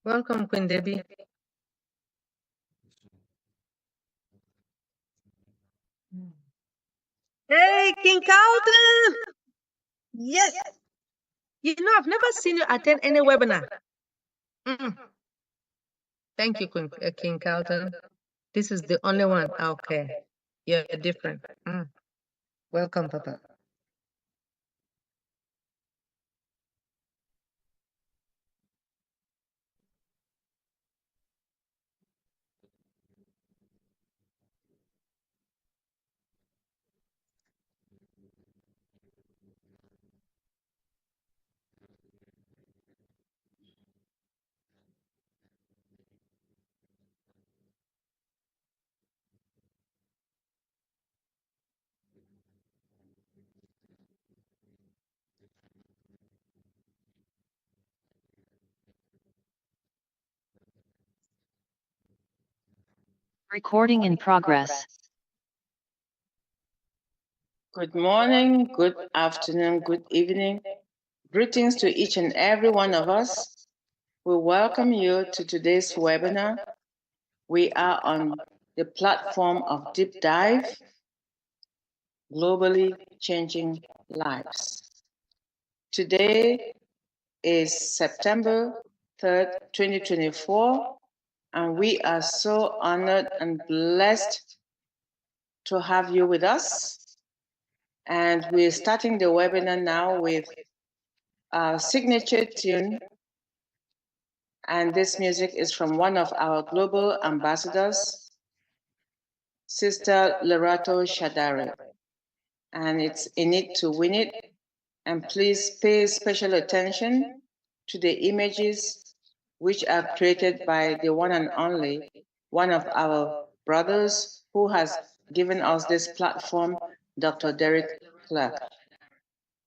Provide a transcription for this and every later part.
Welcome, Queen Debbie. Hey, King Carlton! Yes! You know, I've never seen you attend any webinar. Thank you, King Carlton. This is the only one. Okay. You're different. Welcome, Papa. Recording in progress. Good morning, good afternoon, good evening. Greetings to each and every one of us. We welcome you to today's webinar. We are on the platform of Deep Dive, Globally Changing Lives. Today is September 3rd, 2024, and we are so honored and blessed to have you with us. And we're starting the webinar now with our signature tune. And this music is from one of our global ambassadors, Sister Lerato Shadari. And it's In It to Win It. And please pay special attention to the images which are created by the one and only, one of our brothers who has given us this platform, Dr. Derek Clark.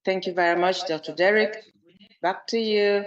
Thank you very much, Dr. Derek. Back to you.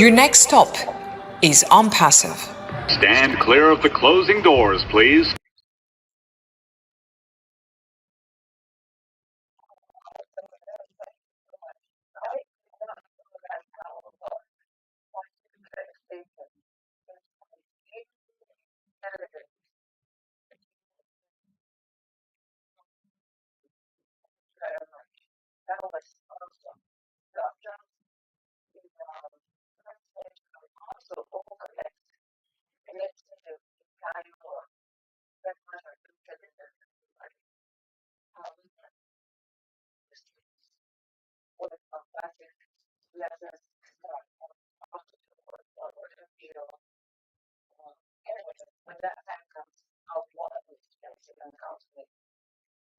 Your next stop is on passive. Stand clear of the closing doors, please.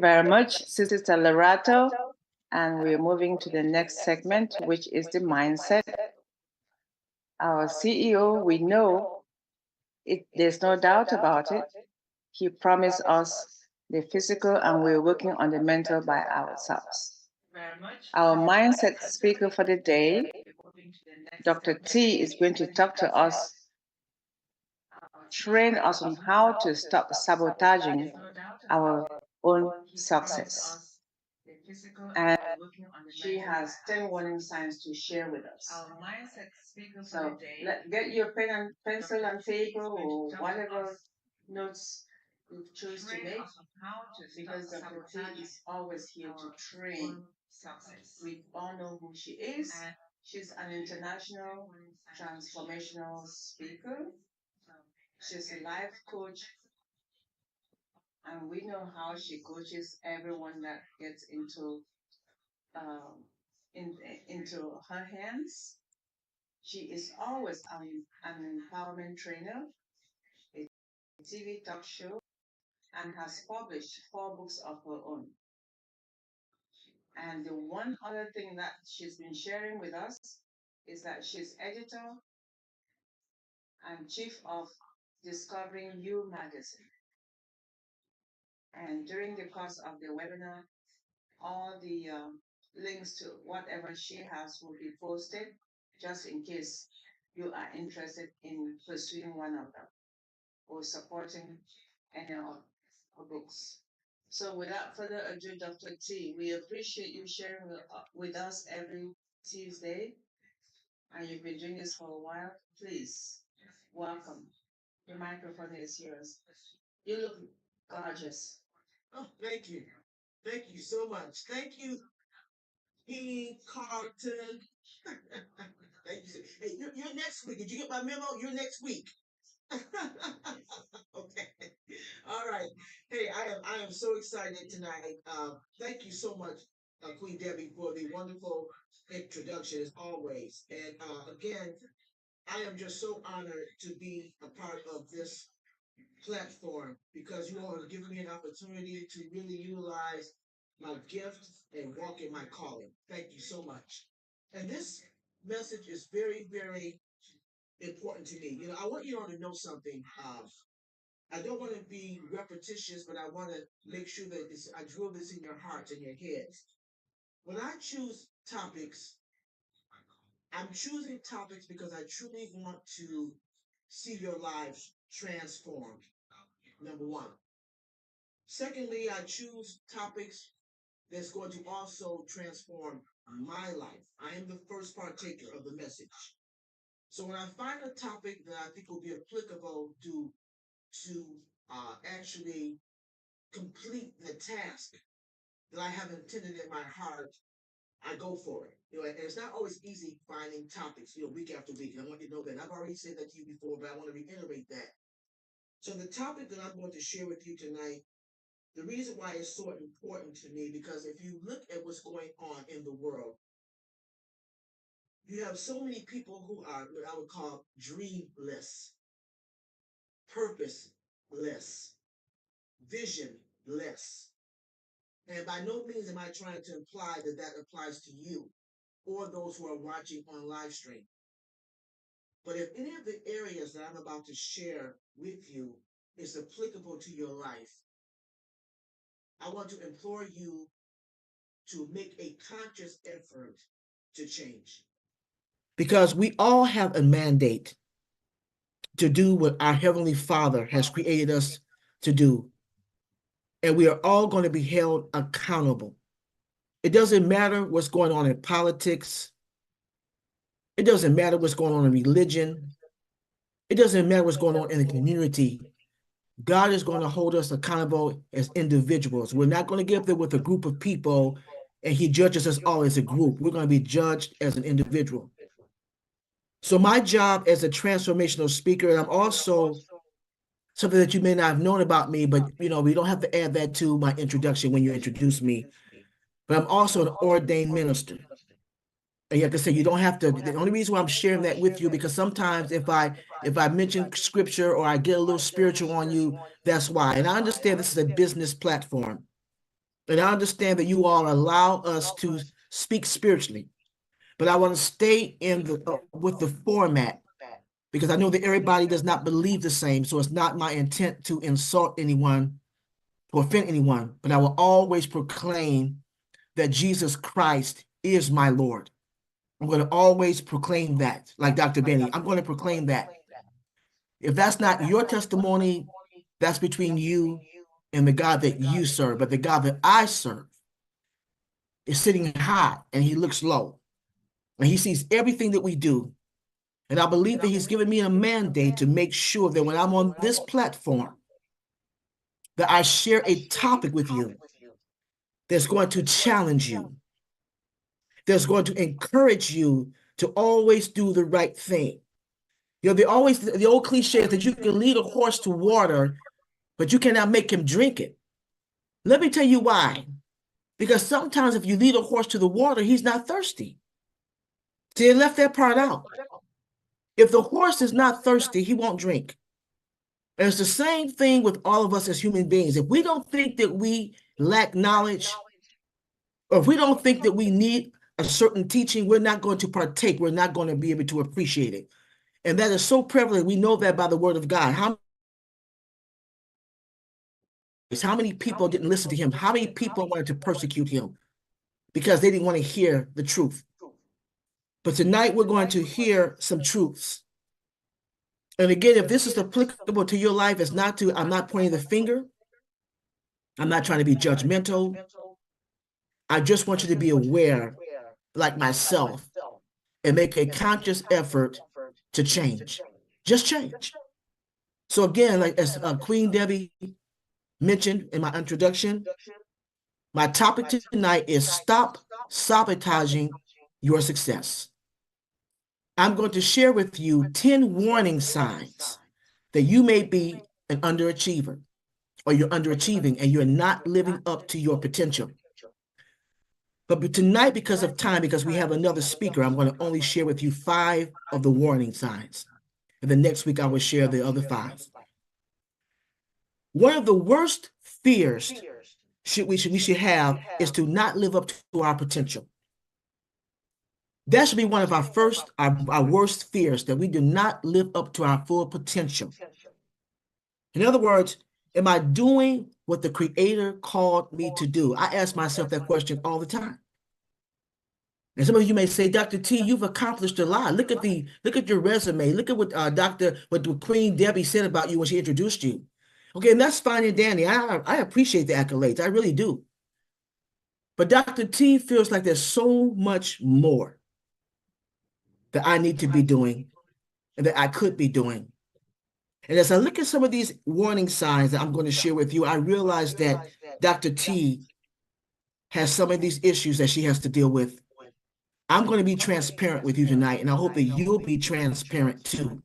Very much, Sister Lorato. And we're moving to the next segment, which is the mindset. Our CEO, we know there's no doubt about it. He promised us the physical, and we're working on the mental by ourselves. Our mindset speaker for the day, Dr. T, is going to talk to us, train us on how to stop sabotaging our own success. And she has 10 warning signs to share with us. So get your pen and pencil and paper or whatever notes you choose to make, because Dr. T is always here to train. We all know who she is. She's an international transformational speaker. She's a life coach, and we know how she coaches everyone that gets um, into her hands. She is always an empowerment trainer, a TV talk show, and has published 4 books of her own. And the one other thing that she's been sharing with us is that she's editor and chief of Discovering You magazine. And during the course of the webinar, all the links to whatever she has will be posted, just in case you are interested in pursuing one of them or supporting any of her books. So without further ado, Dr. T, we appreciate you sharing with us every Tuesday, and you've been doing this for a while. Please, welcome. The microphone is yours. You look gorgeous. Oh, thank you. Thank you so much. Thank you, King Carlton. Thank you. Hey, you're next week. Did you get my memo? You're next week. Okay. All right. Hey, I am so excited tonight. Thank you so much, Queen Debbie, for the wonderful introduction as always. And again, I am just so honored to be a part of this platform because you all have given me an opportunity to really utilize my gift and walk in my calling. Thank you so much. And this message is very, very important to me. You know, I want you all to know something. I don't want to be repetitious, but I want to make sure that I drill this in your hearts and your heads. When I choose topics, I'm choosing topics because I truly want to see your lives transformed. Number one. Secondly, I choose topics that's going to also transform my life. I am the first partaker of the message. So when I find a topic that I think will be applicable to actually complete the task that I have intended in my heart, I go for it. You know, and it's not always easy finding topics, week after week. And I want you to know that. And I've already said that to you before, but I want to reiterate that. So the topic that I'm going to share with you tonight, the reason why it's so important to me, because if you look at what's going on in the world, you have so many people who are what I would call dreamless, purposeless, visionless. And by no means am I trying to imply that that applies to you or those who are watching on live stream. But if any of the areas that I'm about to share with you is applicable to your life, I want to implore you to make a conscious effort to change. because we all have a mandate to do what our Heavenly Father has created us to do. And we are all going to be held accountable. It doesn't matter what's going on in politics. It doesn't matter what's going on in religion. It doesn't matter what's going on in the community. God is going to hold us accountable as individuals. We're not going to get up there with a group of people and he judges us all as a group. We're going to be judged as an individual. So my job as a transformational speaker, and I'm also something that you may not have known about me, but we don't have to add that to my introduction when you introduce me, but I'm also an ordained minister. And like I said, you don't have to. The only reason why I'm sharing that with you, because sometimes if I mention scripture or I get a little spiritual on you, that's why. And I understand this is a business platform. And I understand that you all allow us to speak spiritually. But I want to stay in with the format, because I know that everybody does not believe the same. So it's not my intent to insult anyone, to offend anyone, but I will always proclaim that Jesus Christ is my Lord. I'm going to always proclaim that, like DrBenny. I'm going to proclaim that. If that's not your testimony, that's between you and the God that you serve. But the God that I serve is sitting high and he looks low. And he sees everything that we do. And I believe that he's given me a mandate to make sure that when I'm on this platform, that I share a topic with you that's going to challenge you, that's going to encourage you to always do the right thing. The old cliche is that you can lead a horse to water, but you cannot make him drink it. Let me tell you why. Because sometimes if you lead a horse to the water, he's not thirsty. See, they left that part out. If the horse is not thirsty, he won't drink. And it's the same thing with all of us as human beings. If we don't think that we lack knowledge, or if we don't think that we need a certain teaching, we're not going to partake. We're not going to be able to appreciate it. And that is so prevalent. We know that by the word of God. How many people didn't listen to him? How many people wanted to persecute him because they didn't want to hear the truth? But tonight we're going to hear some truths. And again, if this is applicable to your life, I'm not pointing the finger. I'm not trying to be judgmental. I just want you to be aware, like myself, and make a conscious effort to change. Just change. So again, like as Queen Debbie mentioned in my introduction, my topic tonight is stop sabotaging your success. I'm going to share with you 10 warning signs that you may be an underachiever, or you're underachieving and you're not living up to your potential. But tonight, because of time, because we have another speaker, I'm going to only share with you 5 of the warning signs. And the next week, I will share the other 5. One of the worst fears we should have is to not live up to our potential. That should be one of our worst fears, that we do not live up to our full potential. In other words, am I doing what the Creator called me to do? I ask myself that question all the time. And some of you may say, Dr. T, you've accomplished a lot. Look at your resume. Look at what Queen Debbie said about you when she introduced you. Okay, and that's fine and dandy. I appreciate the accolades. I really do. But Dr. T feels like there's so much more that I need to be doing and that I could be doing. And as I look at some of these warning signs that I'm going to share with you, I realize that Dr. T has some of these issues that she has to deal with. I'm going to be transparent with you tonight, and I hope that you'll be transparent too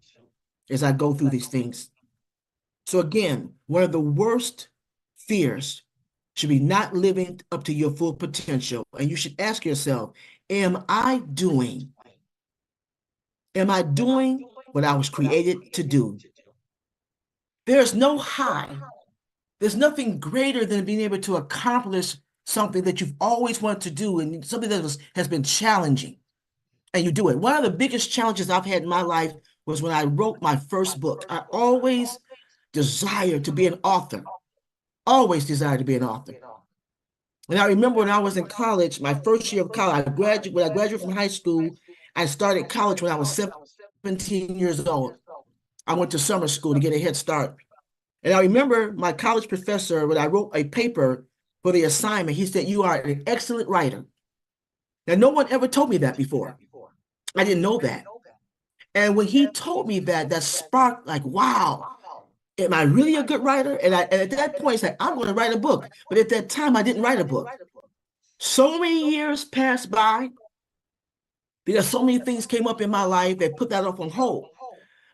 as I go through these things. So again, one of the worst fears should be not living up to your full potential. And you should ask yourself, am I doing what I was created to do? There's no high. There's nothing greater than being able to accomplish something that you've always wanted to do, and something that has been challenging, and you do it. One of the biggest challenges I've had in my life was when I wrote my first book. I always desired to be an author, always desired to be an author. And I remember when I was in college, my first year of college, when I graduated from high school, I started college when I was 17 years old. I went to summer school to get a head start. And I remember my college professor, when I wrote a paper for the assignment, he said, "You are an excellent writer." Now, no one ever told me that before. I didn't know that. And when he told me that, that sparked like, wow, am I really a good writer? And at that point, it's like, I'm going to write a book. But at that time, I didn't write a book. So many years passed by because so many things came up in my life that put that off on hold.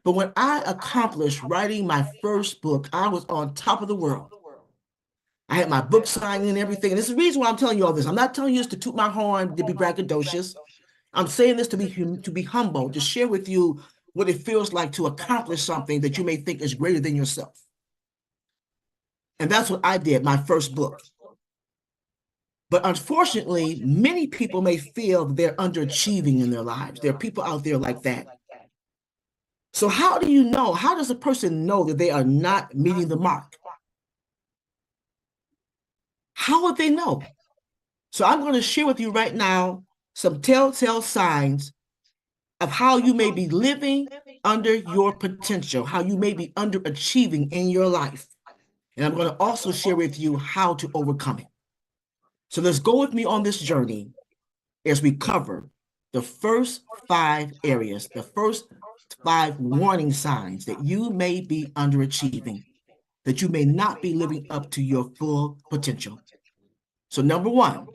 But when I accomplished writing my first book, I was on top of the world. I had my book signed and everything. And this is the reason why I'm telling you all this. I'm not telling you this to toot my horn, to be braggadocious. I'm saying this to be humble, to share with you what it feels like to accomplish something that you may think is greater than yourself. And that's what I did, my first book. But unfortunately, many people may feel they're underachieving in their lives. There are people out there like that. So how do you know? How does a person know that they are not meeting the mark? How would they know? So I'm going to share with you right now some telltale signs of how you may be living under your potential, how you may be underachieving in your life. And I'm going to also share with you how to overcome it. So let's go with me on this journey as we cover the first 5 areas, the first 5 warning signs that you may be underachieving, that you may not be living up to your full potential. So number 1,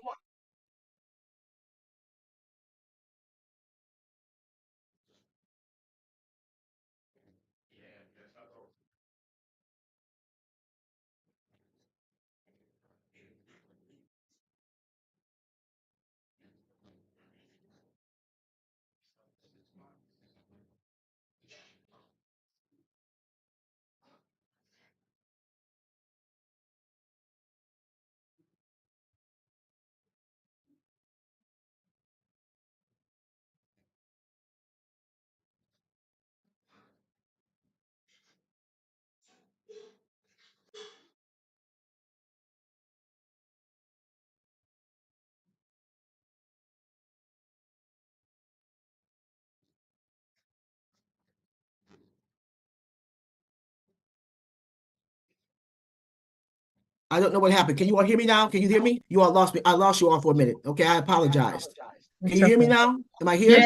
I don't know what happened. Can you all hear me now? Can you hear me? You all lost me. I lost you all for a minute. Okay, I apologized. Can you hear me now? Am I here?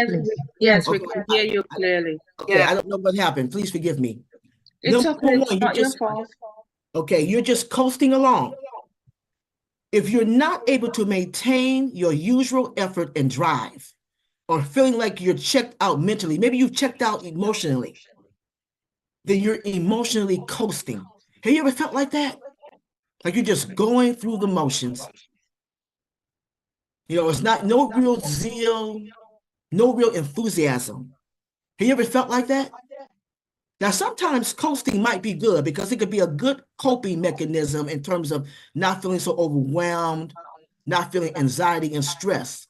Yes, we Okay. can hear you clearly. Okay, I don't know what happened. Please forgive me. It's Number okay. 1, It's not your fault. okay, you're just coasting along. If you're not able to maintain your usual effort and drive, or feeling like you're checked out mentally, maybe you've checked out emotionally, then you're emotionally coasting. Have you ever felt like that? Like you're just going through the motions. You know, it's not no real zeal, no real enthusiasm. Have you ever felt like that? Now, sometimes coasting might be good because it could be a good coping mechanism in terms of not feeling so overwhelmed, not feeling anxiety and stress.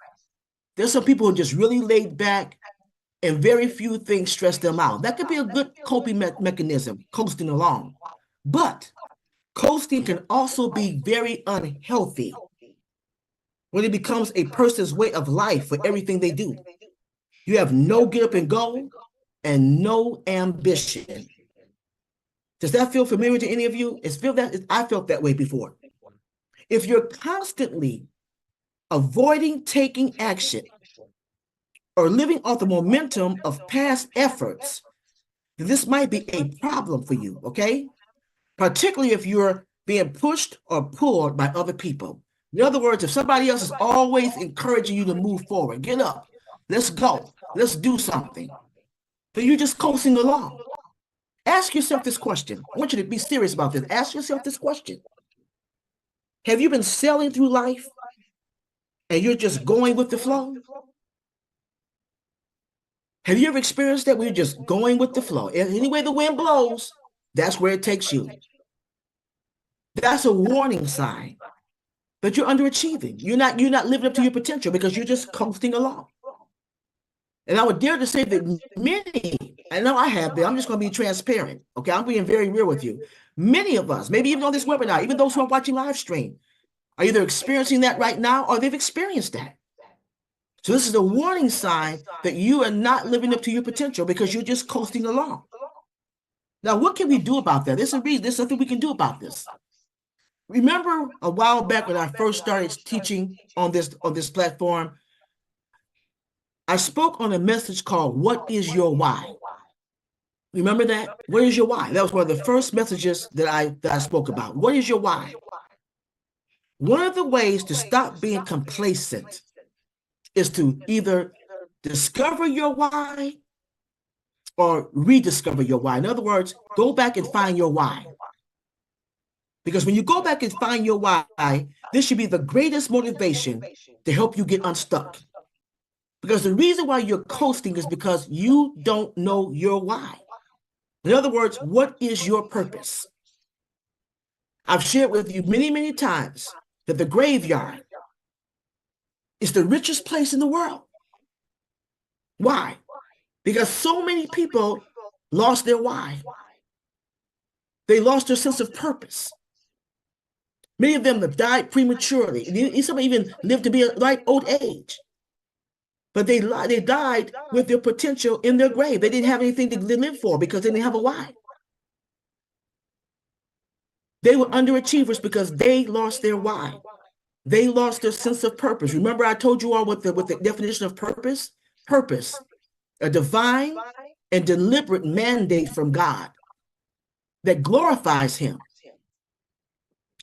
There's some people who are just really laid back and very few things stress them out. That could be a good coping mechanism, coasting along. But coasting can also be very unhealthy when it becomes a person's way of life for everything they do. You have no get up and go and no ambition. Does that feel familiar to any of you? I felt that way before. If you're constantly avoiding taking action or living off the momentum of past efforts, this might be a problem for you, okay? Particularly if you're being pushed or pulled by other people. In other words, if somebody else is always encouraging you to move forward, get up, let's go, let's do something, then you're just coasting along. Ask yourself this question. I want you to be serious about this. Ask yourself this question. Have you been sailing through life and you're just going with the flow? Have you ever experienced that where you're just going with the flow? Any way the wind blows, that's where it takes you. That's a warning sign that you're underachieving. You're not living up to your potential because you're just coasting along. And I would dare to say that many, I know I have been, I'm just going to be transparent, okay? I'm being very real with you. Many of us, maybe even on this webinar, even those who are watching live stream, are either experiencing that right now or they've experienced that. So this is a warning sign that you are not living up to your potential because you're just coasting along. Now, what can we do about that? There's something we can do about this. Remember a while back when I first started teaching on this platform, I spoke on a message called "What is your why?" Remember that? What is your why? That was one of the first messages that I spoke about. What is your why? One of the ways to stop being complacent is to either discover your why or rediscover your why. In other words, go back and find your why. Because when you go back and find your why, this should be the greatest motivation to help you get unstuck. Because the reason why you're coasting is because you don't know your why. In other words, what is your purpose? I've shared with you many, many times that the graveyard is the richest place in the world. Why? Because so many people lost their why. They lost their sense of purpose. Many of them have died prematurely. Some even lived to be a ripe old age. But they died with their potential in their grave. They didn't have anything to live for because they didn't have a why. They were underachievers because they lost their why. They lost their sense of purpose. Remember, I told you all what the definition of purpose? Purpose, a divine and deliberate mandate from God that glorifies Him.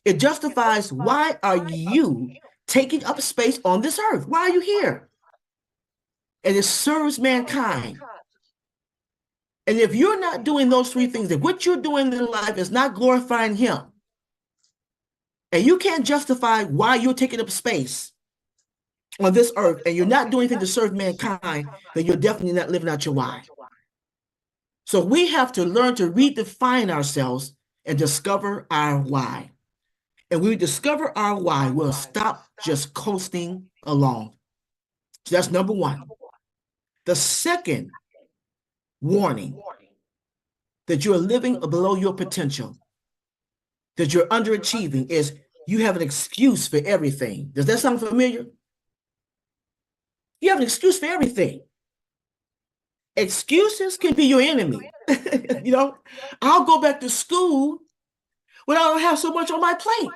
It justifies, why are you taking up space on this earth? Why are you here? And it serves mankind. And if you're not doing those three things, if what you're doing in life is not glorifying Him, and you can't justify why you're taking up space on this earth, and you're not doing anything to serve mankind, then you're definitely not living out your why. So we have to learn to redefine ourselves and discover our why. And when we discover our why, we'll stop just coasting along. So that's number one. The second warning that you're living below your potential, that you're underachieving, is you have an excuse for everything. Does that sound familiar? You have an excuse for everything. Excuses can be your enemy. I'll go back to school when I don't have so much on my plate.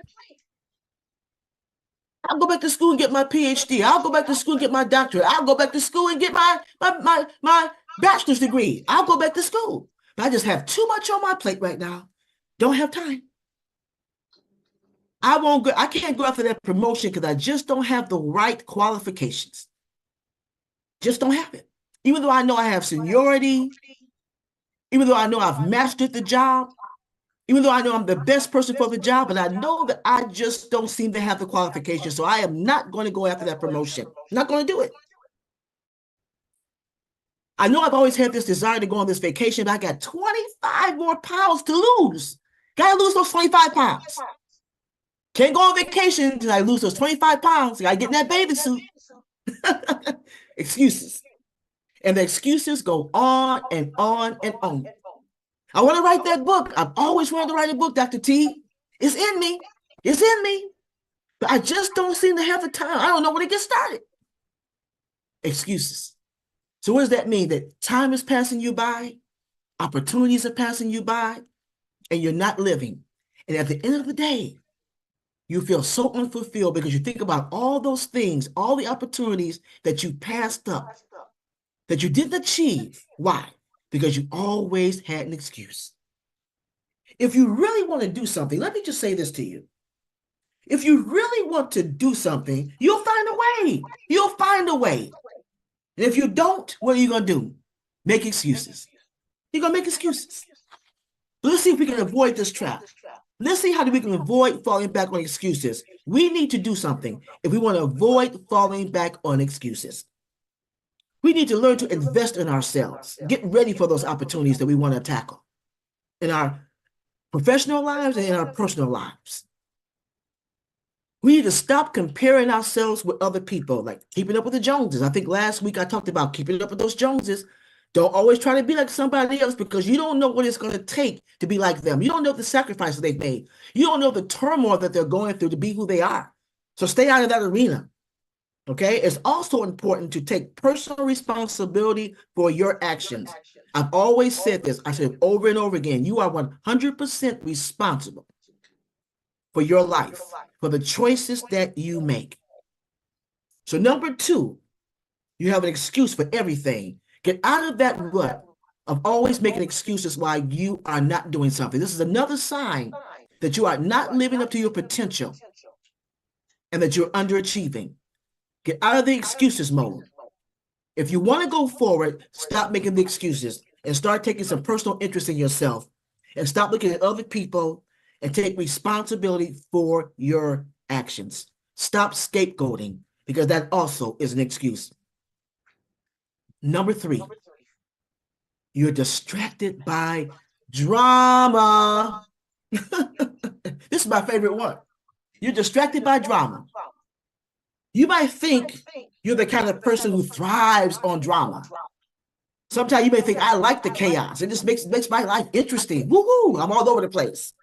I'll go back to school and get my PhD. I'll go back to school and get my doctorate. I'll go back to school and get my bachelor's degree. I'll go back to school. But I just have too much on my plate right now. Don't have time. I can't go after that promotion because I just don't have the right qualifications. Just don't have it. Even though I know I have seniority, even though I know I've mastered the job, even though I know I'm the best person for the job, but I know that I just don't seem to have the qualifications. So I am not going to go after that promotion. I'm not going to do it. I know I've always had this desire to go on this vacation, but I got 25 more pounds to lose. Got to lose those 25 pounds. Can't go on vacation until I lose those 25 pounds. Got to get in that bathing suit. Excuses. And the excuses go on and on and on. I want to write that book. I've always wanted to write a book, Dr. T. It's in me. It's in me. But I just don't seem to have the time. I don't know when to get started. Excuses. So what does that mean? That time is passing you by, opportunities are passing you by, and you're not living. And at the end of the day, you feel so unfulfilled because you think about all those things, all the opportunities that you passed up, that you didn't achieve. Why? Because you always had an excuse. If you really want to do something, let me just say this to you. If you really want to do something, you'll find a way. You'll find a way. And if you don't, what are you going to do? Make excuses. You're going to make excuses. But let's see if we can avoid this trap. Let's see how we can avoid falling back on excuses. We need to do something if we want to avoid falling back on excuses. We need to learn to invest in ourselves, get ready for those opportunities that we want to tackle in our professional lives and in our personal lives. We need to stop comparing ourselves with other people, like keeping up with the Joneses. I think last week I talked about keeping up with those Joneses. Don't always try to be like somebody else because you don't know what it's going to take to be like them. You don't know the sacrifices they've made. You don't know the turmoil that they're going through to be who they are. So stay out of that arena. Okay, it's also important to take personal responsibility for your actions. I've always said this, I said over and over again, you are 100% responsible for your life, for the choices that you make. So number 2, you have an excuse for everything. Get out of that rut of always making excuses why you are not doing something. This is another sign that you are not living up to your potential and that you're underachieving. Get out of the excuses mode. If you want to go forward, stop making the excuses and start taking some personal interest in yourself and stop looking at other people and take responsibility for your actions. Stop scapegoating because that also is an excuse. Number 3, you're distracted by drama. This is my favorite one. You're distracted by drama. You might think you're the kind of person who thrives on drama. Sometimes you may think, I like the chaos. It just makes my life interesting. Woo-hoo, I'm all over the place.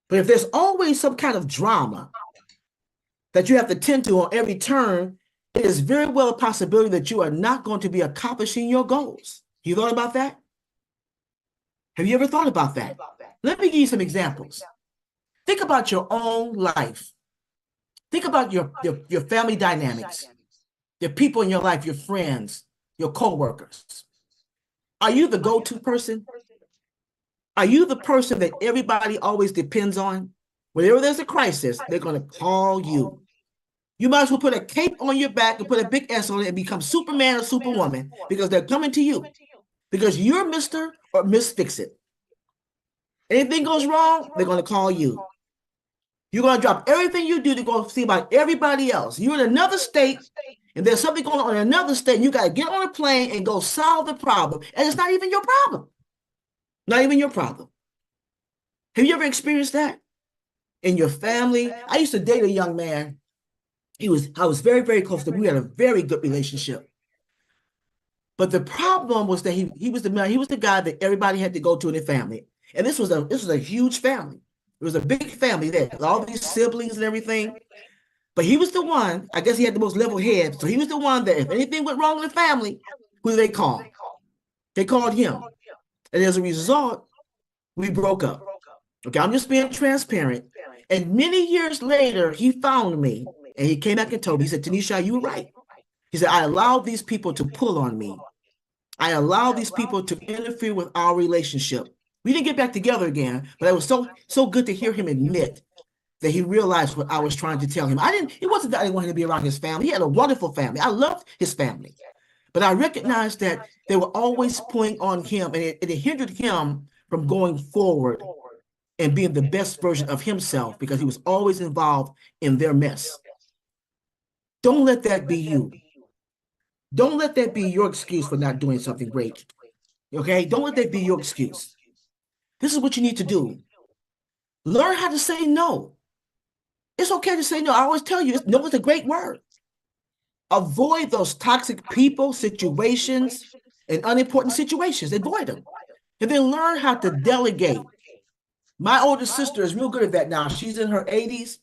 But if there's always some kind of drama that you have to tend to on every turn, it is very well a possibility that you are not going to be accomplishing your goals. You thought about that? Have you ever thought about that? Let me give you some examples. Think about your own life. Think about your family dynamics, the people in your life, your friends, your co-workers. Are you the go-to person? Are you the person that everybody always depends on? Whenever there's a crisis, they're going to call you. You might as well put a cape on your back and put a big S on it and become Superman or Superwoman because they're coming to you. Because you're Mr. or Miss Fix-It. Anything goes wrong, they're going to call you. You're going to drop everything you do to go see about everybody else. You're in another state, and there's something going on in another state, and you got to get on a plane and go solve the problem. And it's not even your problem. Not even your problem. Have you ever experienced that in your family? I used to date a young man. I was very, very close to him. We had a very good relationship. But the problem was that he was the guy that everybody had to go to in their family. And this was a huge family. It was a big family there, all these siblings and everything. But he was the one, I guess he had the most level head. So he was the one that if anything went wrong in the family, who did they call? They called him. And as a result, we broke up. Okay, I'm just being transparent. And many years later, he found me and he came back and told me, he said, Tunishai, you were right. He said, I allowed these people to pull on me. I allowed these people to interfere with our relationship. We didn't get back together again, but it was so good to hear him admit that he realized what I was trying to tell him. It wasn't that I didn't want him to be around his family. He had a wonderful family. I loved his family. But I recognized that they were always pulling on him, and it hindered him from going forward and being the best version of himself because he was always involved in their mess. Don't let that be you. Don't let that be your excuse for not doing something great. Okay? Don't let that be your excuse. This is what you need to do. Learn how to say no. It's okay to say no. I always tell you, no is a great word. Avoid those toxic people, situations, and unimportant situations. Avoid them. And then learn how to delegate. My older sister is real good at that now. She's in her 80s,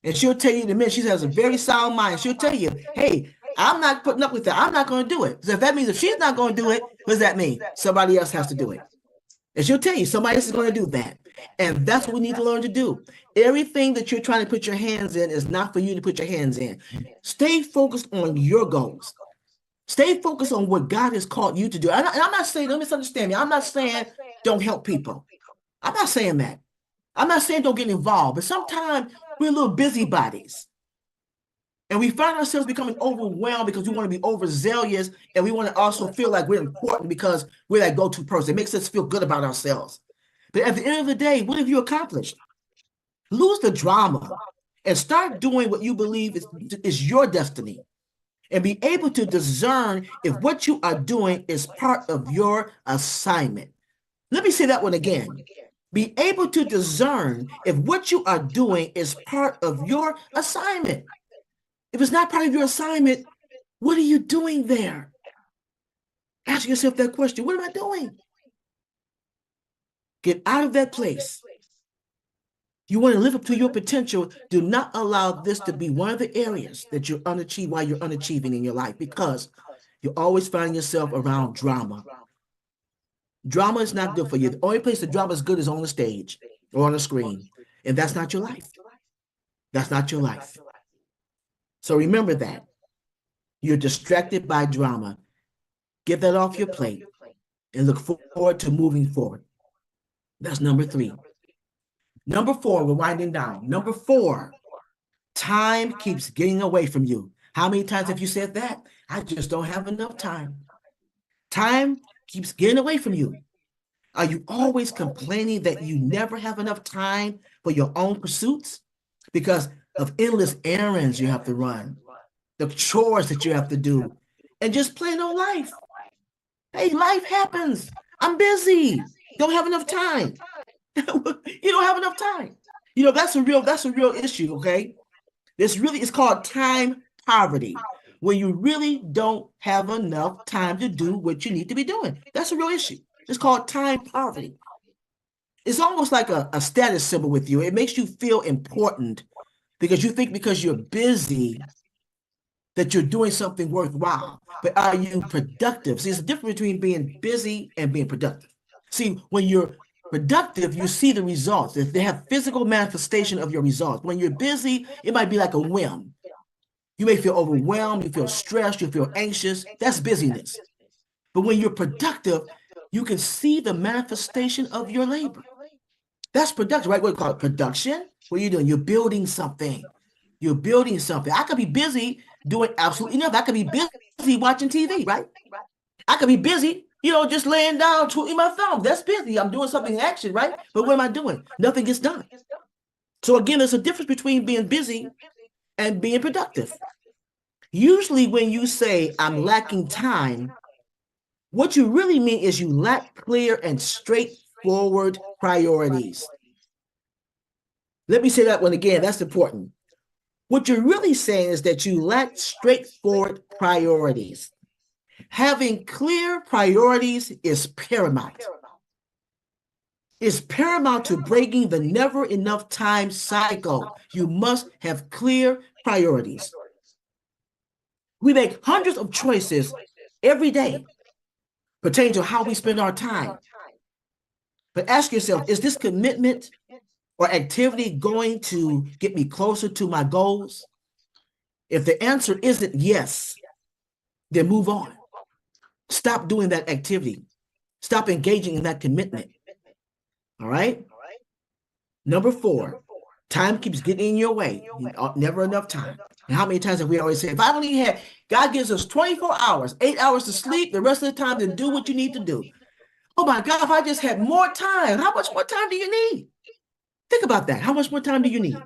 and she'll tell you in a minute, she has a very sound mind. She'll tell you, hey, I'm not putting up with that. I'm not going to do it. So if that means if she's not going to do it, what does that mean? Somebody else has to do it. And she'll tell you somebody else is going to do that. And that's what we need to learn to do. Everything that you're trying to put your hands in is not for you to put your hands in. Stay focused on your goals. Stay focused on what God has called you to do. And I'm not saying, don't misunderstand me. I'm not saying don't help people. I'm not saying that. I'm not saying don't get involved. But sometimes we're little busybodies. And we find ourselves becoming overwhelmed because we want to be overzealous and we want to also feel like we're important because we're that go-to person. It makes us feel good about ourselves. But at the end of the day, what have you accomplished? Lose the drama and start doing what you believe is your destiny and be able to discern if what you are doing is part of your assignment. Let me say that one again. Be able to discern if what you are doing is part of your assignment. If it's not part of your assignment, what are you doing there? Ask yourself that question. What am I doing? Get out of that place You want to live up to your potential. Do not allow this to be one of the areas that you're unachieving while you're unachieving in your life, because you always find yourself around drama. Drama is not good for you. The only place that drama is good is on the stage or on a screen. And that's not your life. That's not your life. So remember that. You're distracted by drama. Get that off your plate and look forward to moving forward. That's number 3. Number 4, we're winding down. Number 4, time keeps getting away from you. How many times have you said that? I just don't have enough time. Time keeps getting away from you. Are you always complaining that you never have enough time for your own pursuits because of endless errands you have to run, the chores that you have to do, and just plain old life? Hey, life happens. I'm busy. Don't have enough time. You don't have enough time. You know, that's a real issue, okay? It's called time poverty, when you really don't have enough time to do what you need to be doing. That's a real issue. It's called time poverty. It's almost like a status symbol with you. It makes you feel important because you think because you're busy that you're doing something worthwhile. But are you productive? See, there's a difference between being busy and being productive. See, when you're productive, you see the results. If they have physical manifestation of your results. When you're busy, it might be like a whim. You may feel overwhelmed, you feel stressed, you feel anxious. That's busyness. But when you're productive, you can see the manifestation of your labor. That's production, right? What do you call it? Production? What are you doing? You're building something. You're building something. I could be busy doing absolutely nothing. I could be busy watching TV, right? I could be busy, just laying down, twiddling my thumbs. That's busy. I'm doing something in action, right? But what am I doing? Nothing gets done. So again, there's a difference between being busy and being productive. Usually when you say, I'm lacking time, what you really mean is you lack clear and straightforward priorities. Let me say that one again. That's important. What you're really saying is that you lack straightforward priorities. Having clear priorities is paramount. It's paramount to breaking the never enough time cycle. You must have clear priorities. We make hundreds of choices every day pertaining to how we spend our time. But ask yourself, is this commitment or activity going to get me closer to my goals? If the answer isn't yes, then move on. Stop doing that activity. Stop engaging in that commitment. All right? Number 4, time keeps getting in your way. Never enough time. And how many times have we always said, if I only had, God gives us 24 hours, 8 hours to sleep, the rest of the time to do what you need to do. Oh my God, if I just had more time, how much more time do you need? Think about that. How much more time do you need?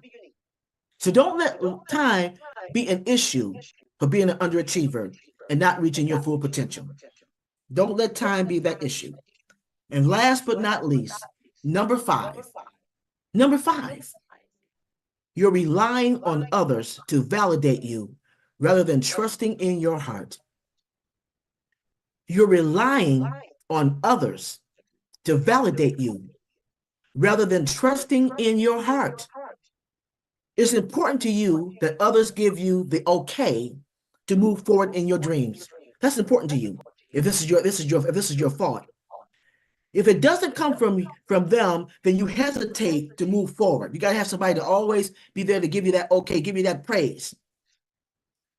So don't let time be an issue for being an underachiever and not reaching your full potential. Don't let time be that issue. And last but not least, number 5. You're relying on others to validate you rather than trusting in your heart. You're relying on others to validate you rather than trusting in your heart. It's important to you that others give you the okay to move forward in your dreams. That's important to you. If this is your thought. If it doesn't come from them, then you hesitate to move forward. You got to have somebody to always be there to give you that okay, give you that praise.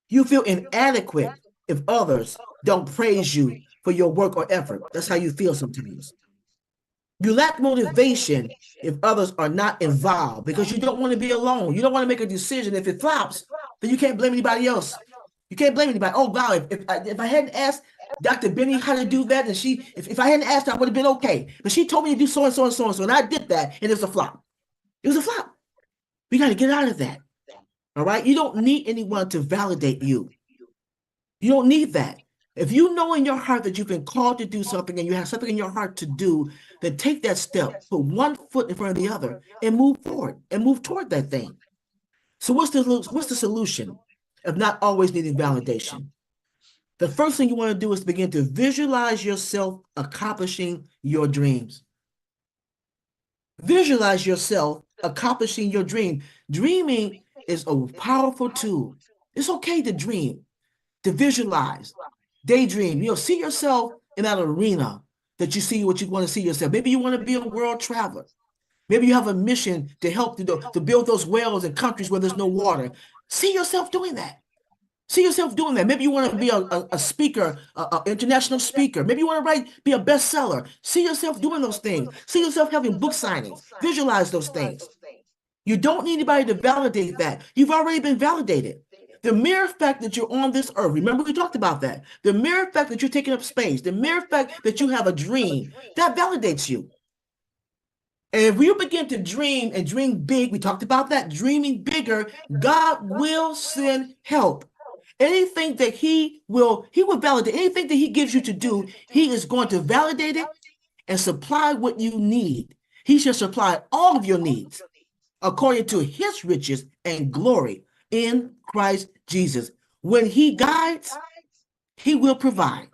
You feel inadequate if others don't praise you for your work or effort. That's how you feel sometimes. You lack motivation if others are not involved because you don't want to be alone. You don't want to make a decision. If it flops, then you can't blame anybody else. You can't blame anybody. Oh, wow, if I hadn't asked DrBenny how to do that, and if I hadn't asked her, I would have been okay. But she told me to do so and so and so and so, and I did that, and it's a flop. It was a flop. We got to get out of that. All right? You don't need anyone to validate you. You don't need that. If you know in your heart that you've been called to do something and you have something in your heart to do, then take that step, put one foot in front of the other, and move forward and move toward that thing. So what's the solution of not always needing validation? The first thing you want to do is begin to visualize yourself accomplishing your dreams. Visualize yourself accomplishing your dream. Dreaming is a powerful tool. It's okay to dream, to visualize, daydream. See yourself in that arena that you see what you want to see yourself. Maybe you want to be a world traveler. Maybe you have a mission to help to build those wells in countries where there's no water. See yourself doing that. See yourself doing that. Maybe you want to be a speaker, an international speaker. Maybe you want to be a bestseller. See yourself doing those things. See yourself having book signings. Visualize those things. You don't need anybody to validate that. You've already been validated. The mere fact that you're on this earth, remember we talked about that. The mere fact that you're taking up space, the mere fact that you have a dream, that validates you. And if you begin to dream and dream big, we talked about that, dreaming bigger, God will send help. Anything that he will validate, anything that he gives you to do, he is going to validate it and supply what you need. He shall supply all of your needs according to his riches and glory in Christ Jesus. When he guides, he will provide.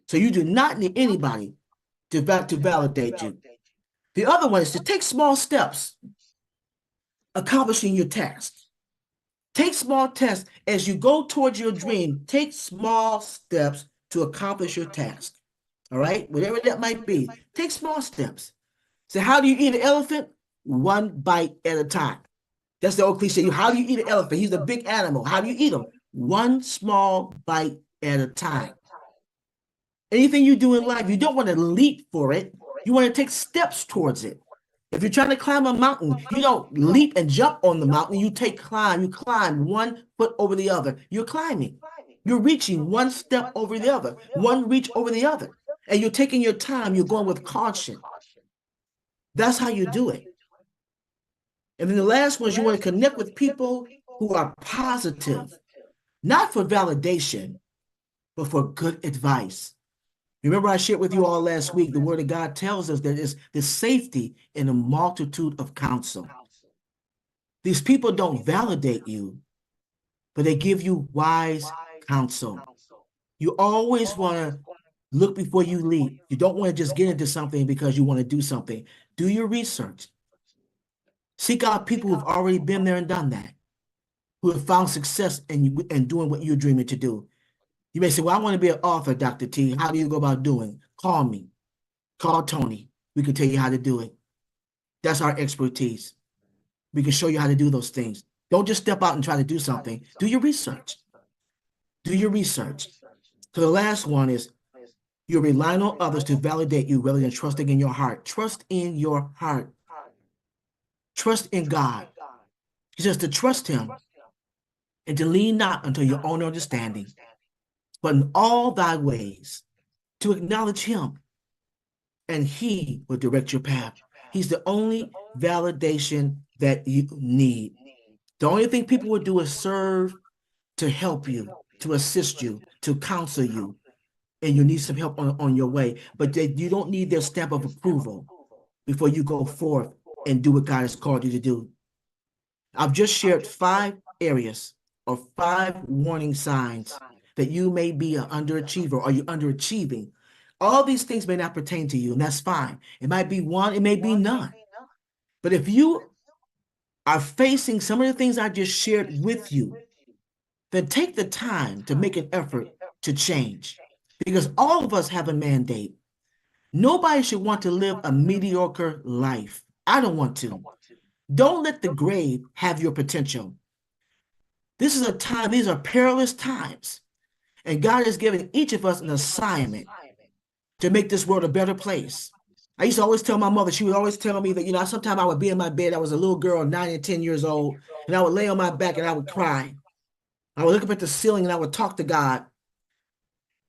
So you do not need anybody to validate you. The other one is to take small steps accomplishing your task. Take small steps as you go towards your dream. Take small steps to accomplish your task. All right? Whatever that might be, take small steps. So how do you eat an elephant? One bite at a time. That's the old cliche. How do you eat an elephant? He's a big animal. How do you eat him? One small bite at a time. Anything you do in life, you don't want to leap for it. You want to take steps towards it. If you're trying to climb a mountain, you don't leap and jump on the mountain. You climb 1 foot over the other. You're climbing. You're reaching one step over the other, one reach over the other. And you're taking your time. You're going with caution. That's how you do it. And then the last one is you want to connect with people who are positive, not for validation, but for good advice. Remember I shared with you all last week, the word of God tells us that there's safety in a multitude of counsel. These people don't validate you, but they give you wise counsel. You always want to look before you leap. You don't want to just get into something because you want to do something. Do your research. Seek out people who've already been there and done that, who have found success in doing what you're dreaming to do. You may say, well, I want to be an author, Dr. T. How do you go about doing it? Call me. Call Tony. We can tell you how to do it. That's our expertise. We can show you how to do those things. Don't just step out and try to do something. Do your research. Do your research. So the last one is you're relying on others to validate you rather than trusting in your heart. Trust in your heart. Trust in God. He says to trust him and to lean not unto your own understanding, but in all thy ways to acknowledge him, and he will direct your path. He's the only validation that you need. The only thing people will do is serve to help you, to assist you, to counsel you, and you need some help on your way. But you don't need their stamp of approval before you go forth and do what God has called you to do. I've just shared 5 areas or 5 warning signs that you may be an underachiever or you're underachieving. All these things may not pertain to you, and that's fine. It might be one, it may be none. But if you are facing some of the things I just shared with you, then take the time to make an effort to change, because all of us have a mandate. Nobody should want to live a mediocre life. I don't want to. Don't let the grave have your potential. This is a time, these are perilous times. And God has given each of us an assignment to make this world a better place. I used to always tell my mother, she would always tell me that, sometimes I would be in my bed. I was a little girl, 9 and 10 years old, and I would lay on my back and I would cry. I would look up at the ceiling and I would talk to God.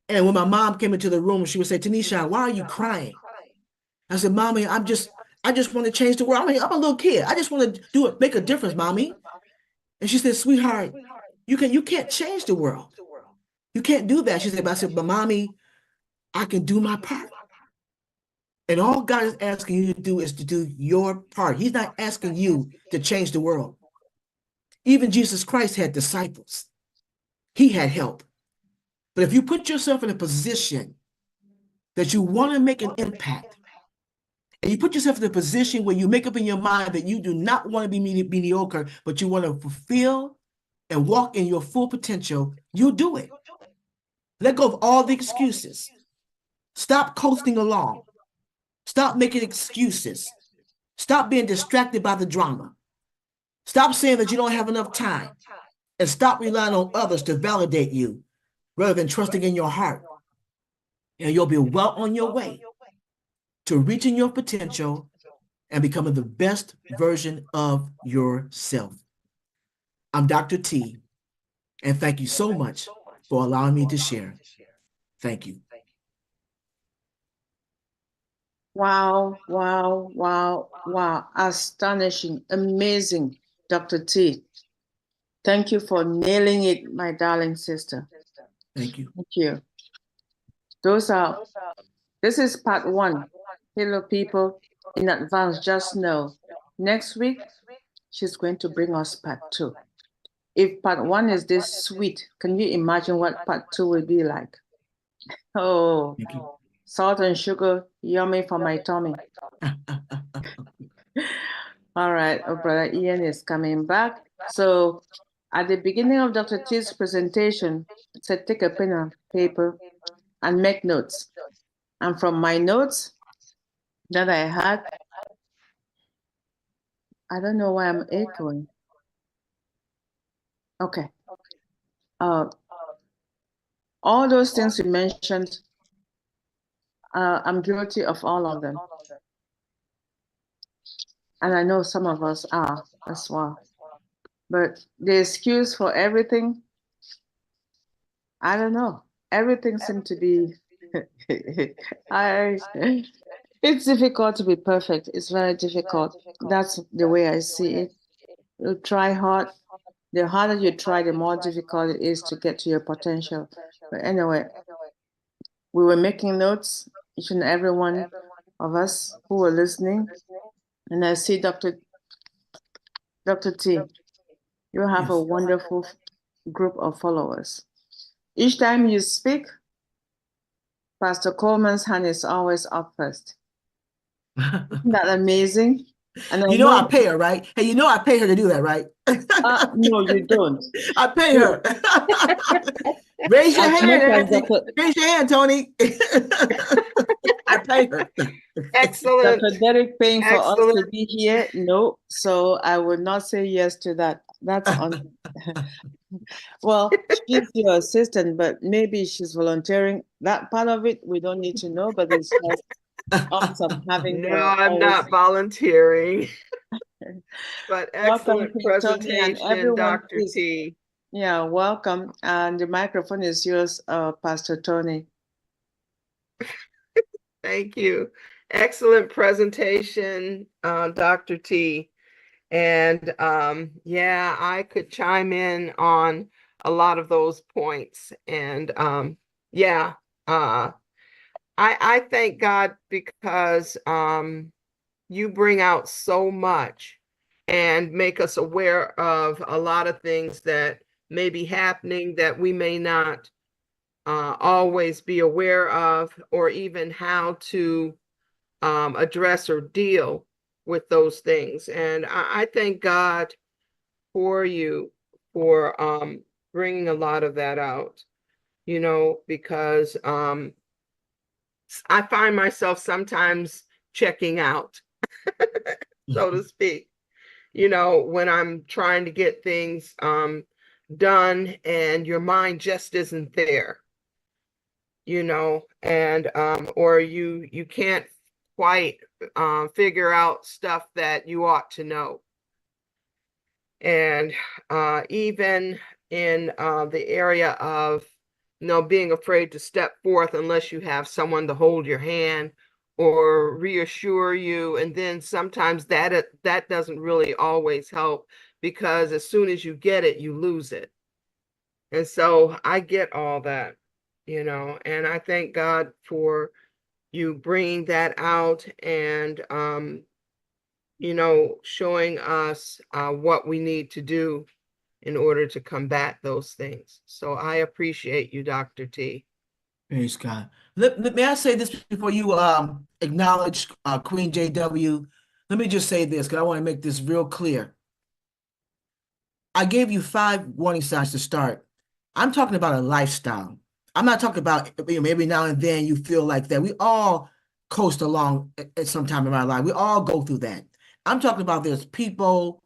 And when my mom came into the room, she would say, Tunishai, why are you crying? I said, Mommy, I just want to change the world. I'm a little kid. I just want to make a difference, Mommy. And she said, sweetheart, you can't change the world. You can't do that. She said, but Mommy, I can do my part. And all God is asking you to do is to do your part. He's not asking you to change the world. Even Jesus Christ had disciples. He had help. But if you put yourself in a position that you want to make an impact And you put yourself in a position where you make up in your mind that you do not want to be mediocre, but you want to fulfill and walk in your full potential, you do it. Let go of all the excuses. Stop coasting along. Stop making excuses. Stop being distracted by the drama. Stop saying that you don't have enough time. And stop relying on others to validate you rather than trusting in your heart. And you'll be well on your way to reaching your potential and becoming the best version of yourself. I'm Dr. T, and thank you so much for allowing me to share. Thank you. Wow, wow, wow, wow. Astonishing, amazing, Dr. T. Thank you for nailing it, my darling sister. Thank you. Thank you. This is part 1. Hello, people. In advance, just know, next week, she's going to bring us part 2. If part 1 is this sweet, can you imagine what part 2 will be like? Oh, salt and sugar, yummy for my tummy. All right, oh, Brother Ian is coming back. So at the beginning of Dr. T's presentation, it said take a pen and paper and make notes. And from my notes that I had, I don't know why I'm echoing. Okay. All those things you mentioned, I'm guilty of all of them. And I know some of us are as well. But the excuse for everything, I don't know. Everything seemed to be, it's difficult to be perfect. It's very difficult. That's the way I see it. You try hard. The harder you try, the more difficult it is to get to your potential. But anyway, we were making notes, each and every one of us who were listening. And I see Dr. T, you have a wonderful group of followers. Each time you speak, Pastor Coleman's hand is always up first. Isn't that amazing? And I pay her, right? Hey, I pay her to do that, right? No, you don't. I pay her. Raise your hand. Raise your hand, Tony. I pay her. Excellent. Dr. Derek paying for us to be here? No, so I would not say yes to that. That's on. Well, she's your assistant, but maybe she's volunteering. That part of it we don't need to know, but it's just awesome having her. No, I'm not volunteering. But excellent presentation, Dr. T. Yeah, welcome. And the microphone is yours, Pastor Tony. Thank you. Excellent presentation, Dr. T. And yeah, I could chime in on a lot of those points. And yeah, I thank God because you bring out so much and make us aware of a lot of things that may be happening that we may not always be aware of, or even how to address or deal with those things. And I thank God for you for bringing a lot of that out, because I find myself sometimes checking out, so to speak, when I'm trying to get things done and your mind just isn't there, and or you can't quite figure out stuff that you ought to know. And even in the area of being afraid to step forth unless you have someone to hold your hand or reassure you, and then sometimes that doesn't really always help, because as soon as you get it, you lose it. And so I get all that, and I thank God for you bringing that out and showing us what we need to do in order to combat those things. So I appreciate you, Dr. T. Praise God. May I say this before you acknowledge Queen JW? Let me just say this because I want to make this real clear. I gave you 5 warning signs to start. I'm talking about a lifestyle. I'm not talking about every now and then you feel like that. We all coast along at some time in our life. We all go through that. I'm talking about there's people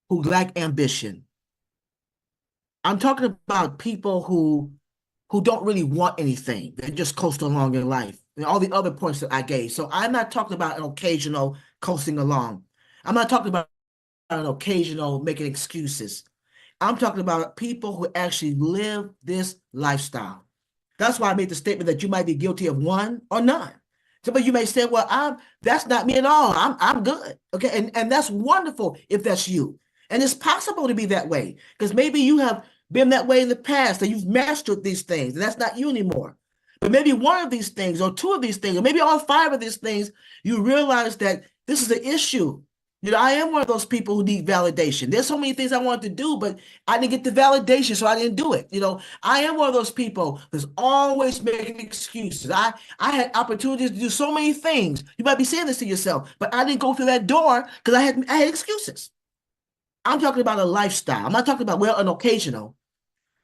who lack ambition. I'm talking about people who don't really want anything. They just coast along in life. And all the other points that I gave. So I'm not talking about an occasional coasting along. I'm not talking about an occasional making excuses. I'm talking about people who actually live this lifestyle. That's why I made the statement that you might be guilty of one or none. Some of you may say, well, that's not me at all. I'm good. Okay. And that's wonderful if that's you. And it's possible to be that way because maybe you have been that way in the past and you've mastered these things and that's not you anymore. But maybe one of these things or 2 of these things, or maybe all 5 of these things, you realize that this is an issue. I am one of those people who need validation. There's so many things I wanted to do, but I didn't get the validation, so I didn't do it. I am one of those people that's always making excuses. I had opportunities to do so many things. You might be saying this to yourself, but I didn't go through that door because I had excuses. I'm talking about a lifestyle. I'm not talking about, an occasional.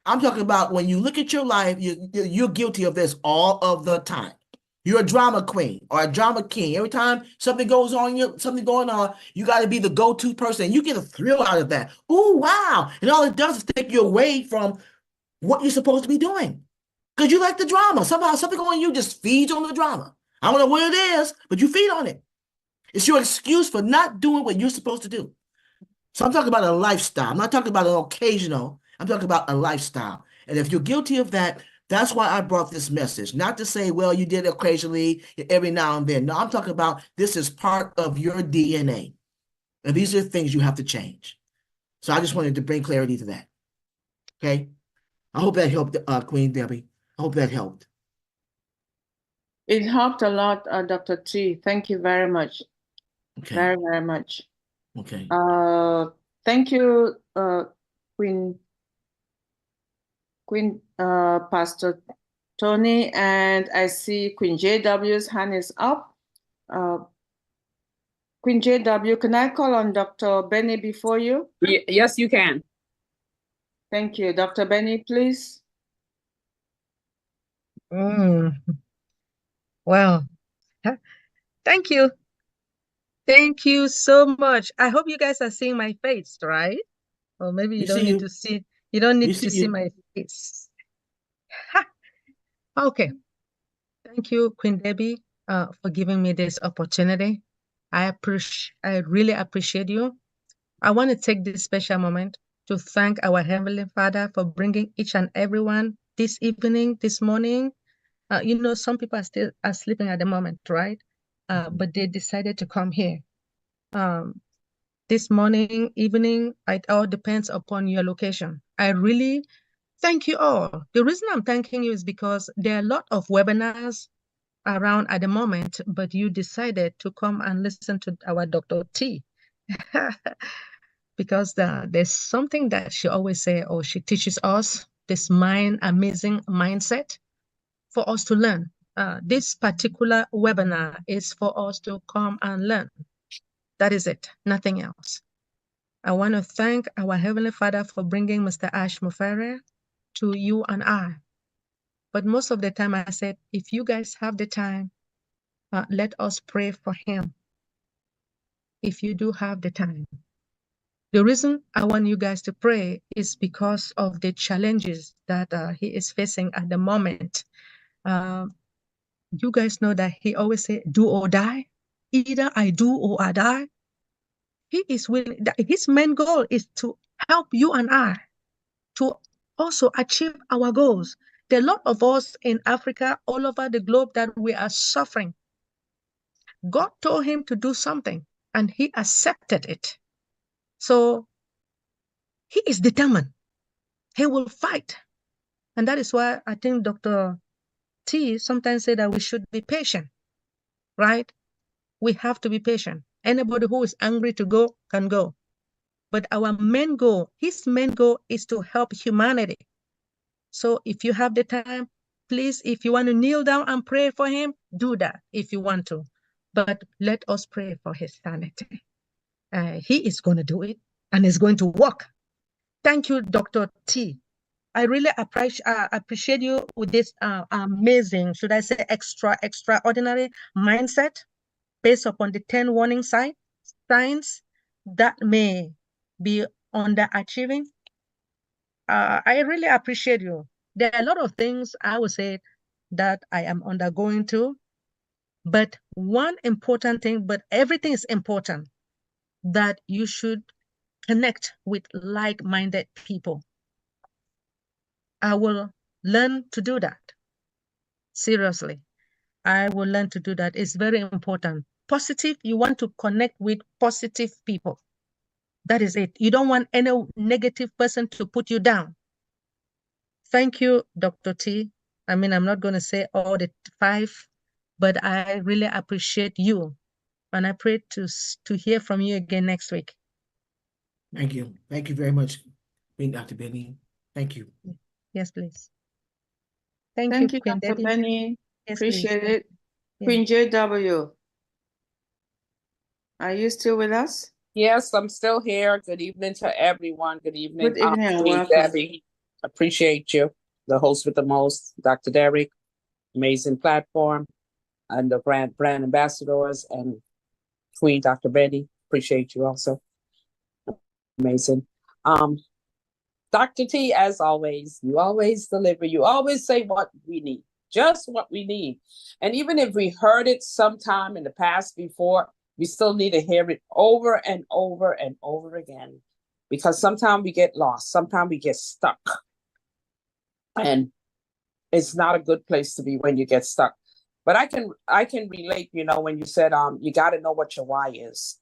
I'm talking about when you look at your life, you're guilty of this all of the time. You're a drama queen or a drama king. Every time something goes on, something going on, you got to be the go-to person. You get a thrill out of that. Oh, wow. And all it does is take you away from what you're supposed to be doing because you like the drama. Somehow something on you just feeds on the drama. I don't know what it is, but you feed on it. It's your excuse for not doing what you're supposed to do. So I'm talking about a lifestyle. I'm not talking about an occasional. I'm talking about a lifestyle. And if you're guilty of that, that's why I brought this message. Not to say, well, you did it occasionally, every now and then. No, I'm talking about this is part of your DNA. And these are things you have to change. So I just wanted to bring clarity to that. Okay? I hope that helped, Queen Debbie. I hope that helped. It helped a lot, Dr. T. Thank you very much. Okay. Very, very much. Okay. Thank you, Queen Pastor Tony, and I see Queen JW's hand is up. Queen JW, can I call on Dr. Benny before you? Yes, you can. Thank you. Dr. Benny, please. Well, thank you. Thank you so much. I hope you guys are seeing my face, right? Or maybe you don't need to see. You don't need to see my face. Okay. Thank you, Queen Debbie, for giving me this opportunity. I really appreciate you. I want to take this special moment to thank our Heavenly Father for bringing each and everyone this evening, this morning. Some people are still sleeping at the moment, right? But they decided to come here. This morning, evening, it all depends upon your location. I really thank you all. The reason I'm thanking you is because there are a lot of webinars around at the moment, but you decided to come and listen to our Dr. T. Because there's something that she always say, or she teaches us, this amazing mindset for us to learn. This particular webinar is for us to come and learn. That is it, nothing else. I want to thank our Heavenly Father for bringing Mr. Ash Mufere to you and I. But most of the time I said, if you guys have the time, let us pray for him. If you do have the time. The reason I want you guys to pray is because of the challenges that he is facing at the moment. You guys know that he always say, do or die. Either I do or I die. He is willing, his main goal is to help you and I to also achieve our goals. There are a lot of us in Africa, all over the globe, that we are suffering. God told him to do something and he accepted it. So he is determined. He will fight. And that is why I think Dr. T sometimes say that we should be patient, right? We have to be patient. Anybody who is angry to go can go. But our main goal, his main goal is to help humanity. So if you have the time, please, if you want to kneel down and pray for him, do that if you want to. But let us pray for his sanity. He is going to do it, and it's going to work. Thank you, Dr. T. I really appreciate you with this amazing, should I say extraordinary mindset based upon the 10 warning signs that may be underachieving. I really appreciate you. There are a lot of things I would say that I am undergoing too, but one important thing, but everything is important, that you should connect with like-minded people. I will learn to do that. Seriously, I will learn to do that. It's very important. Positive, you want to connect with positive people. That is it. You don't want any negative person to put you down. Thank you, Dr. T. I mean, I'm not going to say all the 5, but I really appreciate you. And I pray to hear from you again next week. Thank you. Thank you very much, Dr. Benny. Thank you. Yes, please. Thank Thank you, you, Queen Dr. Debbie. Benny. Yes, Appreciate please. it. Yeah. Queen JW, are you still with us? Yes, I'm still here. Good evening to everyone. Good evening. Good evening and Queen welcome. Debbie. Appreciate you. The host with the most, Dr. Derek. Amazing platform. And the brand ambassadors and Queen Dr. Benny. Appreciate you also. Amazing. Dr. T, as always, you always deliver. You always say what we need, just what we need. And even if we heard it sometime in the past before, we still need to hear it over and over and over again. Because sometimes we get lost, sometimes we get stuck. And it's not a good place to be when you get stuck. But I can relate, you know, when you said you got to know what your why is.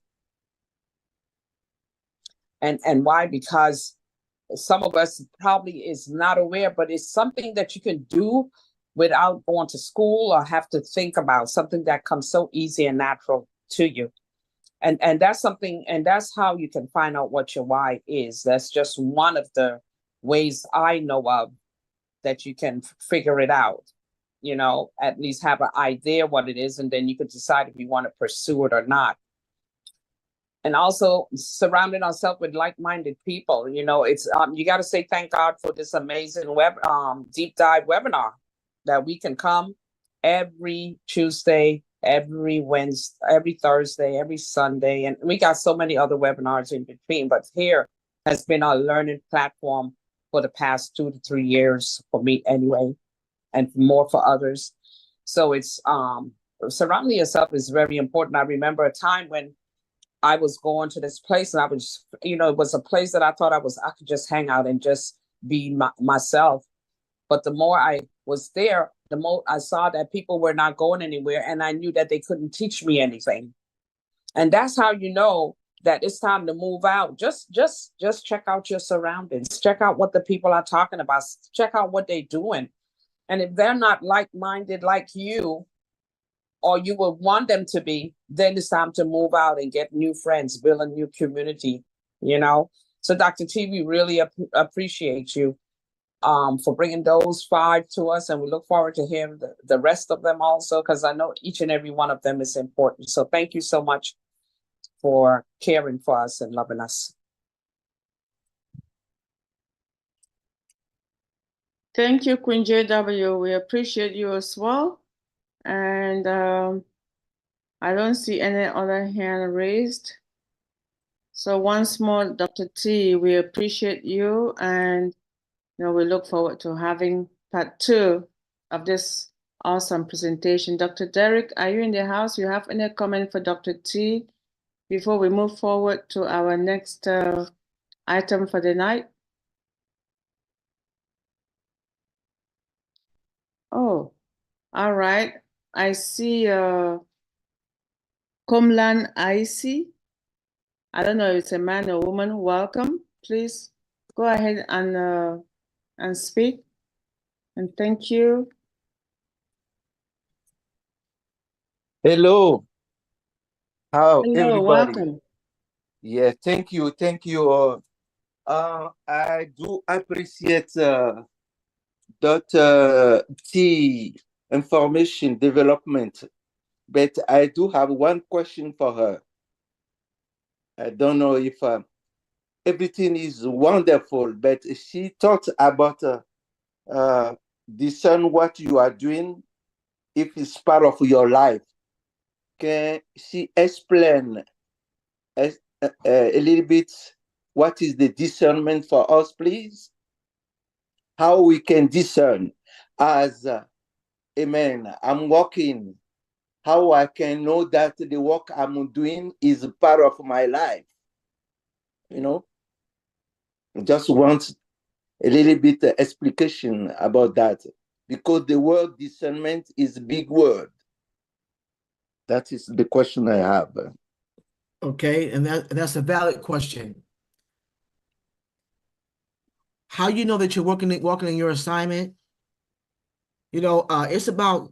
And why? Because some of us probably is not aware, but it's something that you can do without going to school or have to think about, something that comes so easy and natural to you. And that's something, and that's how you can find out what your why is. That's just one of the ways I know of that you can figure it out, you know, at least have an idea what it is, and then you can decide if you want to pursue it or not. And also surrounding ourselves with like-minded people. You know, it's you got to say thank God for this amazing deep dive webinar that we can come every Tuesday, every Wednesday, every Thursday, every Sunday, and we got so many other webinars in between. But here has been our learning platform for the past 2 to 3 years for me anyway, and more for others. So it's surrounding yourself is very important. I remember a time when I was going to this place, and I was, you know, it was a place that I thought I could just hang out and just be myself. But the more I was there, the more I saw that people were not going anywhere, and I knew that they couldn't teach me anything. And that's how you know that it's time to move out. Just check out your surroundings. Check out what the people are talking about. Check out what they're doing. And if they're not like-minded like you, or you would want them to be, then it's time to move out and get new friends, build a new community, you know? So Dr. T, we really appreciate you for bringing those 5 to us. And we look forward to hearing the rest of them also, because I know each and every one of them is important. So thank you so much for caring for us and loving us. Thank you, Queen JW. We appreciate you as well. And I don't see any other hand raised. So once more, Dr. T, we appreciate you, and you know, we look forward to having part 2 of this awesome presentation. Dr. Derek, are you in the house? You have any comment for Dr. T before we move forward to our next item for the night? Oh, all right. I see Komlan Aisi. I don't know if it's a man or woman. Welcome. Please go ahead and speak. And thank you. Hello. How Hello, everybody? welcome. Yeah, thank you. Thank you. I do appreciate T information development, but I do have one question for her. I don't know if everything is wonderful, but she talks about discern what you are doing if it's part of your life. Can she explain a little bit what is the discernment for us, please? How we can discern as, amen, I'm walking, how I can know that the work I'm doing is part of my life. You know, just want a little bit explication about that, because the word discernment is a big word. That is the question I have. Okay, and that's a valid question. How you know that you're walking in your assignment? You know, it's about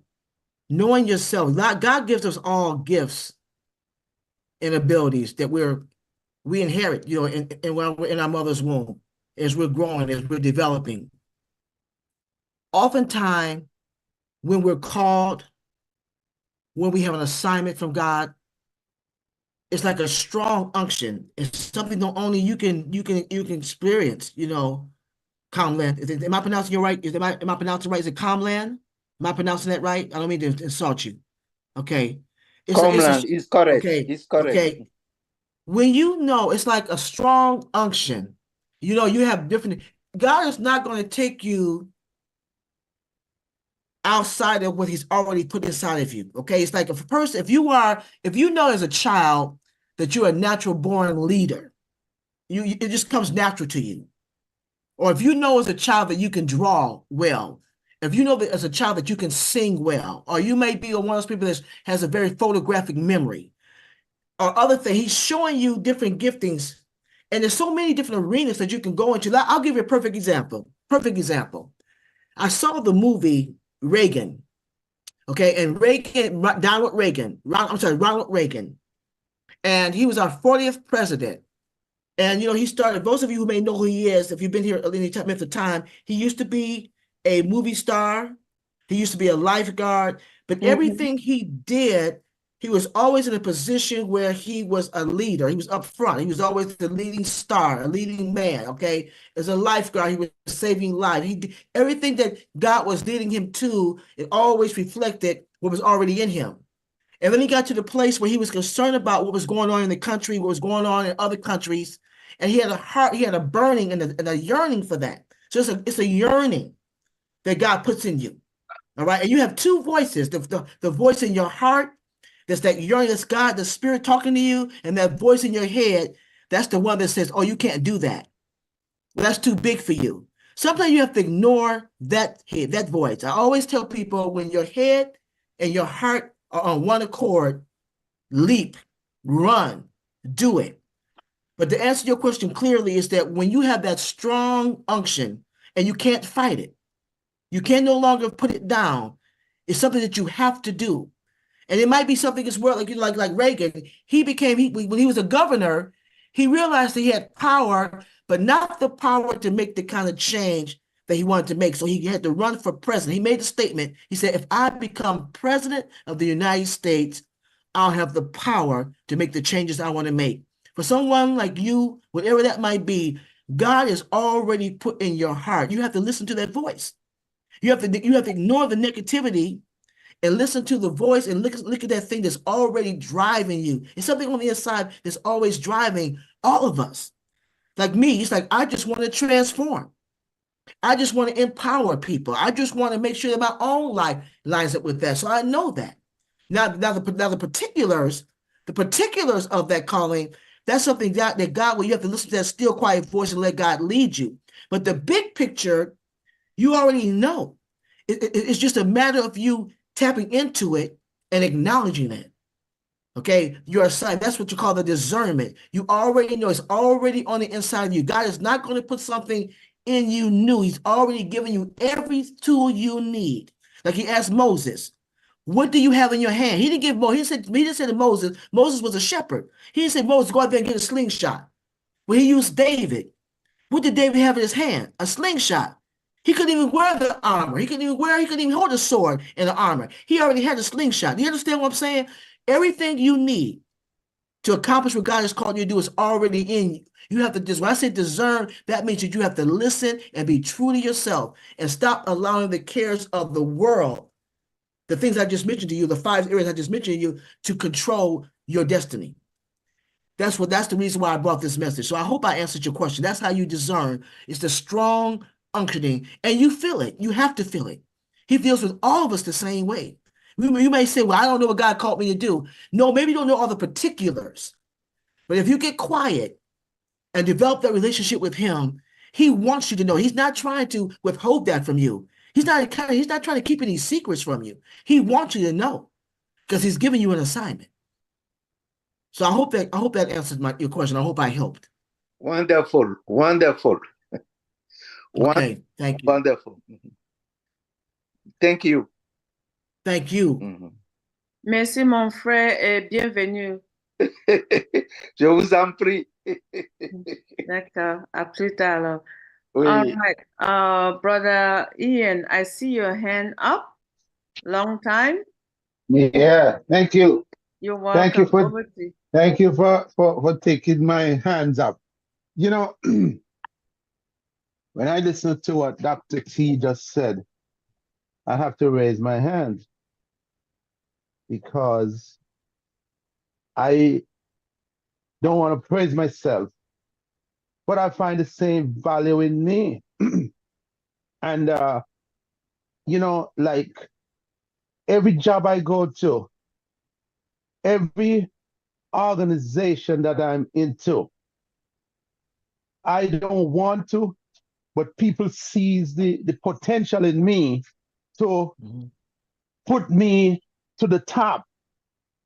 knowing yourself. God gives us all gifts and abilities that we inherit, you know, when we're in our mother's womb, as we're growing, as we're developing. Oftentimes, when we're called, when we have an assignment from God, it's like a strong unction. It's something that only you can experience, you know. Comland. Am I pronouncing it right? Am I pronouncing it right? Is it Comland? Am I pronouncing that right? I don't mean to insult you. Okay. Comland is correct. Okay. It's correct. Okay. When you know, it's like a strong unction. You know, you have different. God is not going to take you outside of what He's already put inside of you. Okay. It's like if a person, if you know as a child that you're a natural born leader, it just comes natural to you. Or if you know as a child that you can draw well, if you know that as a child that you can sing well, or you may be one of those people that has a very photographic memory, or other things, He's showing you different giftings. And there's so many different arenas that you can go into. I'll give you a perfect example. I saw the movie Reagan. Okay, and Ronald Reagan. And he was our 40th president. And, you know, he started, those of you who may know who he is, if you've been here any time, at the time, he used to be a movie star. He used to be a lifeguard. But everything he did, he was always in a position where he was a leader. He was up front. He was always the leading star, a leading man, okay? As a lifeguard, he was saving lives. Everything that God was leading him to, it always reflected what was already in him. And then he got to the place where he was concerned about what was going on in the country, what was going on in other countries. And he had a heart, he had a burning and a yearning for that. So it's a yearning that God puts in you. All right. And you have two voices, the voice in your heart, that's that yearning, that's God, the Spirit talking to you, and that voice in your head, that's the one that says, oh, you can't do that. Well, that's too big for you. Sometimes you have to ignore that voice. I always tell people, when your head and your heart are on one accord, leap, run, do it. But to answer your question clearly is that when you have that strong unction and you can't fight it, you can no longer put it down. It's something that you have to do. And it might be something as well, like Reagan. When he was a governor, he realized that he had power, but not the power to make the kind of change that he wanted to make. So he had to run for president. He made a statement. He said, if I become president of the United States, I'll have the power to make the changes I want to make. For someone like you, whatever that might be, God is already put in your heart. You have to listen to that voice. You have to ignore the negativity and listen to the voice and look at that thing that's already driving you. It's something on the inside that's always driving all of us. Like me, it's like, I just want to transform. I just want to empower people. I just want to make sure that my own life lines up with that. So I know that. Now the particulars of that calling, that's something that God, where you have to listen to that still quiet voice and let God lead you. But the big picture, you already know. It's just a matter of you tapping into it and acknowledging it. Okay, your assignment, that's what you call the discernment. You already know, it's already on the inside of you. God is not going to put something in you new. He's already given you every tool you need. Like he asked Moses, what do you have in your hand? He didn't say to Moses was a shepherd. He didn't say, Moses, go out there and get a slingshot. Well, he used David. What did David have in his hand? A slingshot. He couldn't even wear the armor. He couldn't even hold the sword and the armor. He already had a slingshot. Do you understand what I'm saying? Everything you need to accomplish what God has called you to do is already in you. You have to just, when I say discern, that means that you have to listen and be true to yourself and stop allowing the cares of the world, the things I just mentioned to you, the 5 areas I just mentioned to you, to control your destiny. That's the reason why I brought this message. So I hope I answered your question. That's how you discern. It's the strong unctioning, and you feel it. You have to feel it. He deals with all of us the same way. You may say, well, I don't know what God called me to do. No, maybe you don't know all the particulars. But if you get quiet and develop that relationship with him, he wants you to know. He's not trying to withhold that from you. He's not trying to keep any secrets from you. He wants you to know because he's giving you an assignment. So I hope that answered your question. I hope I helped. Wonderful. Okay, thank you. Wonderful. Thank you. Thank you. Merci, mon frère, et bienvenue. Je vous en prie. D'accord, à plus tard alors. Oui. All right, brother Ian, I see your hand up. Long time. Yeah, thank you. You're welcome. Thank you for taking my hands up. You know, when I listen to what Dr. T just said, I have to raise my hand because I don't want to praise myself, but I find the same value in me. And, you know, like every job I go to, every organization that I'm into, I don't want to, but people sees the potential in me to put me to the top.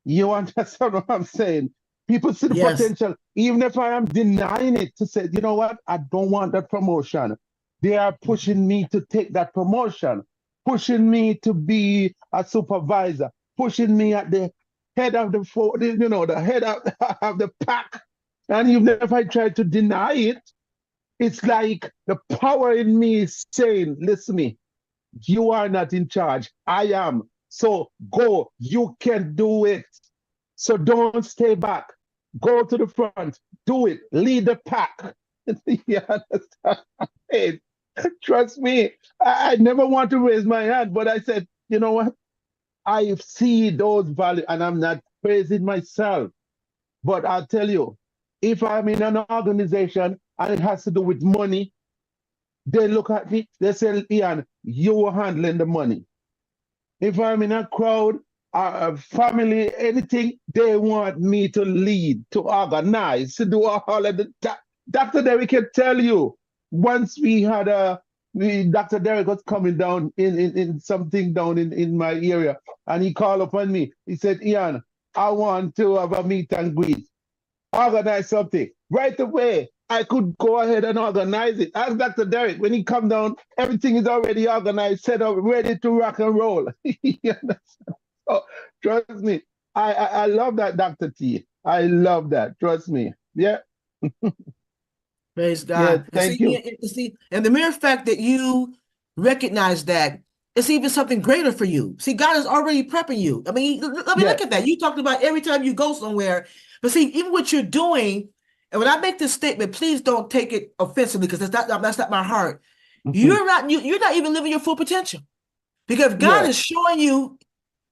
You understand what I'm saying? People see the potential, even if I am denying it, to say, you know what, I don't want that promotion. They are pushing me to take that promotion, pushing me to be a supervisor, pushing me at the head of the head of the pack. And even if I try to deny it, it's like the power in me is saying, listen to me, you are not in charge. I am. So go. You can do it. So don't stay back. Go to the front. Do it. Lead the pack. You understand? Trust me. I never want to raise my hand, but I said, you know what? I see those values, and I'm not praising myself. But I'll tell you, if I'm in an organization and it has to do with money, they look at me, they say, Ian, you are handling the money. If I'm in a crowd, a family, anything, they want me to lead, to organize, to do all of the Dr. Derek can tell you, once we had Dr. Derek was coming down in something down in my area, and he called upon me. He said, Ian, I want to have a meet and greet. Organize something. Right away, I could go ahead and organize it. Ask Dr. Derek, when he come down, everything is already organized, set up, ready to rock and roll. So, trust me, I love that, Dr. T. I love that. Trust me. Yeah. Praise God. Yeah, thank you. See, and the mere fact that you recognize that, it's even something greater for you. See, God is already prepping you. I mean, let me look at that. You talked about every time you go somewhere, but see, even what you're doing, and when I make this statement, please don't take it offensively because that's not my heart. You're not even living your full potential, because God is showing you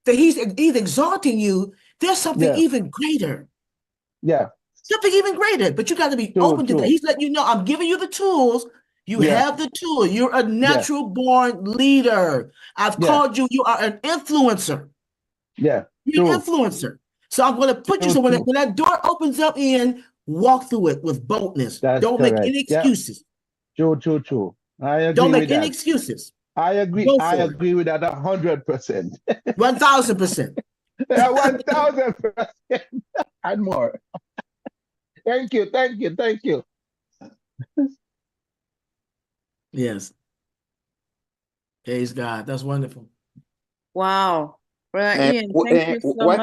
that He's exalting you. There's something even greater. Yeah. Something even greater, but you got to be open to that. He's letting you know, I'm giving you the tools. You have the tool. You're a natural born leader. I've called you. You are an influencer. Yeah. You're an influencer. So I'm going to put you. So when that door opens up, Ian, walk through it with boldness. Don't make any excuses. True. I agree. Don't make any excuses. I agree. I agree with that 100%. 1,000%. 1,000% and more. Thank you. Yes. Praise God. That's wonderful. Wow. Brother Ian, thank you so much.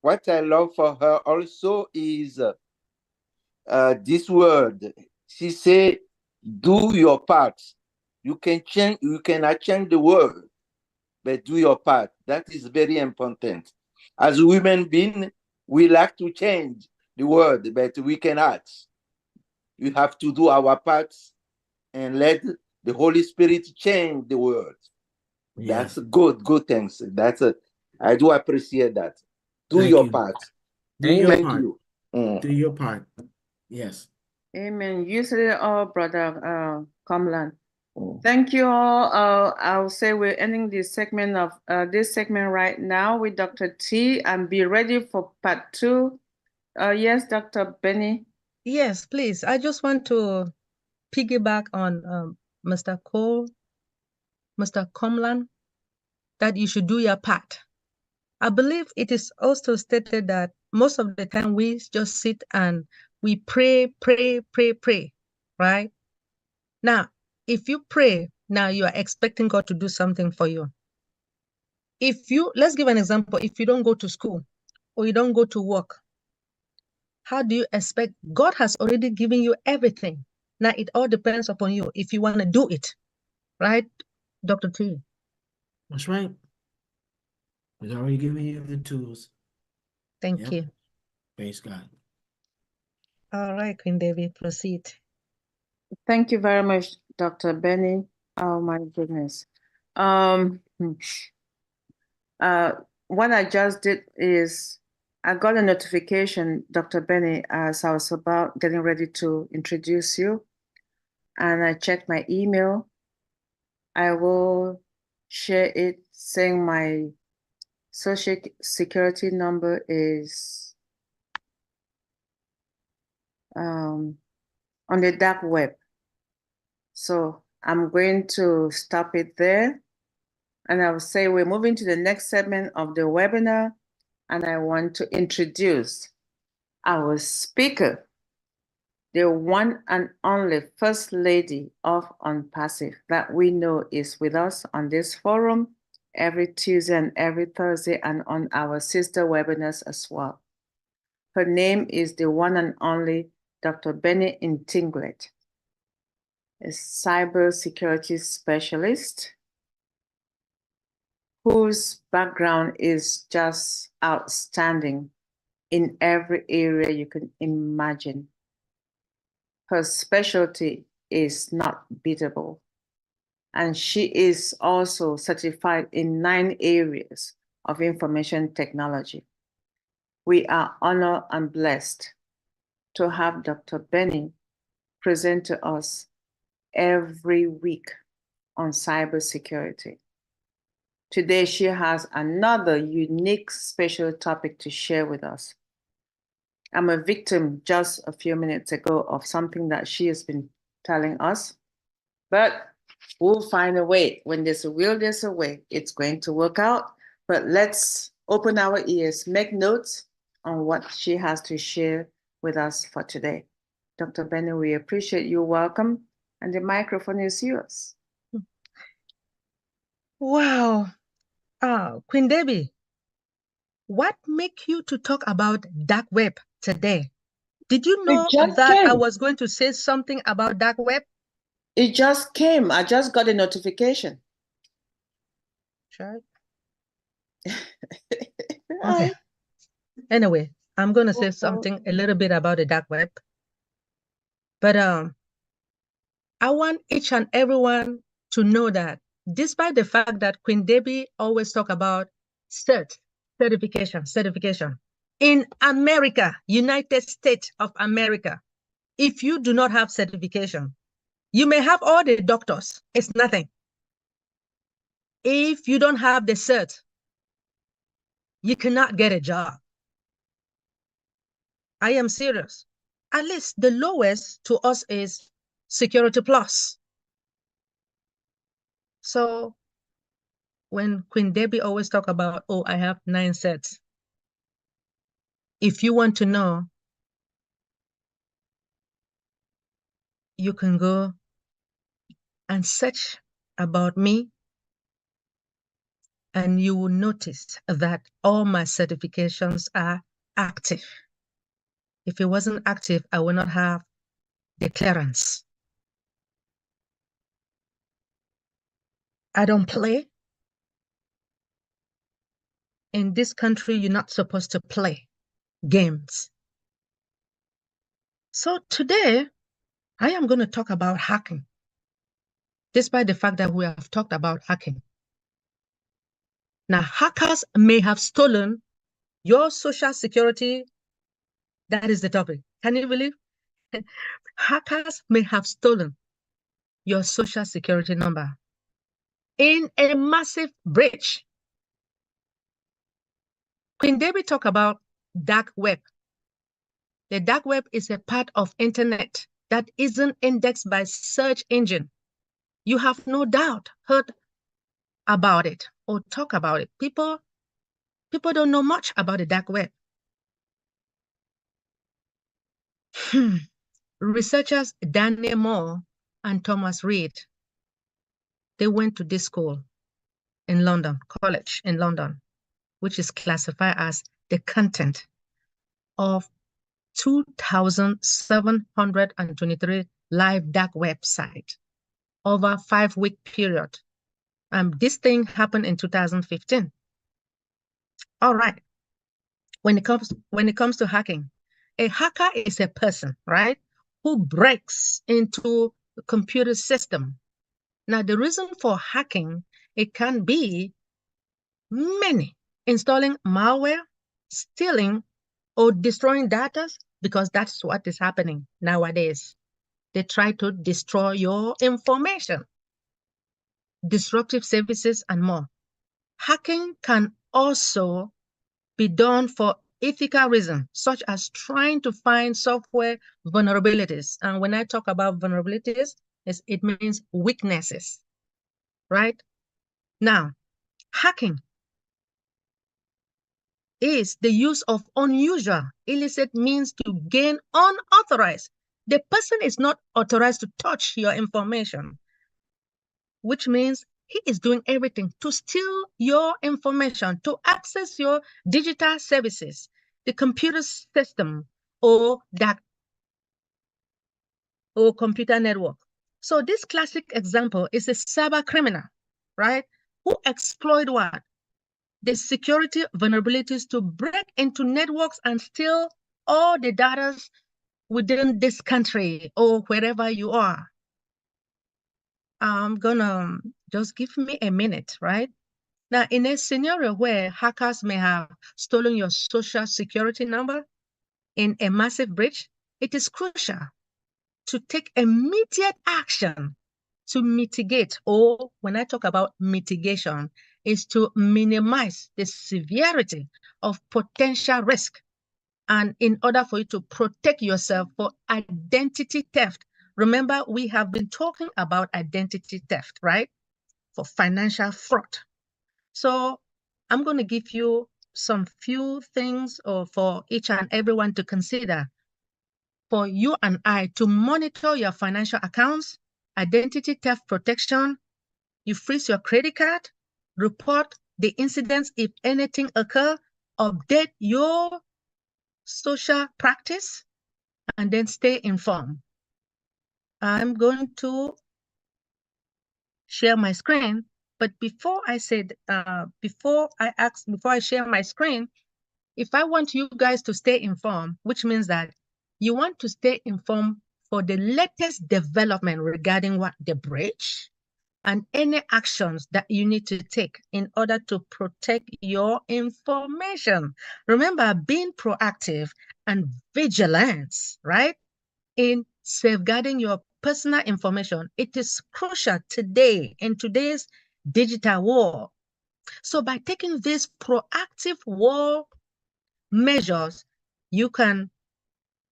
What I love for her also is this word. She said, do your part. You cannot change the world, but do your part. That is very important. As human beings, we like to change the world, but we cannot. We have to do our parts and let the Holy Spirit change the world. Yes. That's good things. I do appreciate that. Do Thank your you. part. Do your Amen to part. you. Do your part. Yes. Amen. You said it all, Brother Komlan. Thank you all. I'll say we're ending this segment right now with Dr. T, and be ready for part 2. Yes, Dr. Benny. Yes, please. I just want to piggyback on Mr. Cole, Mr. Komlan, that you should do your part. I believe it is also stated that most of the time we just sit and we pray, right? Now, if you pray, now you are expecting God to do something for you. Let's give an example, if you don't go to school or you don't go to work, how do you expect? God has already given you everything. Now it all depends upon you if you want to do it, right, Dr. T? That's right. He's already given you the tools. Thank you. Praise God. All right, Queen Debbie, proceed. Thank you very much, Dr. Benny. Oh my goodness. What I just did is I got a notification, Dr. Benny, as I was about getting ready to introduce you, and I checked my email. I will share it saying my social security number is on the dark web. So I'm going to stop it there. And I will say we're moving to the next segment of the webinar, and I want to introduce our speaker, the one and only First Lady of Unpassive that we know is with us on this forum every Tuesday and every Thursday, and on our sister webinars as well. Her name is the one and only Dr. Benny Intinglet, a cybersecurity specialist whose background is just outstanding in every area you can imagine. Her specialty is not beatable, and she is also certified in 9 areas of information technology. We are honored and blessed to have Dr. Benny present to us every week on cybersecurity. Today, she has another unique special topic to share with us. I'm a victim just a few minutes ago of something that she has been telling us, but we'll find a way. When there's a will, there's a way. It's going to work out, but let's open our ears, make notes on what she has to share with us for today. Dr. Benny, we appreciate you. Welcome, and the microphone is yours. Wow. Queen Debbie, what make you to talk about dark web today? Did you know that I was going to say something about dark web? It just came. I just got a notification. Sure. Okay. Anyway, I'm going to say something a little bit about the dark web. But I want each and everyone to know that despite the fact that Queen Debbie always talk about certification, in America, United States of America, if you do not have certification, you may have all the doctors, it's nothing. If you don't have the cert, you cannot get a job. I am serious. At least the lowest to us is Security Plus. So when Queen Debbie always talk about, oh, I have 9 sets. If you want to know, you can go and search about me, and you will notice that all my certifications are active. If it wasn't active, I would not have the clearance. I don't play. In this country, you're not supposed to play games. So today, I am going to talk about hacking, despite the fact that we have talked about hacking. Now, hackers may have stolen your social security. That is the topic. Can you believe? Hackers may have stolen your social security number in a massive breach. Queen Debbie talked about dark web. The dark web is a part of internet that isn't indexed by search engine. You have no doubt heard about it or talk about it. People don't know much about the dark web. Researchers Daniel Moore and Thomas Reed, they went to this school in London, college in London, which is classified as the content of 2,723 live dark website over a 5-week period. This thing happened in 2015. All right. When it comes to hacking, a hacker is a person, right, who breaks into the computer system. Now, the reason for hacking, it can be many: installing malware, stealing, or destroying data, because that's what is happening nowadays. They try to destroy your information, disruptive services, and more. Hacking can also be done for ethical reasons, such as trying to find software vulnerabilities. And when I talk about vulnerabilities, it means weaknesses, right? Now, hacking is the use of unusual, illicit means to gain unauthorized. The person is not authorized to touch your information, which means he is doing everything to steal your information, to access your digital services, the computer system, or that or computer network. So this classic example is a cyber criminal, right? Who exploit what? The security vulnerabilities to break into networks and steal all the data within this country or wherever you are. I'm gonna just give me a minute, right? Now, in a scenario where hackers may have stolen your social security number in a massive breach, it is crucial to take immediate action to mitigate, or when I talk about mitigation, is to minimize the severity of potential risk. And in order for you to protect yourself for identity theft, remember we have been talking about identity theft, right? For financial fraud. So I'm going to give you some few things for each and everyone to consider for you and I to monitor your financial accounts, identity theft protection. You freeze your credit card, report the incidents if anything occur, update your social practice, and then stay informed. I'm going to share my screen, but before I share my screen, if I want you guys to stay informed, which means that you want to stay informed for the latest development regarding what the breach and any actions that you need to take in order to protect your information. Remember, being proactive and vigilant, right, in safeguarding your personal information, it is crucial today in today's digital war. So by taking these proactive war measures, you can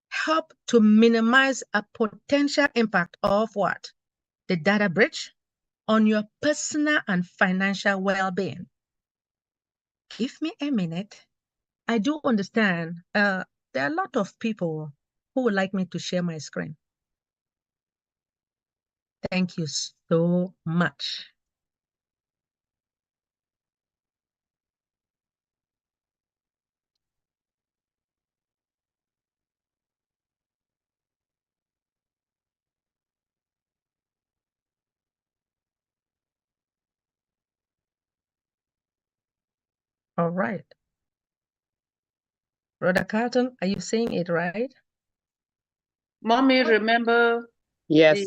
help to minimize a potential impact of what? The data breach on your personal and financial well-being. Give me a minute. I do understand there are a lot of people who would like me to share my screen. Thank you so much. All right. Brother Carlton, are you saying it right? Mommy, remember Yes.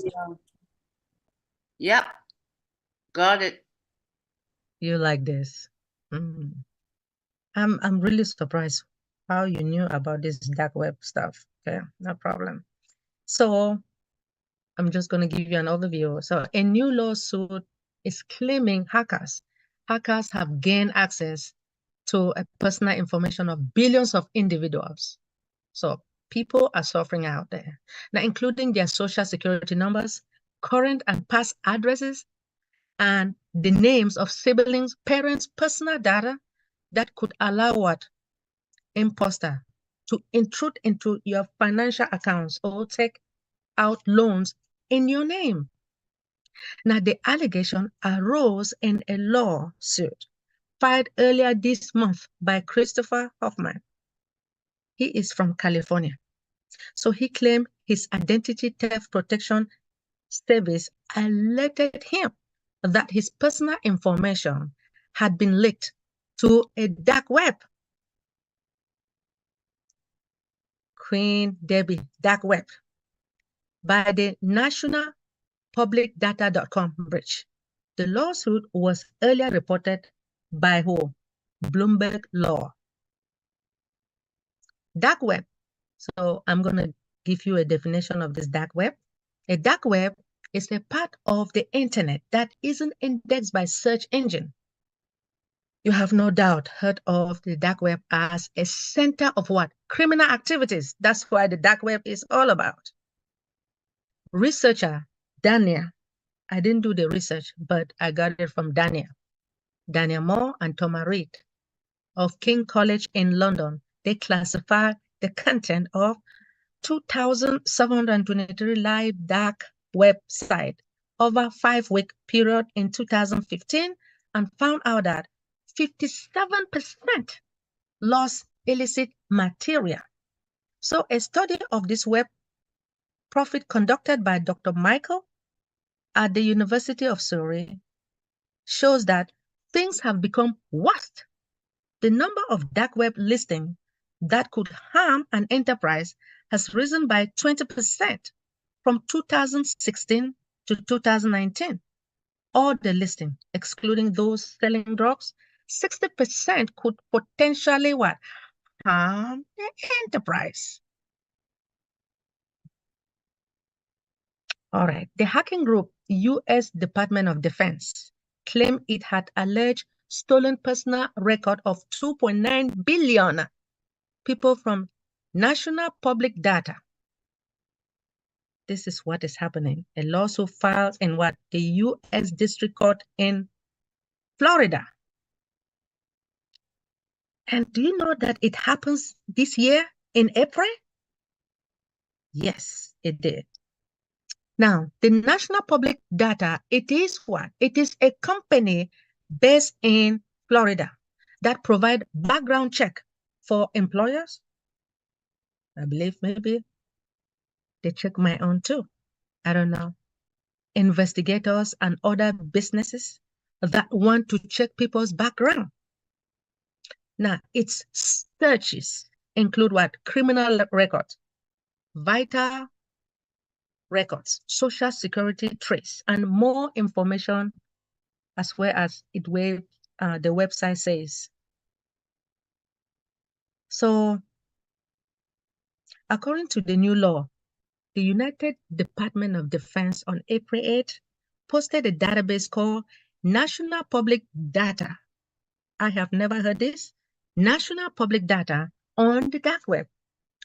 Yeah, got it. You like this? I'm really surprised how you knew about this dark web stuff. Okay, no problem. So I'm just going to give you an overview. So a new lawsuit is claiming hackers have gained access to a personal information of billions of individuals. So people are suffering out there. Now, including their social security numbers, current and past addresses, and the names of siblings, parents, personal data that could allow what? Imposter to intrude into your financial accounts or take out loans in your name. Now, the allegation arose in a lawsuit filed earlier this month by Christopher Hoffman. He is from California. So he claimed his identity theft protection service alerted him that his personal information had been leaked to a dark web. Queen Debbie, dark web, by the National publicdata.com breach. The lawsuit was earlier reported by who? Bloomberg Law. Dark web. So I'm going to give you a definition of this dark web. A dark web is a part of the internet that isn't indexed by search engine. You have no doubt heard of the dark web as a center of what? Criminal activities. That's why the dark web is all about. Researcher Daniel, I didn't do the research, but I got it from Daniel Moore and Thomas Reid of King College in London. They classify the content of 2,723 live dark website over a 5-week period in 2015 and found out that 57% lost illicit material. So a study of this web profit conducted by Dr. Michael at the University of Surrey shows that things have become worse. The number of dark web listings that could harm an enterprise has risen by 20% from 2016 to 2019. All the listings, excluding those selling drugs, 60% could potentially what? Harm the enterprise. All right. The hacking group, U.S. Department of Defense, claimed it had alleged stolen personal record of 2.9 billion people from national public data. This is what is happening. A lawsuit filed in what? The U.S. District Court in Florida. And do you know that it happens this year in April? Yes, it did. Now, the National Public Data, it is what? It is a company based in Florida that provide background check for employers. I believe maybe they check my own too. I don't know. Investigators and other businesses that want to check people's background. Now, its searches include what? Criminal records, vital records, social security trace, and more information as well as the website says. So, according to the new law, the United Department of Defense on April 8 posted a database called National Public Data. I have never heard this. National Public Data on the dark web,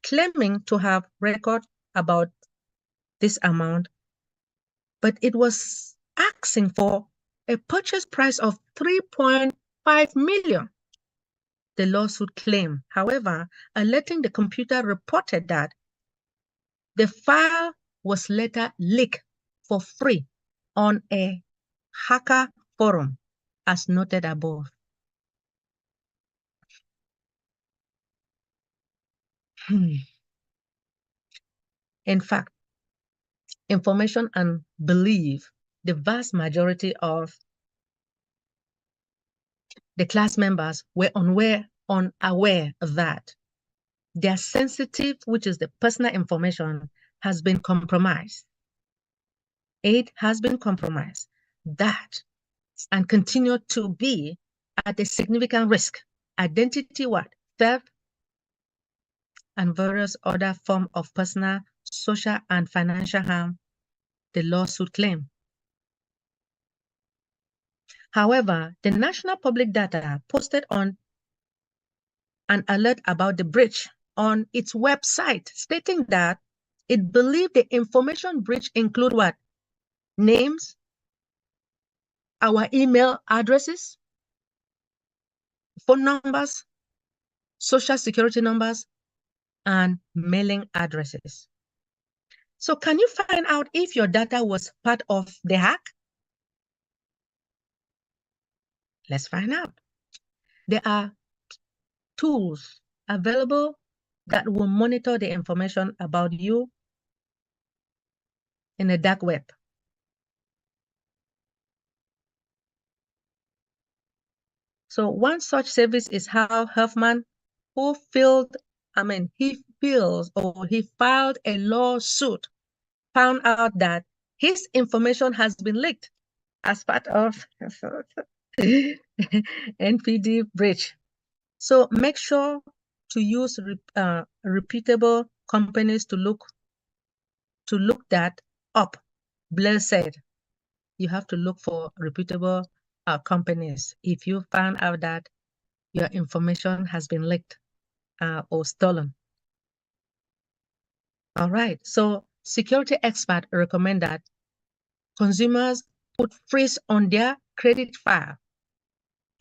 claiming to have record about this amount, but it was asking for a purchase price of 3.5 million. The lawsuit claimed, however, alerting the computer reported that the file was later leaked for free on a hacker forum, as noted above. In fact, information and belief, the vast majority of the class members were unaware that their sensitive, which is the personal information, has been compromised. It has been compromised. That and continue to be at a significant risk. Identity what? Theft and various other forms of personal, social, and financial harm the lawsuit claim. However, the National Public Data posted on an alert about the breach on its website, stating that it believed the information breach include what? Names, our email addresses, phone numbers, social security numbers, and mailing addresses. So can you find out if your data was part of the hack? Let's find out. There are tools available that will monitor the information about you in the dark web. So one such service is Hal Huffman, who filed a lawsuit, found out that his information has been leaked as part of NPD breach. So make sure to use reputable companies to look that up. Blair said, you have to look for reputable companies if you found out that your information has been leaked or stolen. All right, so security experts recommend that consumers put freeze on their credit file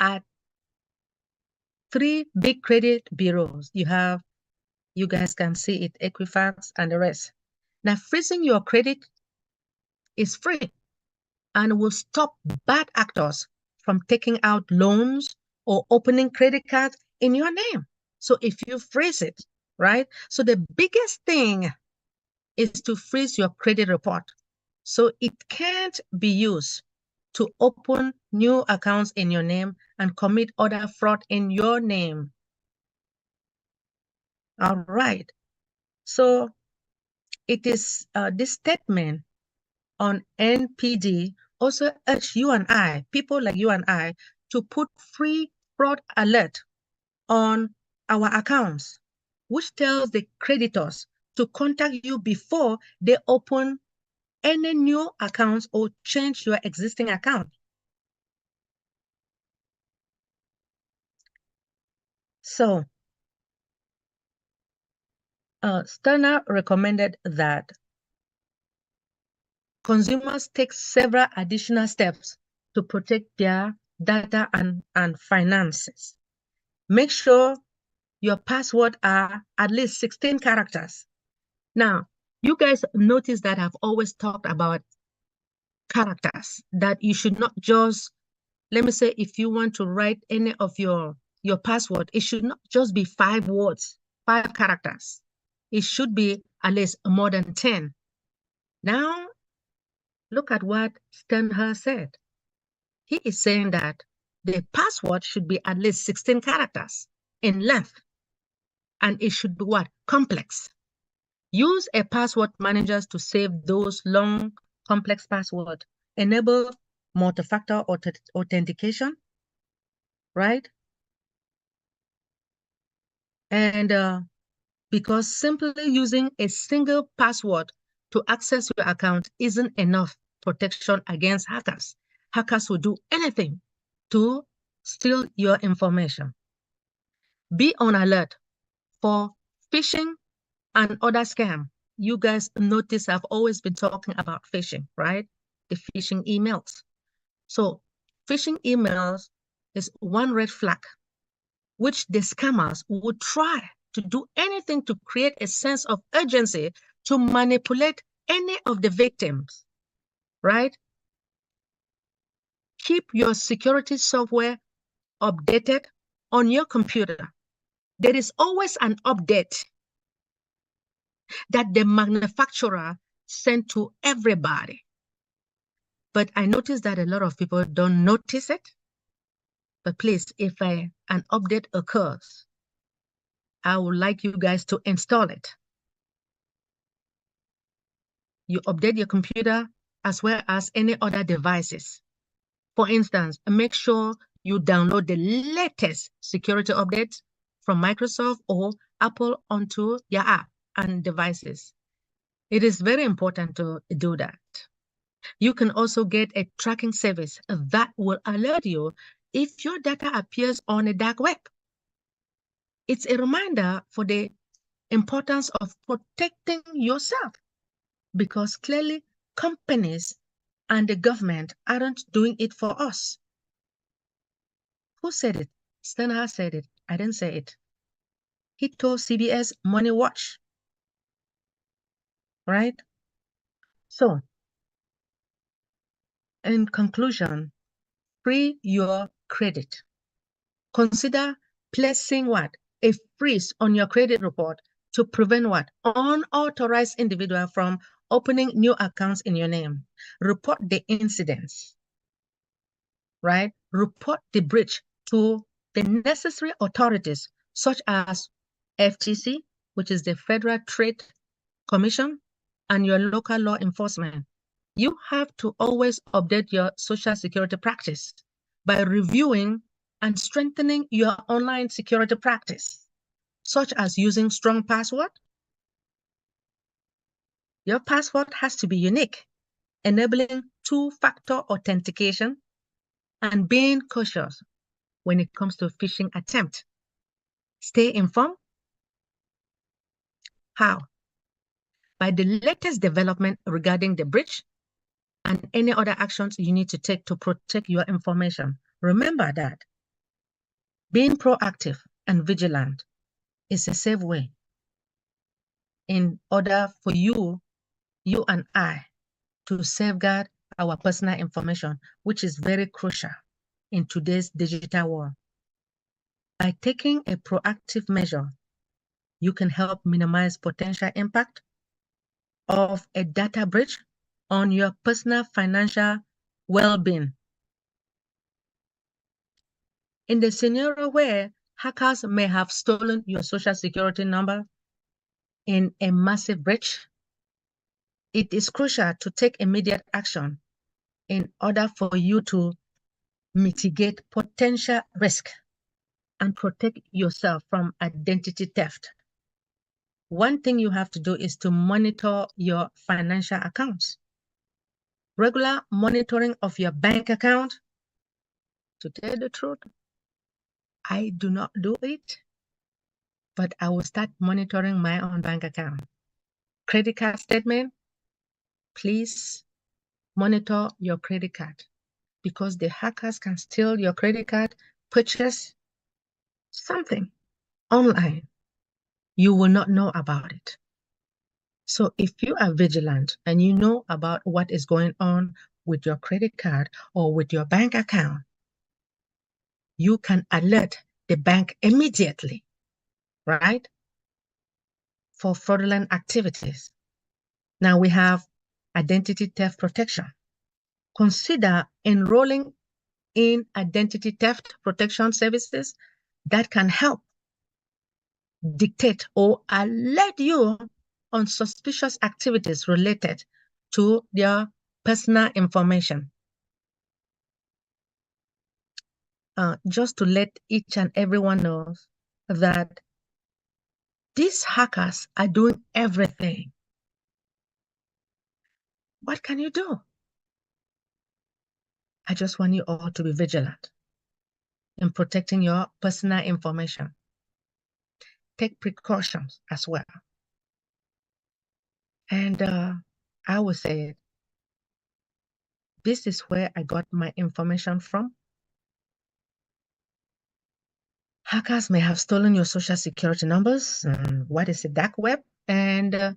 at 3 big credit bureaus. You guys can see it, Equifax and the rest. Now, freezing your credit is free and will stop bad actors from taking out loans or opening credit cards in your name. So if you freeze it, right? So the biggest thing is to freeze your credit report so it can't be used to open new accounts in your name and commit other fraud in your name. All right. So it is this statement on NPD also urge you and I, people like you and I, to put free fraud alert on our accounts, which tells the creditors to contact you before they open any new accounts or change your existing account. So, Sterner recommended that consumers take several additional steps to protect their data and finances. Make sure your password are at least 16 characters. Now, you guys notice that I've always talked about characters, that you should not just, let me say, if you want to write any of your password, it should not just be 5 words, 5 characters. It should be at least more than 10. Now, look at what Stenher said. He is saying that the password should be at least 16 characters in length, and it should be what? Complex. Use a password manager to save those long, complex passwords. Enable multi-factor authentication, right? And because simply using a single password to access your account isn't enough protection against hackers. Hackers will do anything to steal your information. Be on alert for phishing and other scams. You guys notice I've always been talking about phishing, right? The phishing emails. So phishing emails is one red flag, which the scammers would try to do anything to create a sense of urgency to manipulate any of the victims, right? Keep your security software updated on your computer. There is always an update that the manufacturer sent to everybody. But I noticed that a lot of people don't notice it. But please, if an update occurs, I would like you guys to install it. You update your computer as well as any other devices. For instance, make sure you download the latest security updates from Microsoft or Apple onto your app and devices. It is very important to do that. You can also get a tracking service that will alert you if your data appears on a dark web. It's a reminder for the importance of protecting yourself, because clearly companies and the government aren't doing it for us. Who said it? Stenha said it. I didn't say it. He told CBS Money Watch, right? So, in conclusion, free your credit. Consider placing what? A freeze on your credit report to prevent what? Unauthorized individual from opening new accounts in your name. Report the incidents, right? Report the breach to the necessary authorities, such as FTC, which is the Federal Trade Commission, and your local law enforcement. You have to always update your social security practice by reviewing and strengthening your online security practice, such as using strong password. Your password has to be unique, enabling two-factor authentication, and being cautious when it comes to phishing attempt. Stay informed. How? By the latest development regarding the breach and any other actions you need to take to protect your information. Remember that being proactive and vigilant is a safe way in order for you and I, to safeguard our personal information, which is very crucial in today's digital world. By taking a proactive measure, you can help minimize potential impact of a data breach on your personal financial well-being. In the scenario where hackers may have stolen your social security number in a massive breach, it is crucial to take immediate action in order for you to mitigate potential risk and protect yourself from identity theft. One thing you have to do is to monitor your financial accounts. Regular monitoring of your bank account. To tell the truth, I do not do it, but I will start monitoring my own bank account. Credit card statement, please monitor your credit card, because the hackers can steal your credit card, purchase something online. You will not know about it. So if you are vigilant and you know about what is going on with your credit card or with your bank account, you can alert the bank immediately, right? For fraudulent activities. Now we have identity theft protection. Consider enrolling in identity theft protection services that can help dictate or alert you on suspicious activities related to their personal information. Just to let each and everyone know that these hackers are doing everything. What can you do? I just want you all to be vigilant in protecting your personal information. Take precautions as well. And I would say, this is where I got my information from. Hackers may have stolen your social security numbers. What is the dark web? And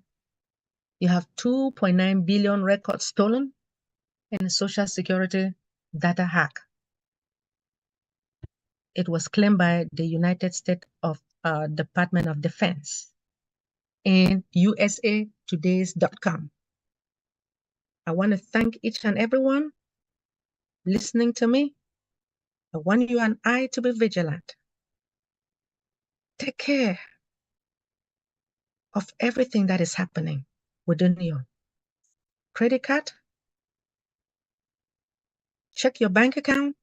you have 2.9 billion records stolen in a social security data hack. It was claimed by the United States of Department of Defense in usatodays.com. I want to thank each and everyone listening to me. I want you and I to be vigilant. Take care of everything that is happening within your credit card. Check your bank account.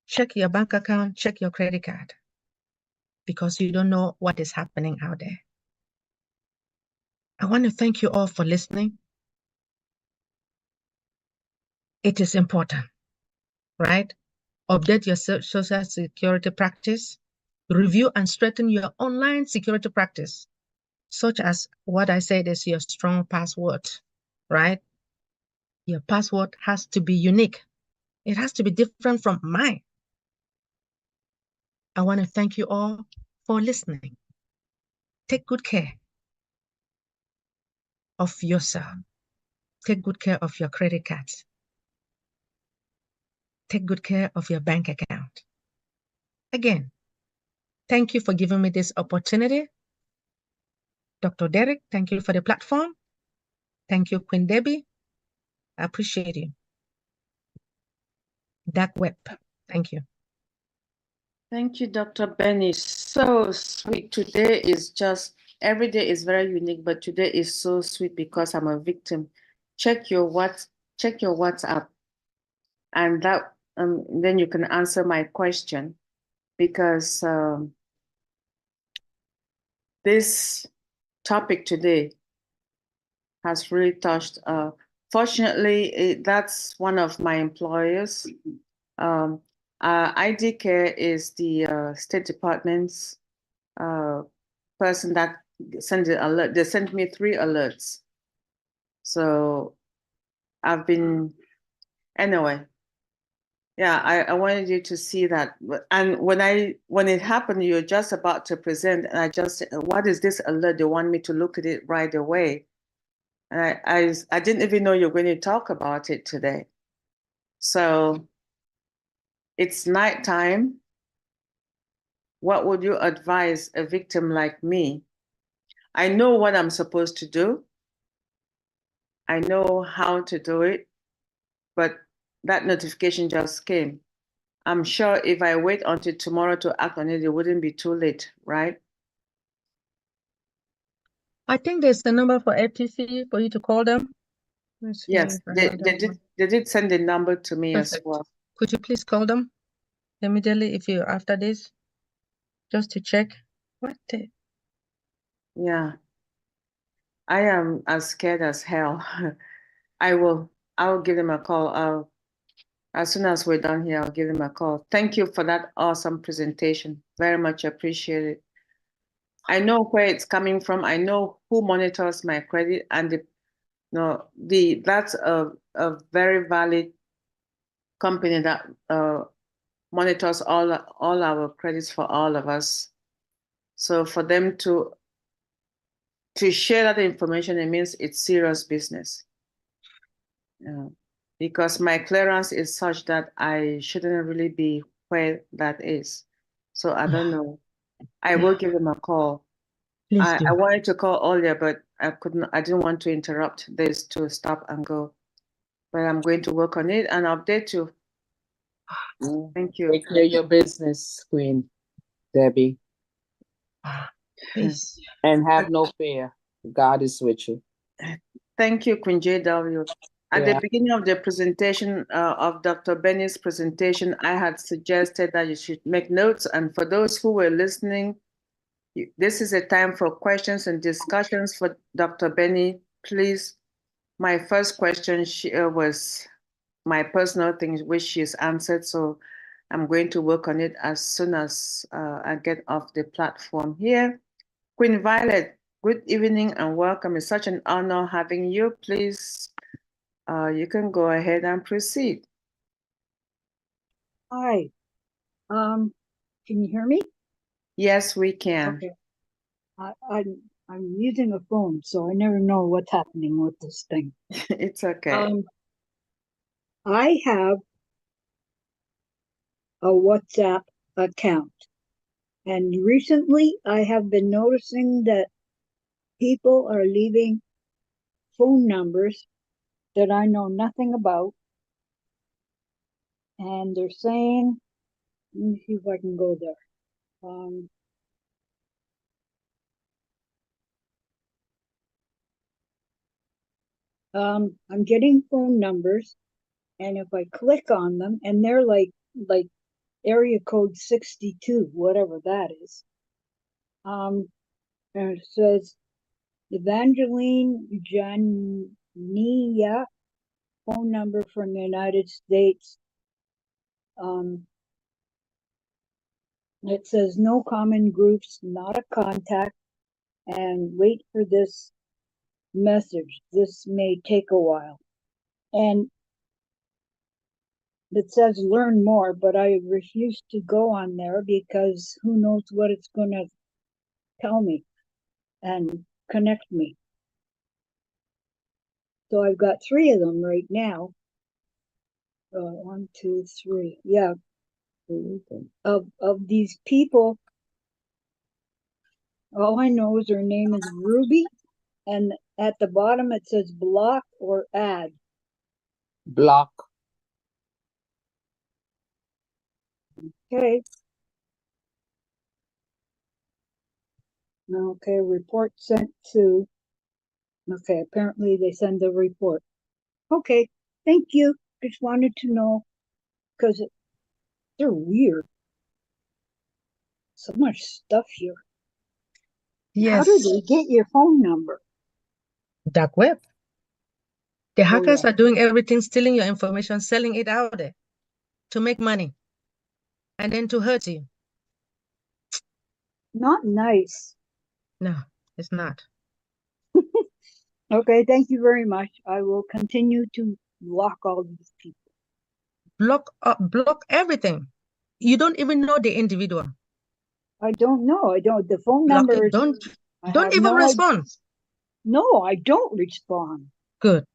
Check your bank account, check your credit card, because you don't know what is happening out there. I want to thank you all for listening. It is important, right? Update your social security practice, review and strengthen your online security practice, such as what I said is your strong password, right? Your password has to be unique. It has to be different from mine. I want to thank you all for listening. Take good care of yourself. Take good care of your credit cards. Take good care of your bank account. Again, thank you for giving me this opportunity. Dr. Derek, thank you for the platform. Thank you, Queen Debbie. I appreciate you. Dark Web, thank you. Thank you, Dr. Benny. So sweet. Today is just, every day is very unique, but today is so sweet because I'm a victim. Check your WhatsApp, and that then you can answer my question, because this topic today has really touched. Fortunately, that's one of my employers. ID Care is the State Department's person that sent the alert. They sent me 3 alerts. So I've been, anyway. Yeah, I wanted you to see that. And when it happened, you're just about to present, and I just said, what is this alert? They want me to look at it right away. And I didn't even know you're going to talk about it today. So it's nighttime. What would you advise a victim like me? I know what I'm supposed to do. I know how to do it, but that notification just came. I'm sure if I wait until tomorrow to act on it, it wouldn't be too late, right? I think there's the number for FTC for you to call them. Yes, they did send the number to me as well. Could you please call them immediately if you after this, just to check what the... Yeah, I am as scared as hell. I'll give them a call. As soon as we're done here, I'll give them a call. Thank you for that awesome presentation. Very much appreciated. I know where it's coming from. I know who monitors my credit, and that's a very valid company that monitors all our credits for all of us. So for them to share that information, it means it's serious business. Because my clearance is such that I shouldn't really be where that is. So I don't know. I will give them a call. I wanted to call earlier, but I couldn't. I didn't want to interrupt this to stop and go. But I'm going to work on it and update you. Thank you. Take care of your business, Queen Debbie. Please. And have no fear. God is with you. Thank you, Queen JW. At the beginning of the presentation of Dr. Benny's presentation, I had suggested that you should make notes. And for those who were listening, this is a time for questions and discussions for Dr. Benny. Please, my first question was my personal thing, which she's answered. So I'm going to work on it as soon as I get off the platform here. Queen Violet, good evening and welcome. It's such an honor having you. Please, you can go ahead and proceed. Hi. Can you hear me? Yes, we can. Okay. I'm using a phone, so I never know what's happening with this thing. It's okay. I have a WhatsApp account, and recently I have been noticing that people are leaving phone numbers that I know nothing about, and they're saying, let me see if I can go there. I'm getting phone numbers, and if I click on them, and they're like area code 62, whatever that is. And it says Evangeline Jania, phone number from the United States. It says no common groups, not a contact, and wait for this message. This may take a while. And it says learn more, but I refuse to go on there because who knows what it's going to tell me and connect me. So I've got 3 of them right now. 1, 2, 3. Yeah. Of these people, all I know is her name is Ruby, and at the bottom it says block or add. Block. Okay. Okay, report sent to. Okay, apparently they send the report. Okay, thank you. Just wanted to know because they're weird. So much stuff here. Yes. How do they get your phone number? Dark web. The hackers yeah. are doing everything, stealing your information, selling it out there to make money and then to hurt you. Not nice. No, it's not. Okay, thank you very much. I will continue to block all these people. Block everything. You don't even know the individual. I don't know. I don't. The phone Block number. it. Don't even respond. No, I don't respond. Good.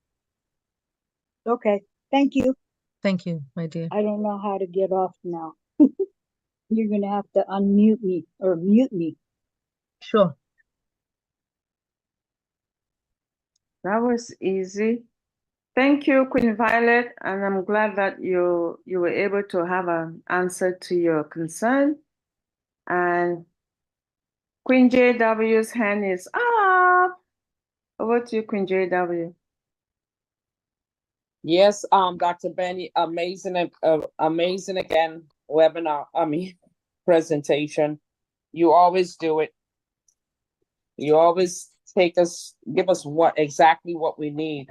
Okay, thank you. Thank you, my dear. I don't know how to get off now. You're going to have to unmute me or mute me. Sure. That was easy. Thank you, Queen Violet, and I'm glad that you were able to have an answer to your concern. And Queen JW's hand is up. Over to you, Queen JW. Yes, Dr. Benny, amazing again webinar. Presentation. You always do it. You always give us exactly what we need.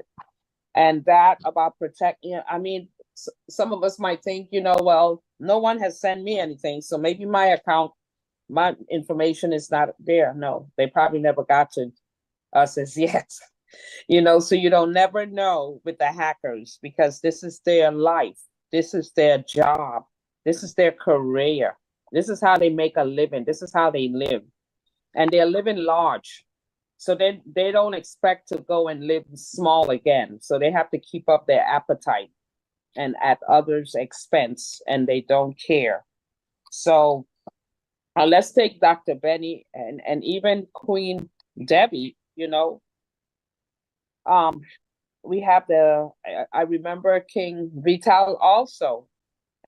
And that about protecting, some of us might think, well, no one has sent me anything, so maybe my information is not there. No, they probably never got to us as yet. So you don't never know with the hackers, because this is their life. This is their job. This is their career. This is how they make a living. This is how they live. And they're living large. So they don't expect to go and live small again. So they have to keep up their appetite and at others' expense, and they don't care. So let's take Dr. Benny and even Queen Debbie, we have I remember King Vital also.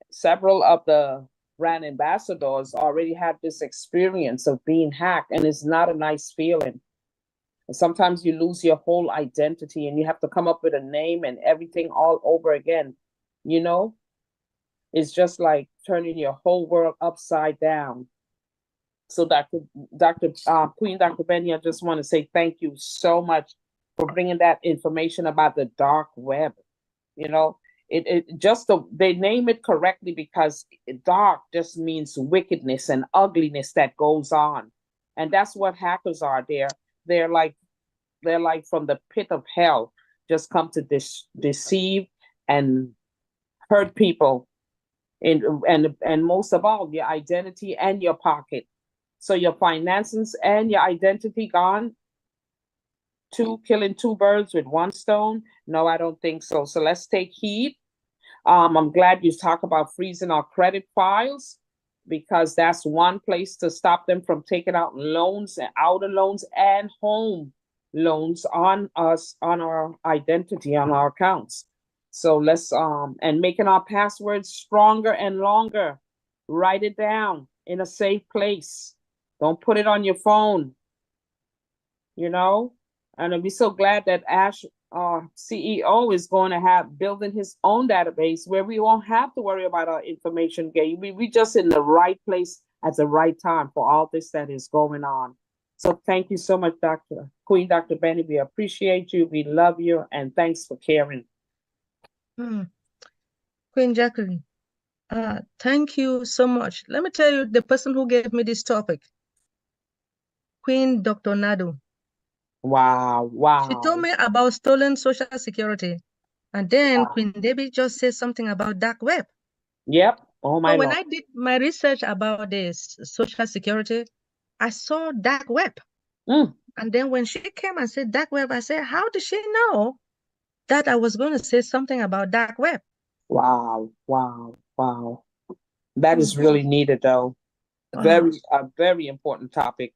Several of the brand ambassadors already had this experience of being hacked, and it's not a nice feeling. Sometimes you lose your whole identity and you have to come up with a name and everything all over again. It's just like turning your whole world upside down. So Queen Dr. Benny, I just want to say thank you so much for bringing that information about the dark web. They name it correctly because dark just means wickedness and ugliness that goes on. And that's what hackers are. They're like from the pit of hell, just come to deceive and hurt people. And most of all, your identity and your pocket. So your finances and your identity gone. Killing 2 birds with 1 stone? No, I don't think so. So let's take heed. I'm glad you talk about freezing our credit files, because that's one place to stop them from taking out loans and outer loans and home loans on us, on our identity, on our accounts. So let's and making our passwords stronger and longer. Write it down in a safe place. Don't put it on your phone. You know, and I'll be so glad that Ash, our CEO, is going to have building his own database where we won't have to worry about our information getting. We just in the right place at the right time for all this that is going on. So thank you so much, Queen Dr. Benny. We appreciate you. We love you, and thanks for caring. Queen Jacqueline, thank you so much. Let me tell you, the person who gave me this topic, Queen Dr. Nadu. Wow, wow. She told me about stolen Social Security. And then Queen Debbie just said something about dark web. Yep. Oh my So when Lord. I did my research about this Social Security, I saw dark web. And then when she came and said dark web, I said, how did she know that I was going to say something about dark web? Wow, wow, wow. That is really needed, though. A very important topic.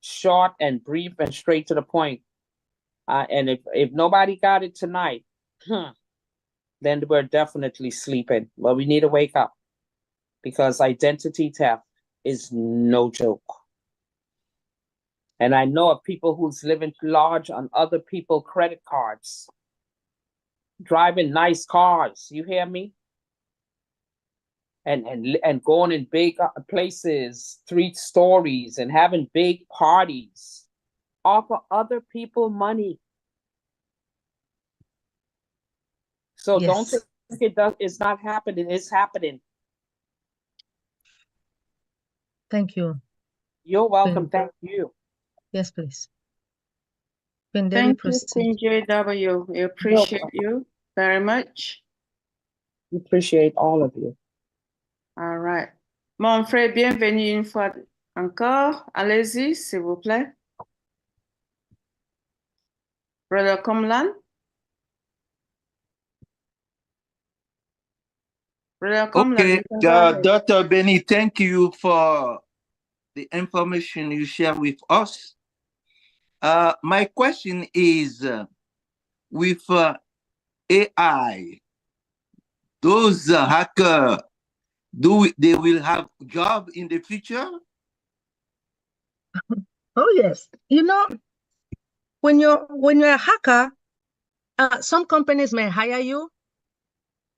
Short and brief and straight to the point. And if nobody got it tonight, then we're definitely sleeping. Well, we need to wake up, because identity theft is no joke. And I know of people who's living large on other people's credit cards, driving nice cars. You hear me? And going in big places, 3 stories, and having big parties, offer other people money. So don't think it's not happening. It's happening. Thank you. You're welcome. Thank you. Yes, please. Queen Debbie, Thank you, proceed. Queen JW. We appreciate you very much. We appreciate all of you. All right. Mon frère, bienvenue une fois encore. Allez-y, s'il vous plaît. Brother Komlan. Brother Komlan. Okay, Dr. Benny, thank you for the information you share with us. My question is, with AI, those hackers, they will have job in the future? Oh yes. You know, when you're a hacker, some companies may hire you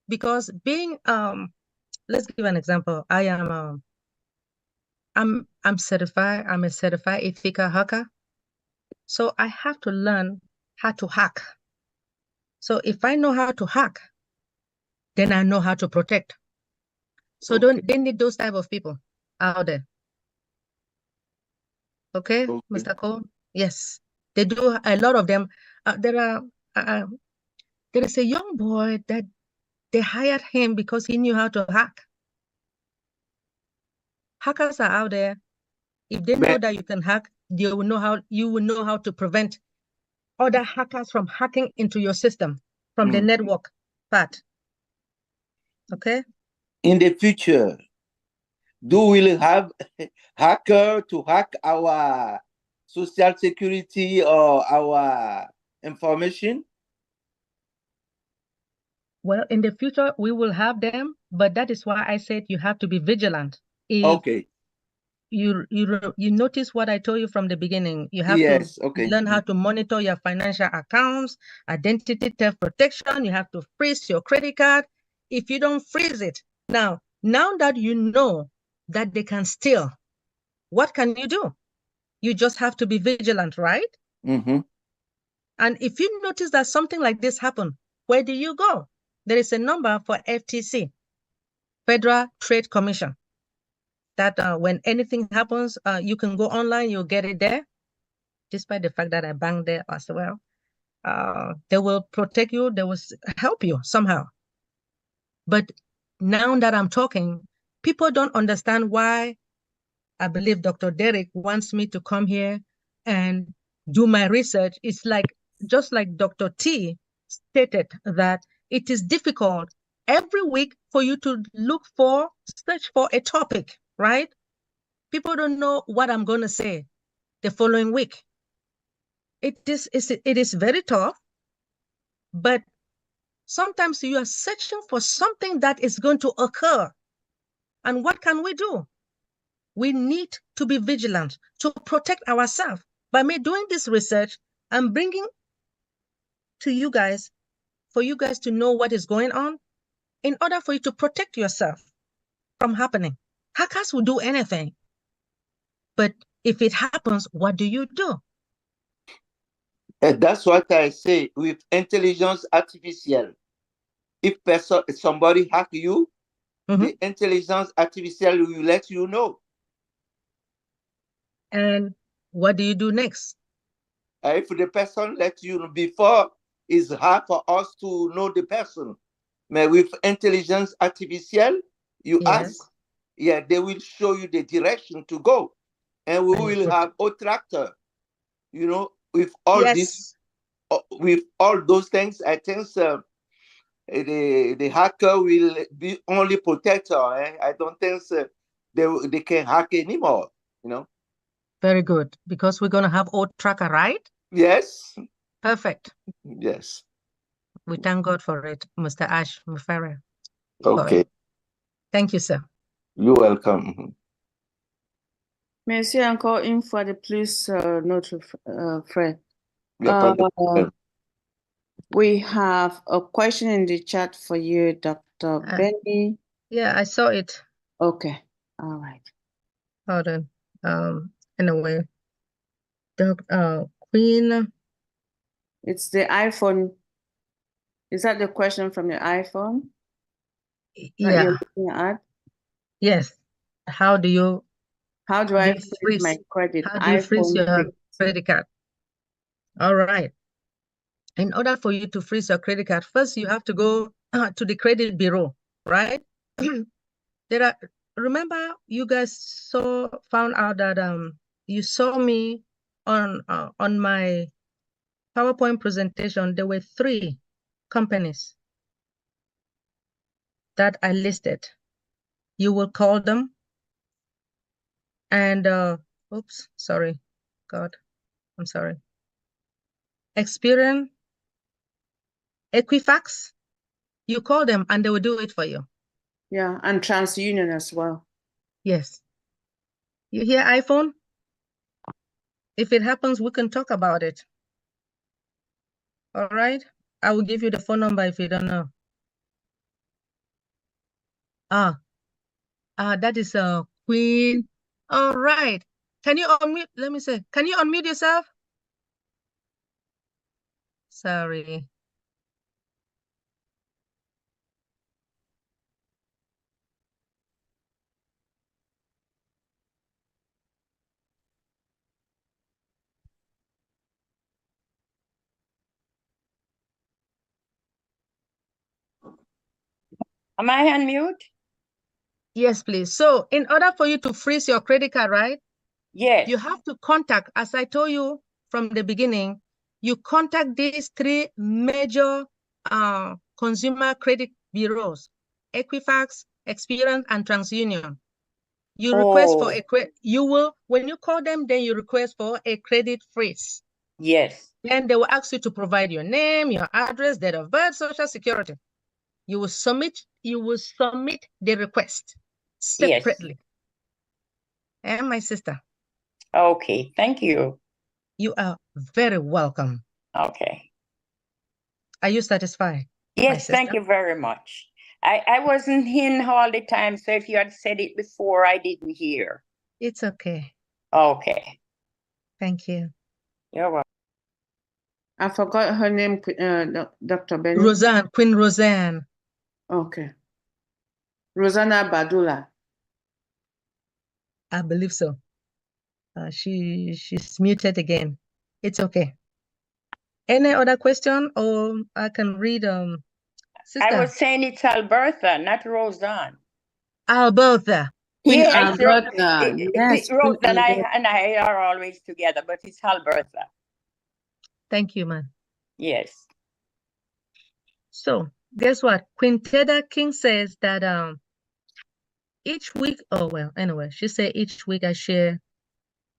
because being let's give an example. I am I'm certified. I'm a certified ethical hacker. So I have to learn how to hack. So if I know how to hack, then I know how to protect. So they need those type of people out there. Okay, Mr. Cole? Yes, they do. A lot of them. There is a young boy that they hired him because he knew how to hack. Hackers are out there. If they know that you can hack, you will know how to prevent other hackers from hacking into your system from the network part. Okay? In the future, do we have hacker to hack our social security or our information? Well, in the future, we will have them, but that is why I said you have to be vigilant. Okay. You notice what I told you from the beginning. You have to learn how to monitor your financial accounts, identity theft protection. You have to freeze your credit card. If you don't freeze it, now that you know that they can steal, what can you do? You just have to be vigilant, right? Mm-hmm. And if you notice that something like this happened, where do you go? There is a number for FTC, Federal Trade Commission, that when anything happens, you can go online, you'll get it there, despite the fact that I banked there as well. They will protect you, they will help you somehow. But now that I'm talking, people don't understand why I believe Dr. Derek wants me to come here and do my research. It's like, just like Dr. T stated, that it is difficult every week for you to search for a topic, right? People don't know what I'm going to say the following week. It is very tough, but Sometimes you are searching for something that is going to occur. And what can we do? We need to be vigilant to protect ourselves. By me doing this research, I'm bringing to you guys, for you guys to know what is going on, in order for you to protect yourself from happening. Hackers will do anything. But if it happens, what do you do? And that's what I say with intelligence artificial. If somebody hack you, the intelligence artificial will let you know. And what do you do next? If the person lets you know before, it's hard for us to know the person. But with intelligence artificial, you ask, they will show you the direction to go. And we will have a tractor, with all this, with all those things. I think the hacker will be only protector. I don't think they can hack anymore, Very good, because we're going to have old tracker, right? Yes. Perfect. Yes. We thank God for it, Mr. Ash Mufere. Okay. Thank you, sir. You're welcome. Merci encore une fois de plus, notre frère. We have a question in the chat for you, Dr. Benny. Yeah, I saw it. Okay. All right. Hold on. Anyway, Queen. It's the iPhone. Is that the question from the iPhone? Yeah. You're looking at? Yes. How do I freeze my credit? How do you freeze your credit card? All right. In order for you to freeze your credit card, first you have to go to the credit bureau, right? Remember you guys found out that you saw me on my PowerPoint presentation. There were 3 companies that I listed. You will call them and oops, sorry, God, I'm sorry. Experian, Equifax, you call them and they will do it for you. Yeah, and TransUnion as well. Yes. You hear iPhone? If it happens, we can talk about it. All right? I will give you the phone number if you don't know. That is Queen. All right. Can you unmute? Let me say, can you unmute yourself? Sorry. Am I on mute? Yes, please. So in order for you to freeze your credit card, right? Yes. You have to contact, as I told you from the beginning, you contact these 3 major consumer credit bureaus: Equifax, Experian, and TransUnion. You request for when you call them, then you request for a credit freeze. Yes. Then they will ask you to provide your name, your address, date of birth, social security. You will submit the request separately. Yes. And my sister. Okay, thank you. You are very welcome. Okay. Are you satisfied? Yes, thank you very much. I wasn't in all the time, so if you had said it before, I didn't hear. It's okay. Okay. Thank you. You're welcome. I forgot her name, Dr. Benny. Roseanne, Queen Roseanne. Okay. Rosanna Badula. I believe so. She's muted again. It's okay. Any other question, or I can read sister? I was saying it's Alberta, not Roseanne. Alberta. Yes, Alberta. Yes. Roseanne and I are always together, but it's Alberta. Thank you, man. Yes. So guess what? Queen Teda King says that each week, anyway, she said each week I share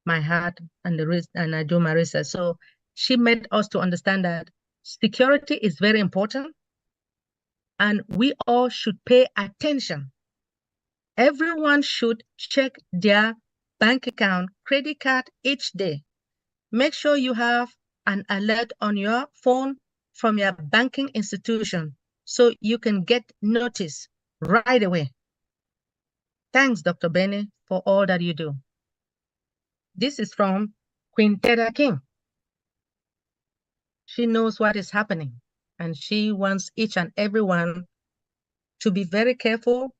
my heart and I do my research. So she made us to understand that security is very important. and we all should pay attention. Everyone should check their bank account, credit card each day. Make sure you have an alert on your phone from your banking institution so you can get notice right away. Thanks, Dr. Benny, for all that you do. This is from Queen Teta King. She knows what is happening, and she wants each and everyone to be very careful.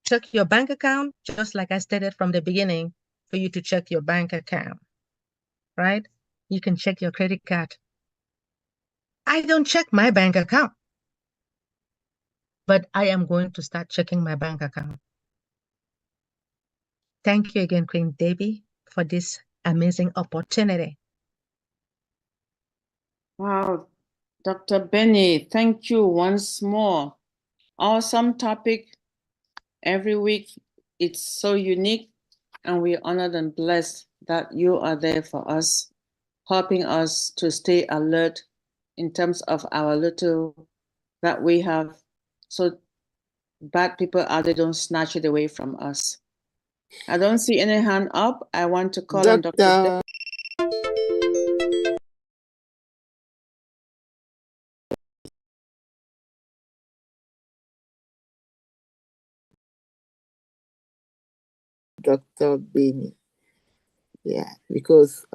Check your bank account, just like I stated from the beginning, for you to check your bank account, right? You can check your credit card. I don't check my bank account, but I am going to start checking my bank account. Thank you again, Queen Debbie, for this amazing opportunity. Wow, Dr. Benny, thank you once more. Awesome topic every week. It's so unique, and we're honored and blessed that you are there for us, helping us to stay alert in terms of our little that we have, so bad people out there don't snatch it away from us. I don't see any hand up. I want to call on Dr. Dr. Benny. Yeah, because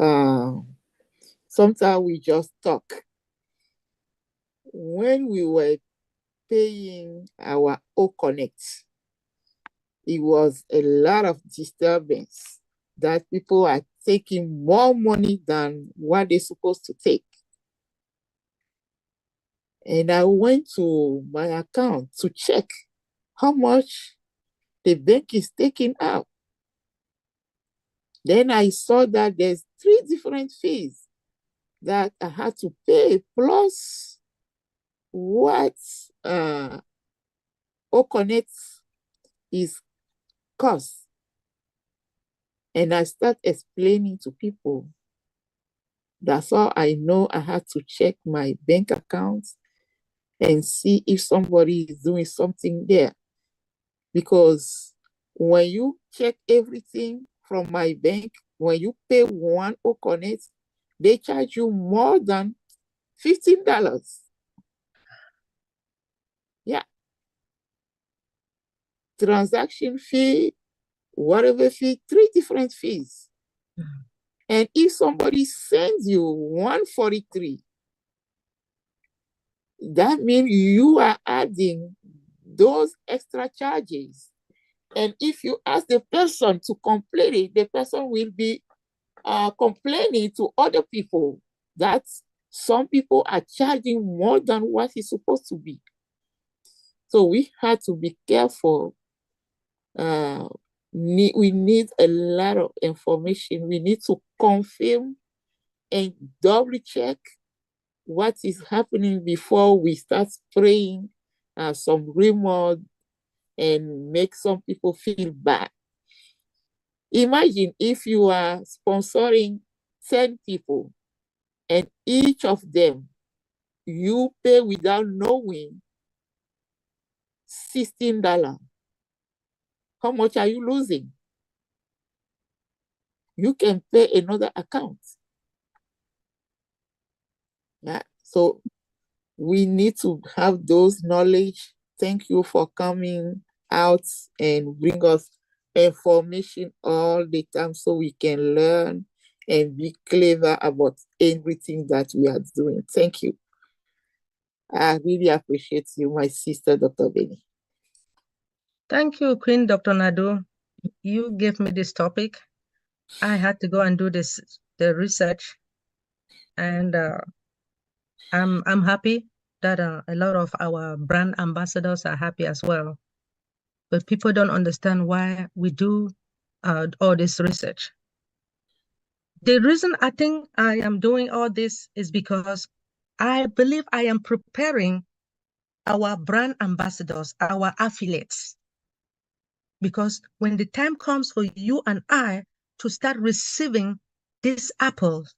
sometimes we just talk. When we were paying our O-Connect, it was a lot of disturbance that people are taking more money than what they're supposed to take. And I went to my account to check how much the bank is taking out. Then I saw that there's 3 different fees that I had to pay, plus what O-Connect is cost. And I start explaining to people. That's how I know I had to check my bank account and see if somebody is doing something there. Because when you check everything from my bank, when you pay one O-Connect, they charge you more than $15. Yeah. Transaction fee, whatever fee, 3 different fees. And if somebody sends you 143, that means you are adding those extra charges. And if you ask the person to complain it, the person will be complaining to other people that some people are charging more than what is supposed to be. So we had to be careful. We need a lot of information. We need to confirm and double check what is happening before we start spraying some rumor and make some people feel bad. Imagine if you are sponsoring 10 people and each of them you pay without knowing $16. How much are you losing? You can pay another account. Yeah. So we need to have those knowledge. Thank you for coming out and bring us information all the time so we can learn and be clever about everything that we are doing. Thank you. I really appreciate you, my sister, Dr. Benny. Thank you, Queen Dr. Nadu. You gave me this topic. I had to go and do the research, and I'm happy that a lot of our brand ambassadors are happy as well. But people don't understand why we do all this research. The reason I think I am doing all this is because I believe I am preparing our brand ambassadors, our affiliates. Because when the time comes for you and I to start receiving these apples,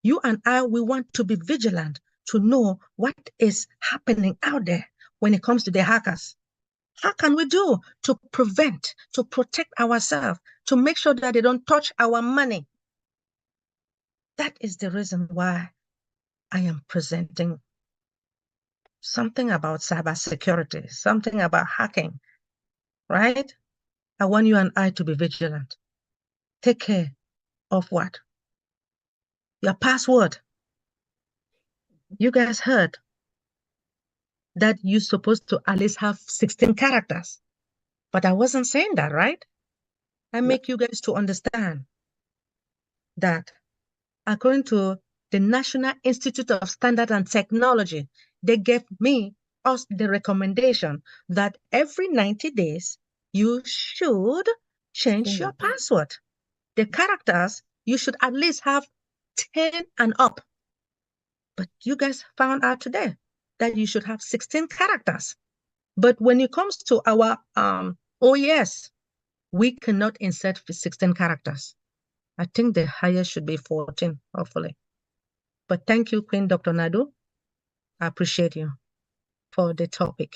you and I, we want to be vigilant to know what is happening out there, when it comes to the hackers. How can we do to prevent, to protect ourselves, to make sure that they don't touch our money? That is the reason why I am presenting something about cybersecurity, something about hacking, right? I want you and I to be vigilant. Take care of what? Your password. You guys heard that you're supposed to at least have 16 characters. But I wasn't saying that, right? I make you guys to understand that according to the National Institute of Standard and Technology, they gave us the recommendation that every 90 days, you should change your password. The characters, you should at least have 10 and up. But you guys found out today that you should have 16 characters. But when it comes to our OES, we cannot insert 16 characters. I think the highest should be 14, hopefully. But thank you, Queen Dr. Nadu. I appreciate you for the topic.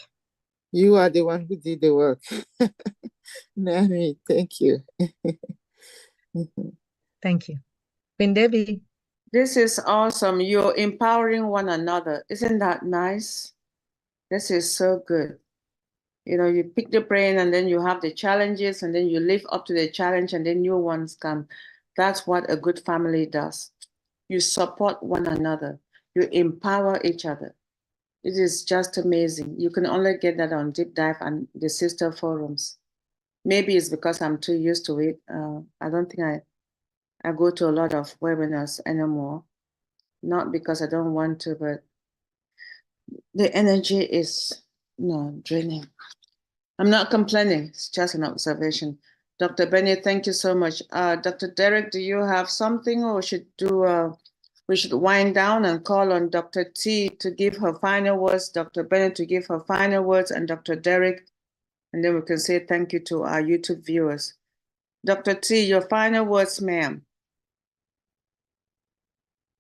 You are the one who did the work. Nami, thank you. Thank you. Queen Debbie. This is awesome. You're empowering one another. Isn't that nice? This is so good. You know, you pick the brain and then you have the challenges and then you live up to the challenge and then new ones come. That's what a good family does. You support one another. You empower each other. It is just amazing. You can only get that on Deep Dive and the sister forums. Maybe it's because I'm too used to it. I don't think I go to a lot of webinars anymore. Not because I don't want to, but the energy is draining. I'm not complaining. It's just an observation. Dr. Benny, thank you so much. Dr. Derek, do you have something, or we should wind down and call on Dr. T to give her final words, Dr. Benny to give her final words, and Dr. Derek, and then we can say thank you to our YouTube viewers. Dr. T, your final words, ma'am.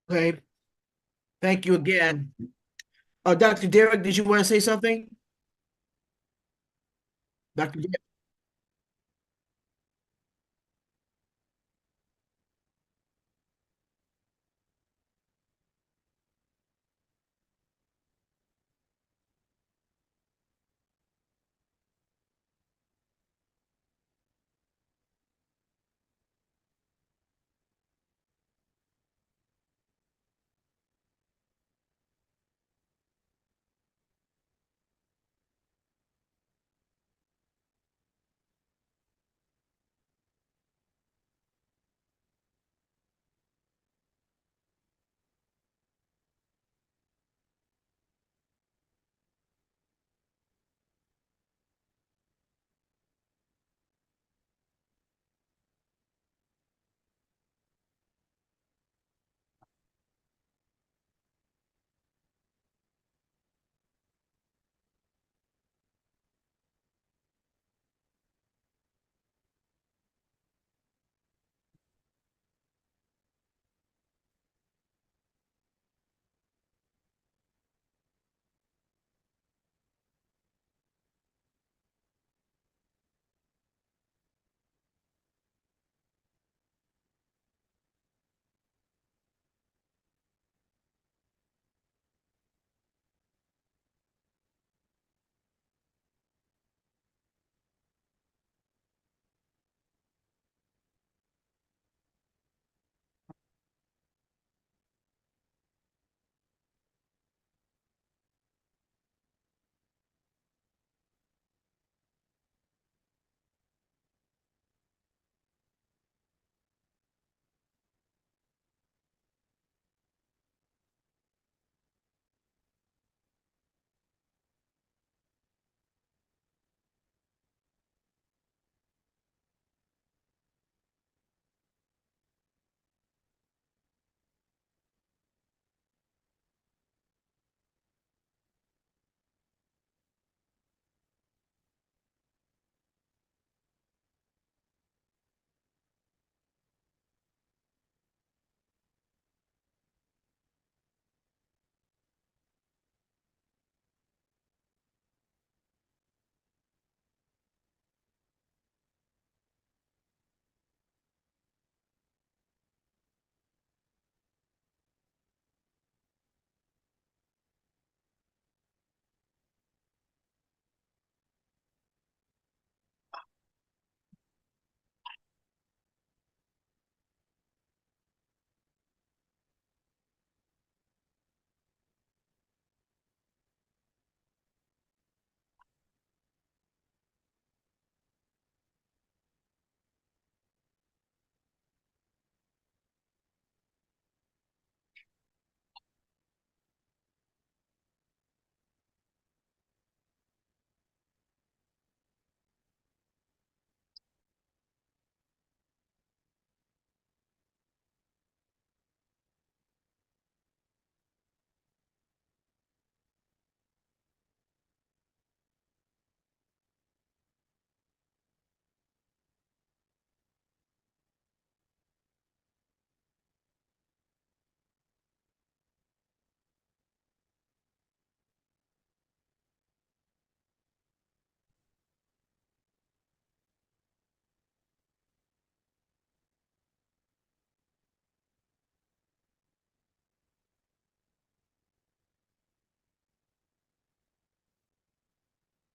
Okay. Thank you again. Dr. Derek, did you want to say something? Dr. Derek?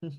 Thank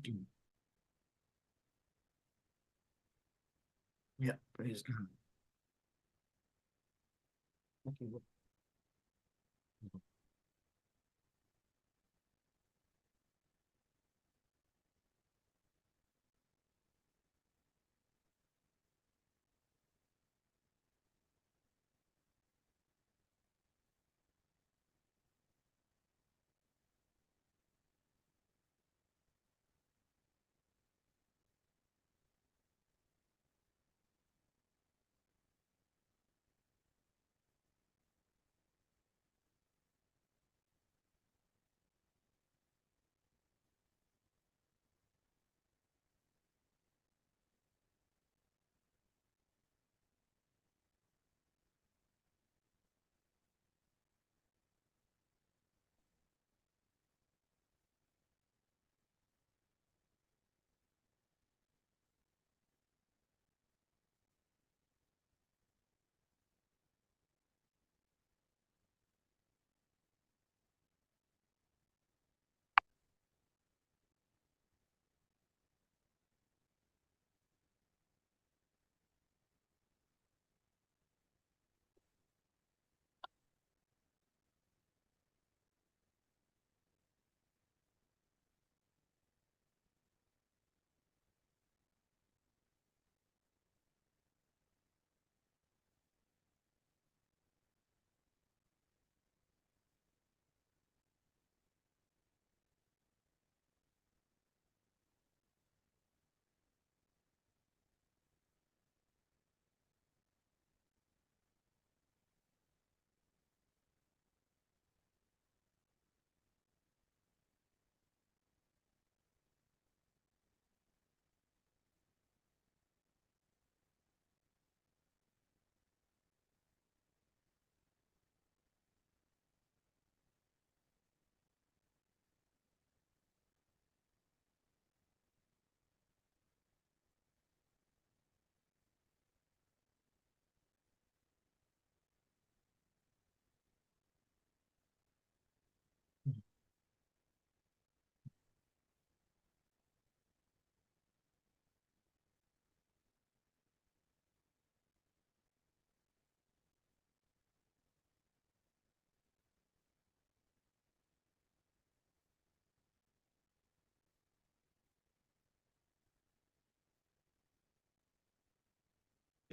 you. Yeah, praise God. Thank you.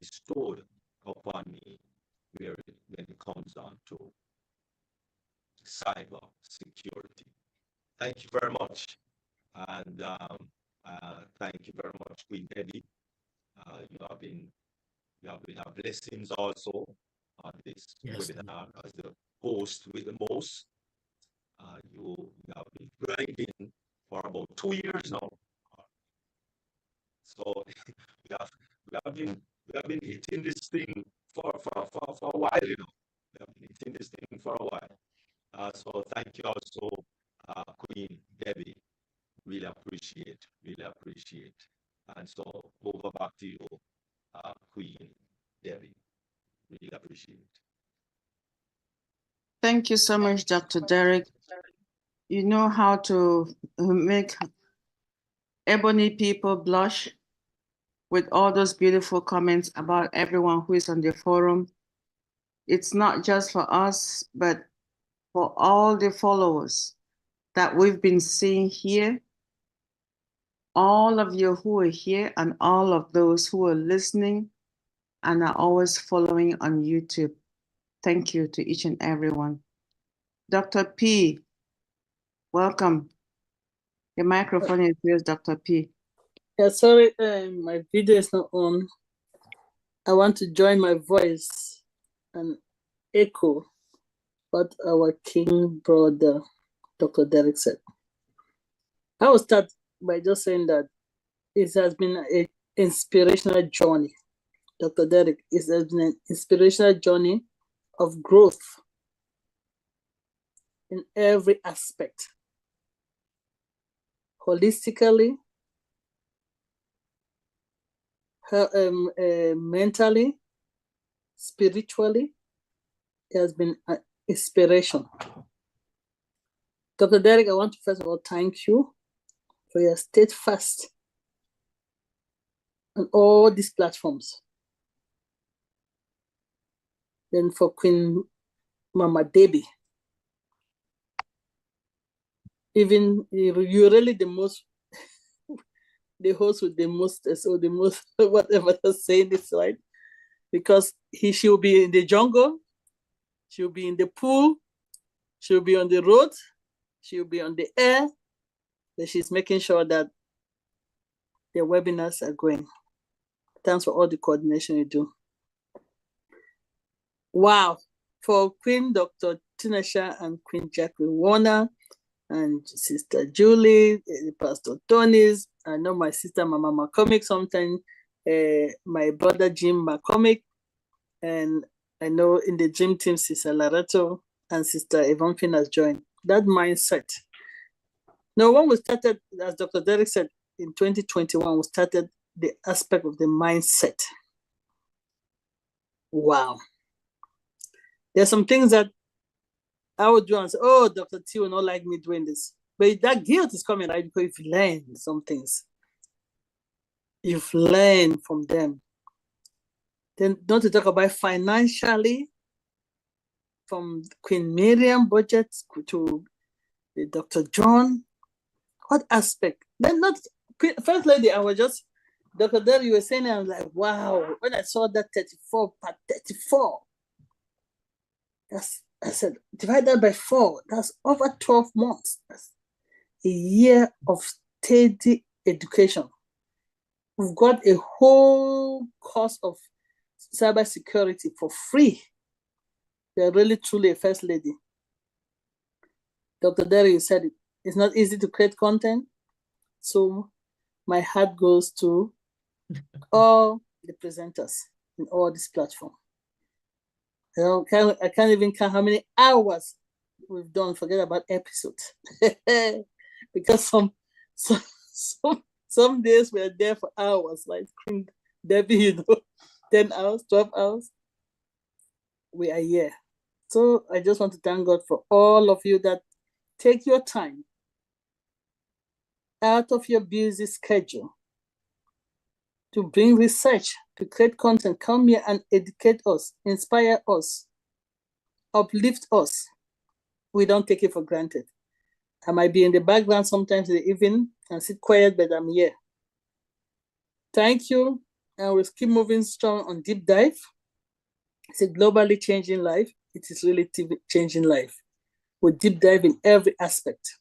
Bestowed upon me when it comes down to cyber security. Thank you very much. And thank you very much, Queen Debbie. You have been a blessings also on this webinar as the host with the most. You have been grinding for about 2 years now. So we have been hitting this thing for a while, you know. We have been hitting this thing for a while. So thank you also, Queen Debbie. Really appreciate. And so over back to you, Queen Debbie. Really appreciate. Thank you so much, Dr. Derek. You know how to make ebony people blush with all those beautiful comments about everyone who is on the forum. It's not just for us, but for all the followers that we've been seeing here. all of you who are here and all of those who are listening and are always following on YouTube. Thank you to each and everyone. Dr. P, welcome. Your microphone is yours, Dr. P. Yeah, sorry, my video is not on. I want to join my voice and echo what our king brother, Dr. Derek said. I will start by just saying that it has been an inspirational journey. Dr. Derek, it has been an inspirational journey of growth in every aspect. Holistically, mentally, spiritually, it has been an inspiration. Dr. Derek, I want to first of all thank you for your steadfast on all these platforms. Then for Queen Mama Debbie, even you're really the most, the host with the most, so the most, whatever they're saying this, right? Because she'll be in the jungle, she'll be in the pool, she'll be on the road, she'll be on the air, that she's making sure that the webinars are going. Thanks for all the coordination you do. Wow. For Queen Dr. Tunishai and Queen Jackie Warner and Sister Julie, Pastor Tony's, I know my sister Mama McCormick sometimes, my brother Jim McCormick, and I know in the dream team, Sister Loretto and Sister Yvonne Finn has joined. That mindset. Now, when we started, as Dr. Derek said, in 2021, we started the aspect of the mindset. Wow. There's some things that I would do and say, oh, Dr. T will not like me doing this. But that guilt is coming, right? Because you've learned some things. You've learned from them. Then not to talk about financially, from Queen Miriam budget to the Dr. John. What aspect? Then not, First Lady, I was just, Dr. Derry, you were saying, I was like, wow, when I saw that 34, part 34, I said, divide that by 4, that's over 12 months. That's a year of steady education. We've got a whole course of cybersecurity for free. You're really, truly a First Lady. Dr. Derry, you said it. It's not easy to create content. So my heart goes to all the presenters in all these platforms. I can't even count how many hours we've done, forget about episodes. Because some days we're there for hours, like Debbie, 10 hours, 12 hours. We are here. So I just want to thank God for all of you that take your time out of your busy schedule to bring research, to create content, come here and educate us, inspire us, uplift us. We don't take it for granted. I might be in the background sometimes in the evening and sit quiet, but I'm here. Thank you. And we'll keep moving strong on Deep Dive. It's a globally changing life. It is really changing life. We deep dive in every aspect.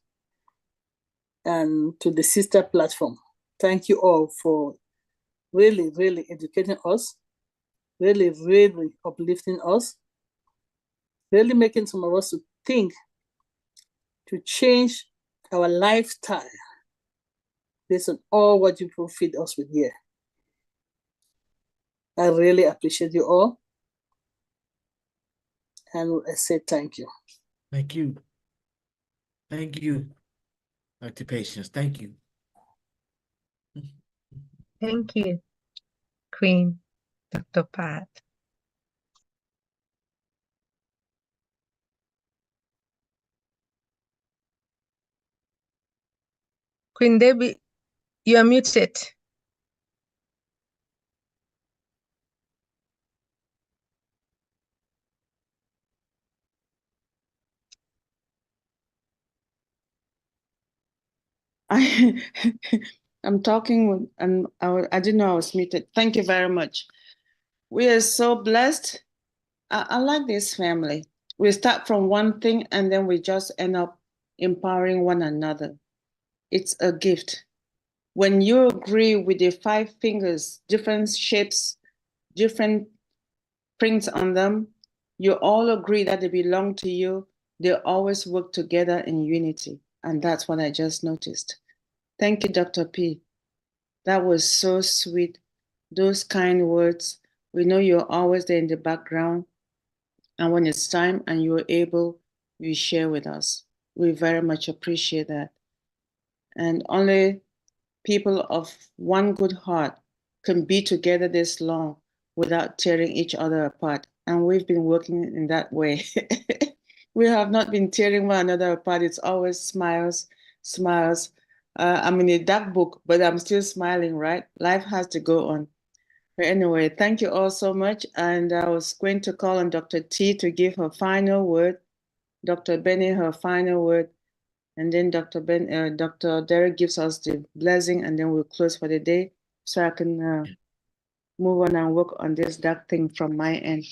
And to the sister platform, thank you all for really, really educating us, really, really uplifting us, really making some of us to think, to change our lifestyle based on all what you feed us with here. I really appreciate you all. And I say thank you. Thank you. Thank you, Dr. Patience. Thank you. Thank you, Queen Dr. Pat. Queen Debbie, you are muted. I'm I'm talking with, and I didn't know I was muted. Thank you very much. We are so blessed. I like this family. We start from one thing and then we just end up empowering one another. It's a gift. When you agree with the 5 fingers, different shapes, different prints on them, you all agree that they belong to you. They always work together in unity. And that's what I just noticed. Thank you, Dr. P. That was so sweet. Those kind words. We know you're always there in the background. And when it's time and you're able, you share with us. We very much appreciate that. And only people of one good heart can be together this long without tearing each other apart. And we've been working in that way. We have not been tearing one another apart. It's always smiles, smiles. I'm in a dark book, but I'm still smiling, right? Life has to go on. But anyway, thank you all so much. And I was going to call on Dr. T to give her final word, Dr. Benny her final word, and then Dr. Derek gives us the blessing, and then we'll close for the day, so I can move on and work on this dark thing from my end.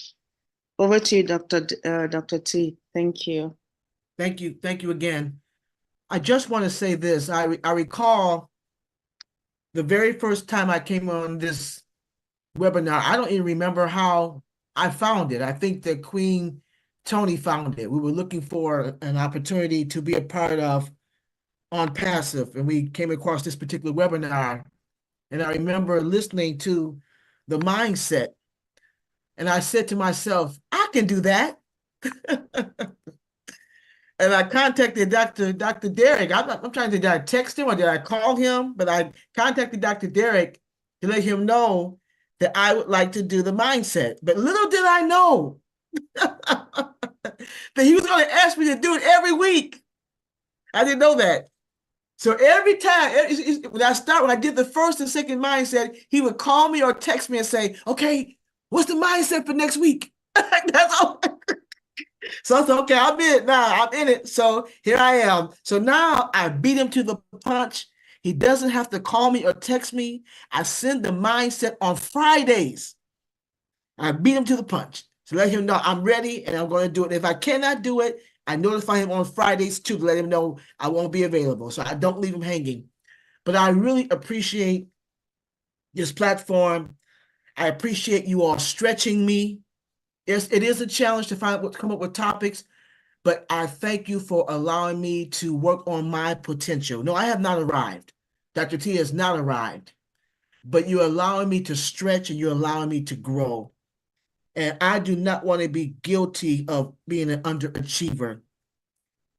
Over to you, Dr. T. Thank you. Thank you. Thank you again. I just want to say this. I recall the very first time I came on this webinar. I don't even remember how I found it. I think that Queen Tony found it. We were looking for an opportunity to be a part of On Passive, and we came across this particular webinar. And I remember listening to the mindset, and I said to myself, I can do that. And I contacted Dr. Derek. I'm trying to, did I text him or did I call him? But I contacted Dr. Derek to let him know that I would like to do the mindset. But little did I know that he was going to ask me to do it every week. I didn't know that. So every time, when I did the first and second mindset, he would call me or text me and say, okay, what's the mindset for next week? That's all. So I said, okay, I'm in it now. I'm in it. So here I am. So now I beat him to the punch. He doesn't have to call me or text me. I send the mindset on Fridays. I beat him to the punch to let him know I'm ready and I'm going to do it. If I cannot do it, I notify him on Fridays too to let him know I won't be available. So I don't leave him hanging. But I really appreciate this platform. I appreciate you all stretching me. Yes, it is a challenge to come up with topics, but I thank you for allowing me to work on my potential. No, I have not arrived. Dr. T has not arrived, but you're allowing me to stretch and you're allowing me to grow. And I do not want to be guilty of being an underachiever.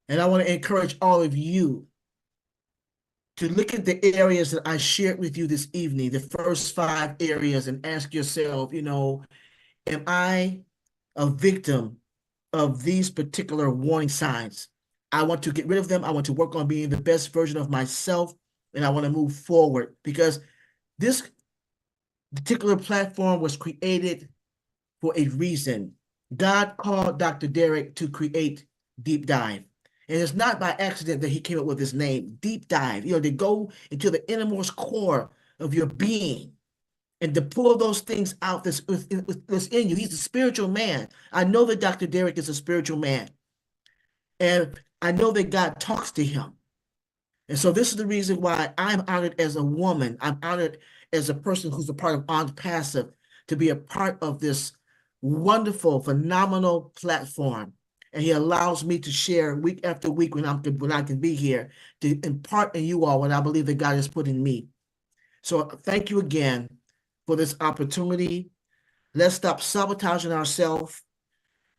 And I want to encourage all of you to look at the areas that I shared with you this evening, the first 5 areas, and ask yourself, am I a victim of these particular warning signs? I want to get rid of them. I want to work on being the best version of myself, and I want to move forward because this particular platform was created for a reason. God called Dr. Derek to create Deep Dive. And it's not by accident that he came up with his name, Deep Dive. To go into the innermost core of your being and to pull those things out that's in you. He's a spiritual man. I know that Dr. Derek is a spiritual man. And I know that God talks to him. And so this is the reason why I'm honored as a woman. I'm honored as a person who's a part of On Passive to be a part of this wonderful, phenomenal platform. And he allows me to share week after week when I can be here to impart in you all what I believe that God has put in me. So thank you again for this opportunity. Let's stop sabotaging ourselves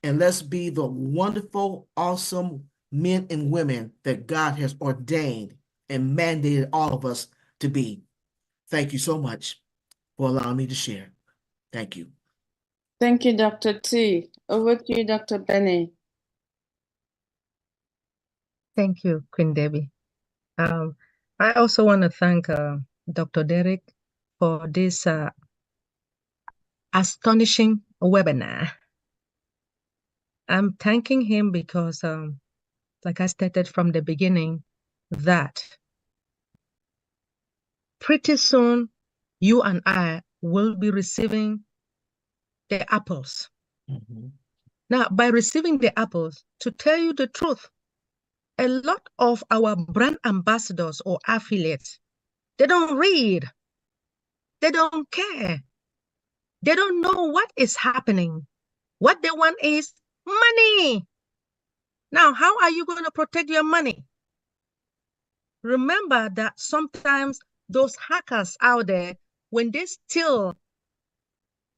and let's be the wonderful, awesome men and women that God has ordained and mandated all of us to be. Thank you so much for allowing me to share. Thank you. Thank you, Dr. T. Over to you, Dr. Benny. Thank you, Queen Debbie. I also want to thank Dr. Derek for this astonishing webinar. I'm thanking him because, like I stated from the beginning, that pretty soon you and I will be receiving the apples. Now, by receiving the apples, to tell you the truth, a lot of our brand ambassadors or affiliates, they don't read. They don't care. They don't know what is happening. What they want is money. Now, how are you going to protect your money? Remember that sometimes those hackers out there, when they steal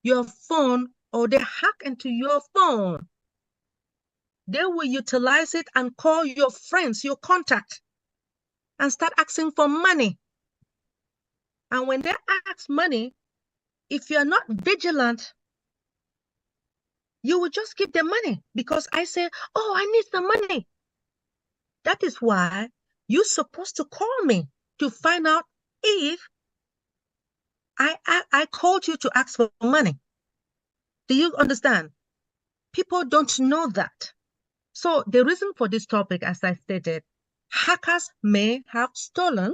your phone or they hack into your phone, they will utilize it and call your friends, your contact, and start asking for money. And when they ask money, if you're not vigilant, you will just give them money because I say, oh, I need some money. That is why you're supposed to call me to find out if I called you to ask for money. Do you understand? People don't know that. So the reason for this topic, as I stated, hackers may have stolen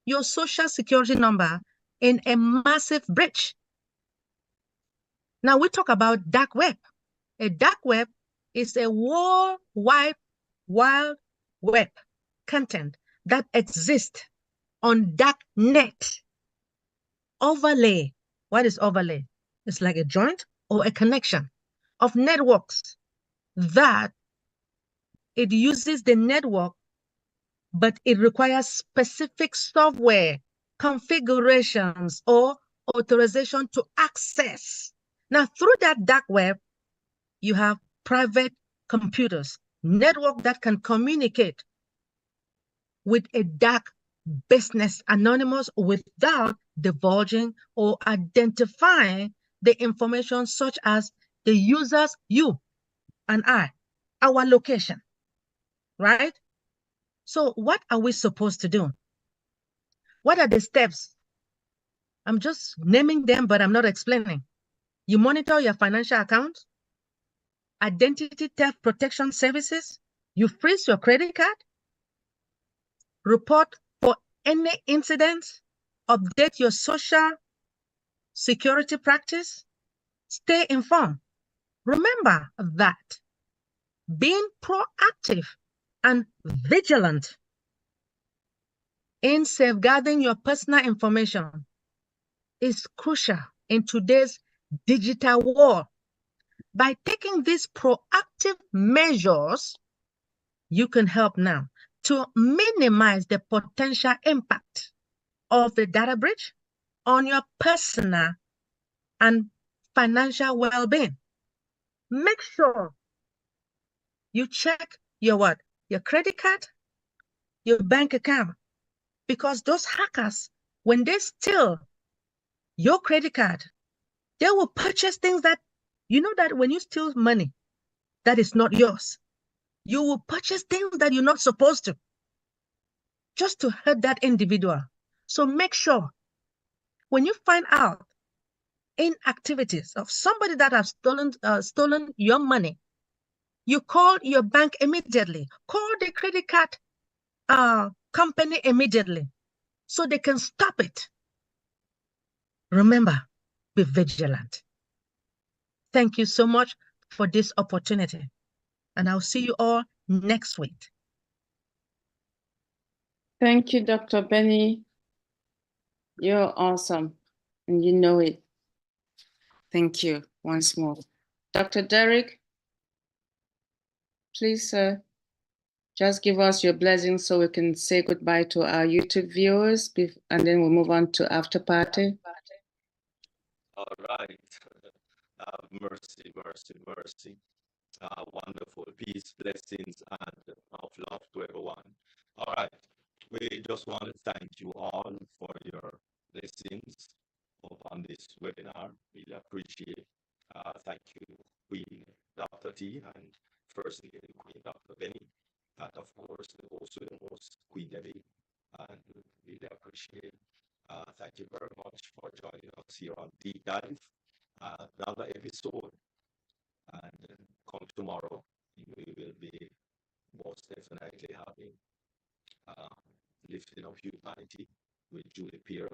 your social security number in a massive breach. Now we talk about dark web. A dark web is a worldwide wild web content that exists on dark net. Overlay. What is overlay? It's like a joint or a connection of networks that it uses the network, but it requires specific software configurations or authorization to access. Now, through that dark web, you have private computers, network that can communicate with a dark business anonymous without divulging or identifying the information such as the users, you and I, our location, right? So what are we supposed to do? What are the steps? I'm just naming them, but I'm not explaining. You monitor your financial accounts, identity theft protection services, you freeze your credit card, report for any incidents, update your social security practice, stay informed. Remember that being proactive and vigilant in safeguarding your personal information is crucial in today's digital world. By taking these proactive measures, you can help now to minimize the potential impact of the data breach on your personal and financial well-being. Make sure you check your what? Your credit card, your bank account, because those hackers, when they steal your credit card, they will purchase things that, you know that when you steal money, that is not yours. You will purchase things that you're not supposed to, just to hurt that individual. So make sure when you find out inactivities of somebody that has stolen your money, you call your bank immediately. Call the credit card company immediately so they can stop it. Remember, be vigilant. Thank you so much for this opportunity. And I'll see you all next week. Thank you, Dr. Benny. You're awesome, and you know it. Thank you once more. Dr. Derek, please just give us your blessing so we can say goodbye to our YouTube viewers, and then we'll move on to after party. All right. Mercy, mercy, mercy. Wonderful peace, blessings, and of love to everyone. All right. We just want to thank you all for your blessings on this webinar. Really appreciate. Thank you, Queen Dr. T, and First Lady Queen Dr. Benny, and of course, also the host, Queen Debbie, and really appreciate. Thank you very much for joining us here on Deep Dive. Another episode, and come tomorrow, we will be most definitely having lifting of humanity with Julie Peer.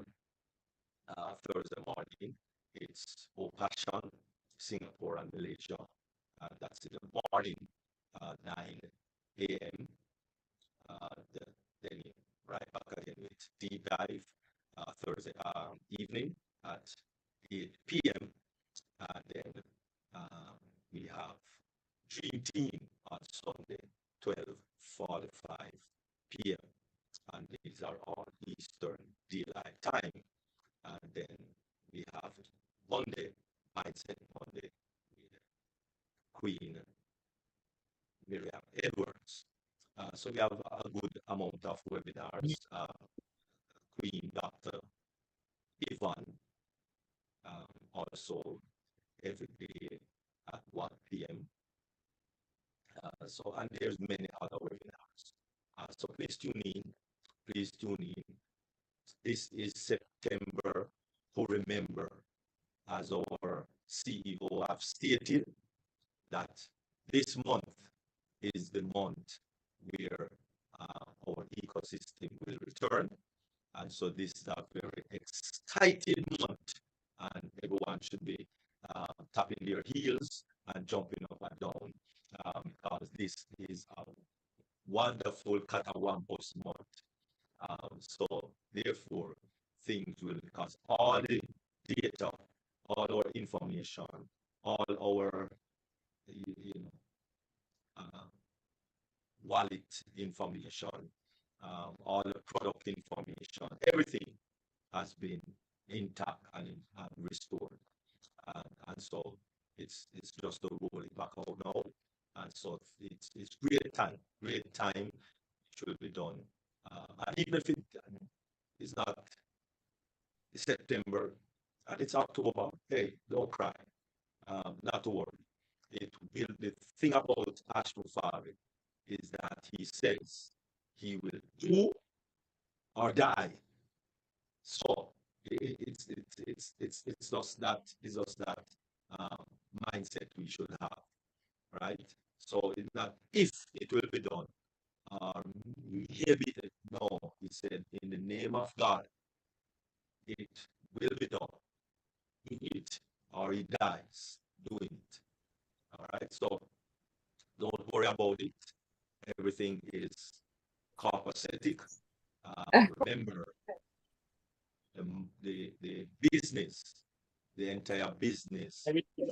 Thursday morning, it's Old Passion, Singapore and Malaysia. That's in the morning, 9 a.m. Then right back again with Deep Dive Thursday evening at 8 p.m. And then we have Dream Team on Sunday, 12:45 p.m. And these are all Eastern Daylight Time. And then we have Monday, Mindset Monday, with Queen Miriam Edwards. So we have a good amount of webinars. Queen Dr. Yvonne, also every day at 1 p.m. And there's many other webinars. So please tune in. Please tune in. This is September to remember. As our CEO have stated, that this month is the month where our ecosystem will return. And so this is a very exciting month, and everyone should be tapping their heels and jumping up and down, because this is a wonderful Catawambos month. So therefore, things will, because all the data, all our information, all our wallet information, all the product information, everything has been intact and restored. And so it's just to roll it back out now. And so it's great time it should be done. And even if it is not September and it's October, hey, don't cry. Not to worry. The thing about Ashrafari is that he says he will do or die. So it's just that mindset we should have, right? So it's not if it will be done, or maybe no. He said, in the name of God, it will be done. It or he dies doing it. All right. So don't worry about it. Everything is copacetic. Remember, the business, the entire business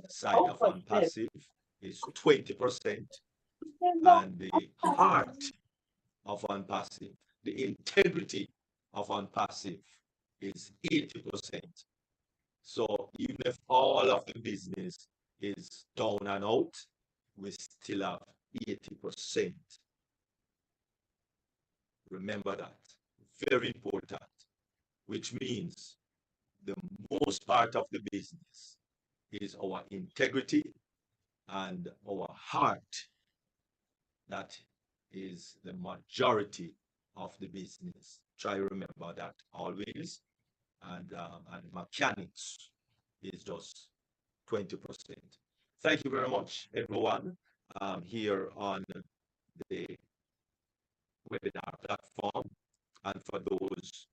side of unpassive is 20%, and the heart of unpassive, the integrity of unpassive is 80%. So even if all of the business is down and out, we still have 80%. Remember that. Very important. Which means the most part of the business is our integrity and our heart. That is the majority of the business. Try to remember that always. And mechanics is just 20%. Thank you very much, everyone, here on the webinar platform. And for those,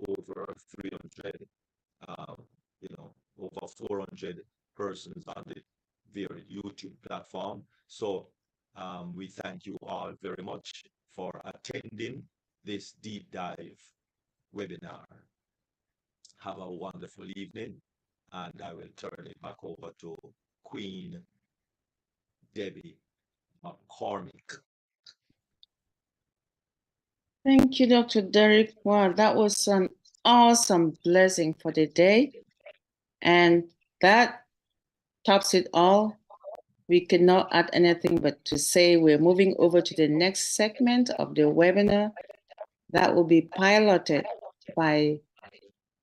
over 300, over 400 persons on the very YouTube platform. So we thank you all very much for attending this deep dive webinar. Have a wonderful evening, and I will turn it back over to Queen Debbie McCormick. Thank you, Dr. Derek. Wow, that was an awesome blessing for the day. And that tops it all. We cannot add anything but to say we're moving over to the next segment of the webinar that will be piloted by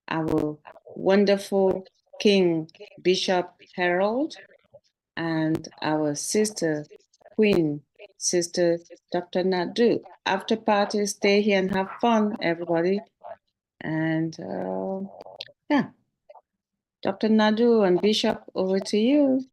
our wonderful King Bishop Harold and our sister, Queen, Sister Dr. Nadu. After party, stay here and have fun, everybody. And yeah, Dr. Nadu and Bishop, over to you.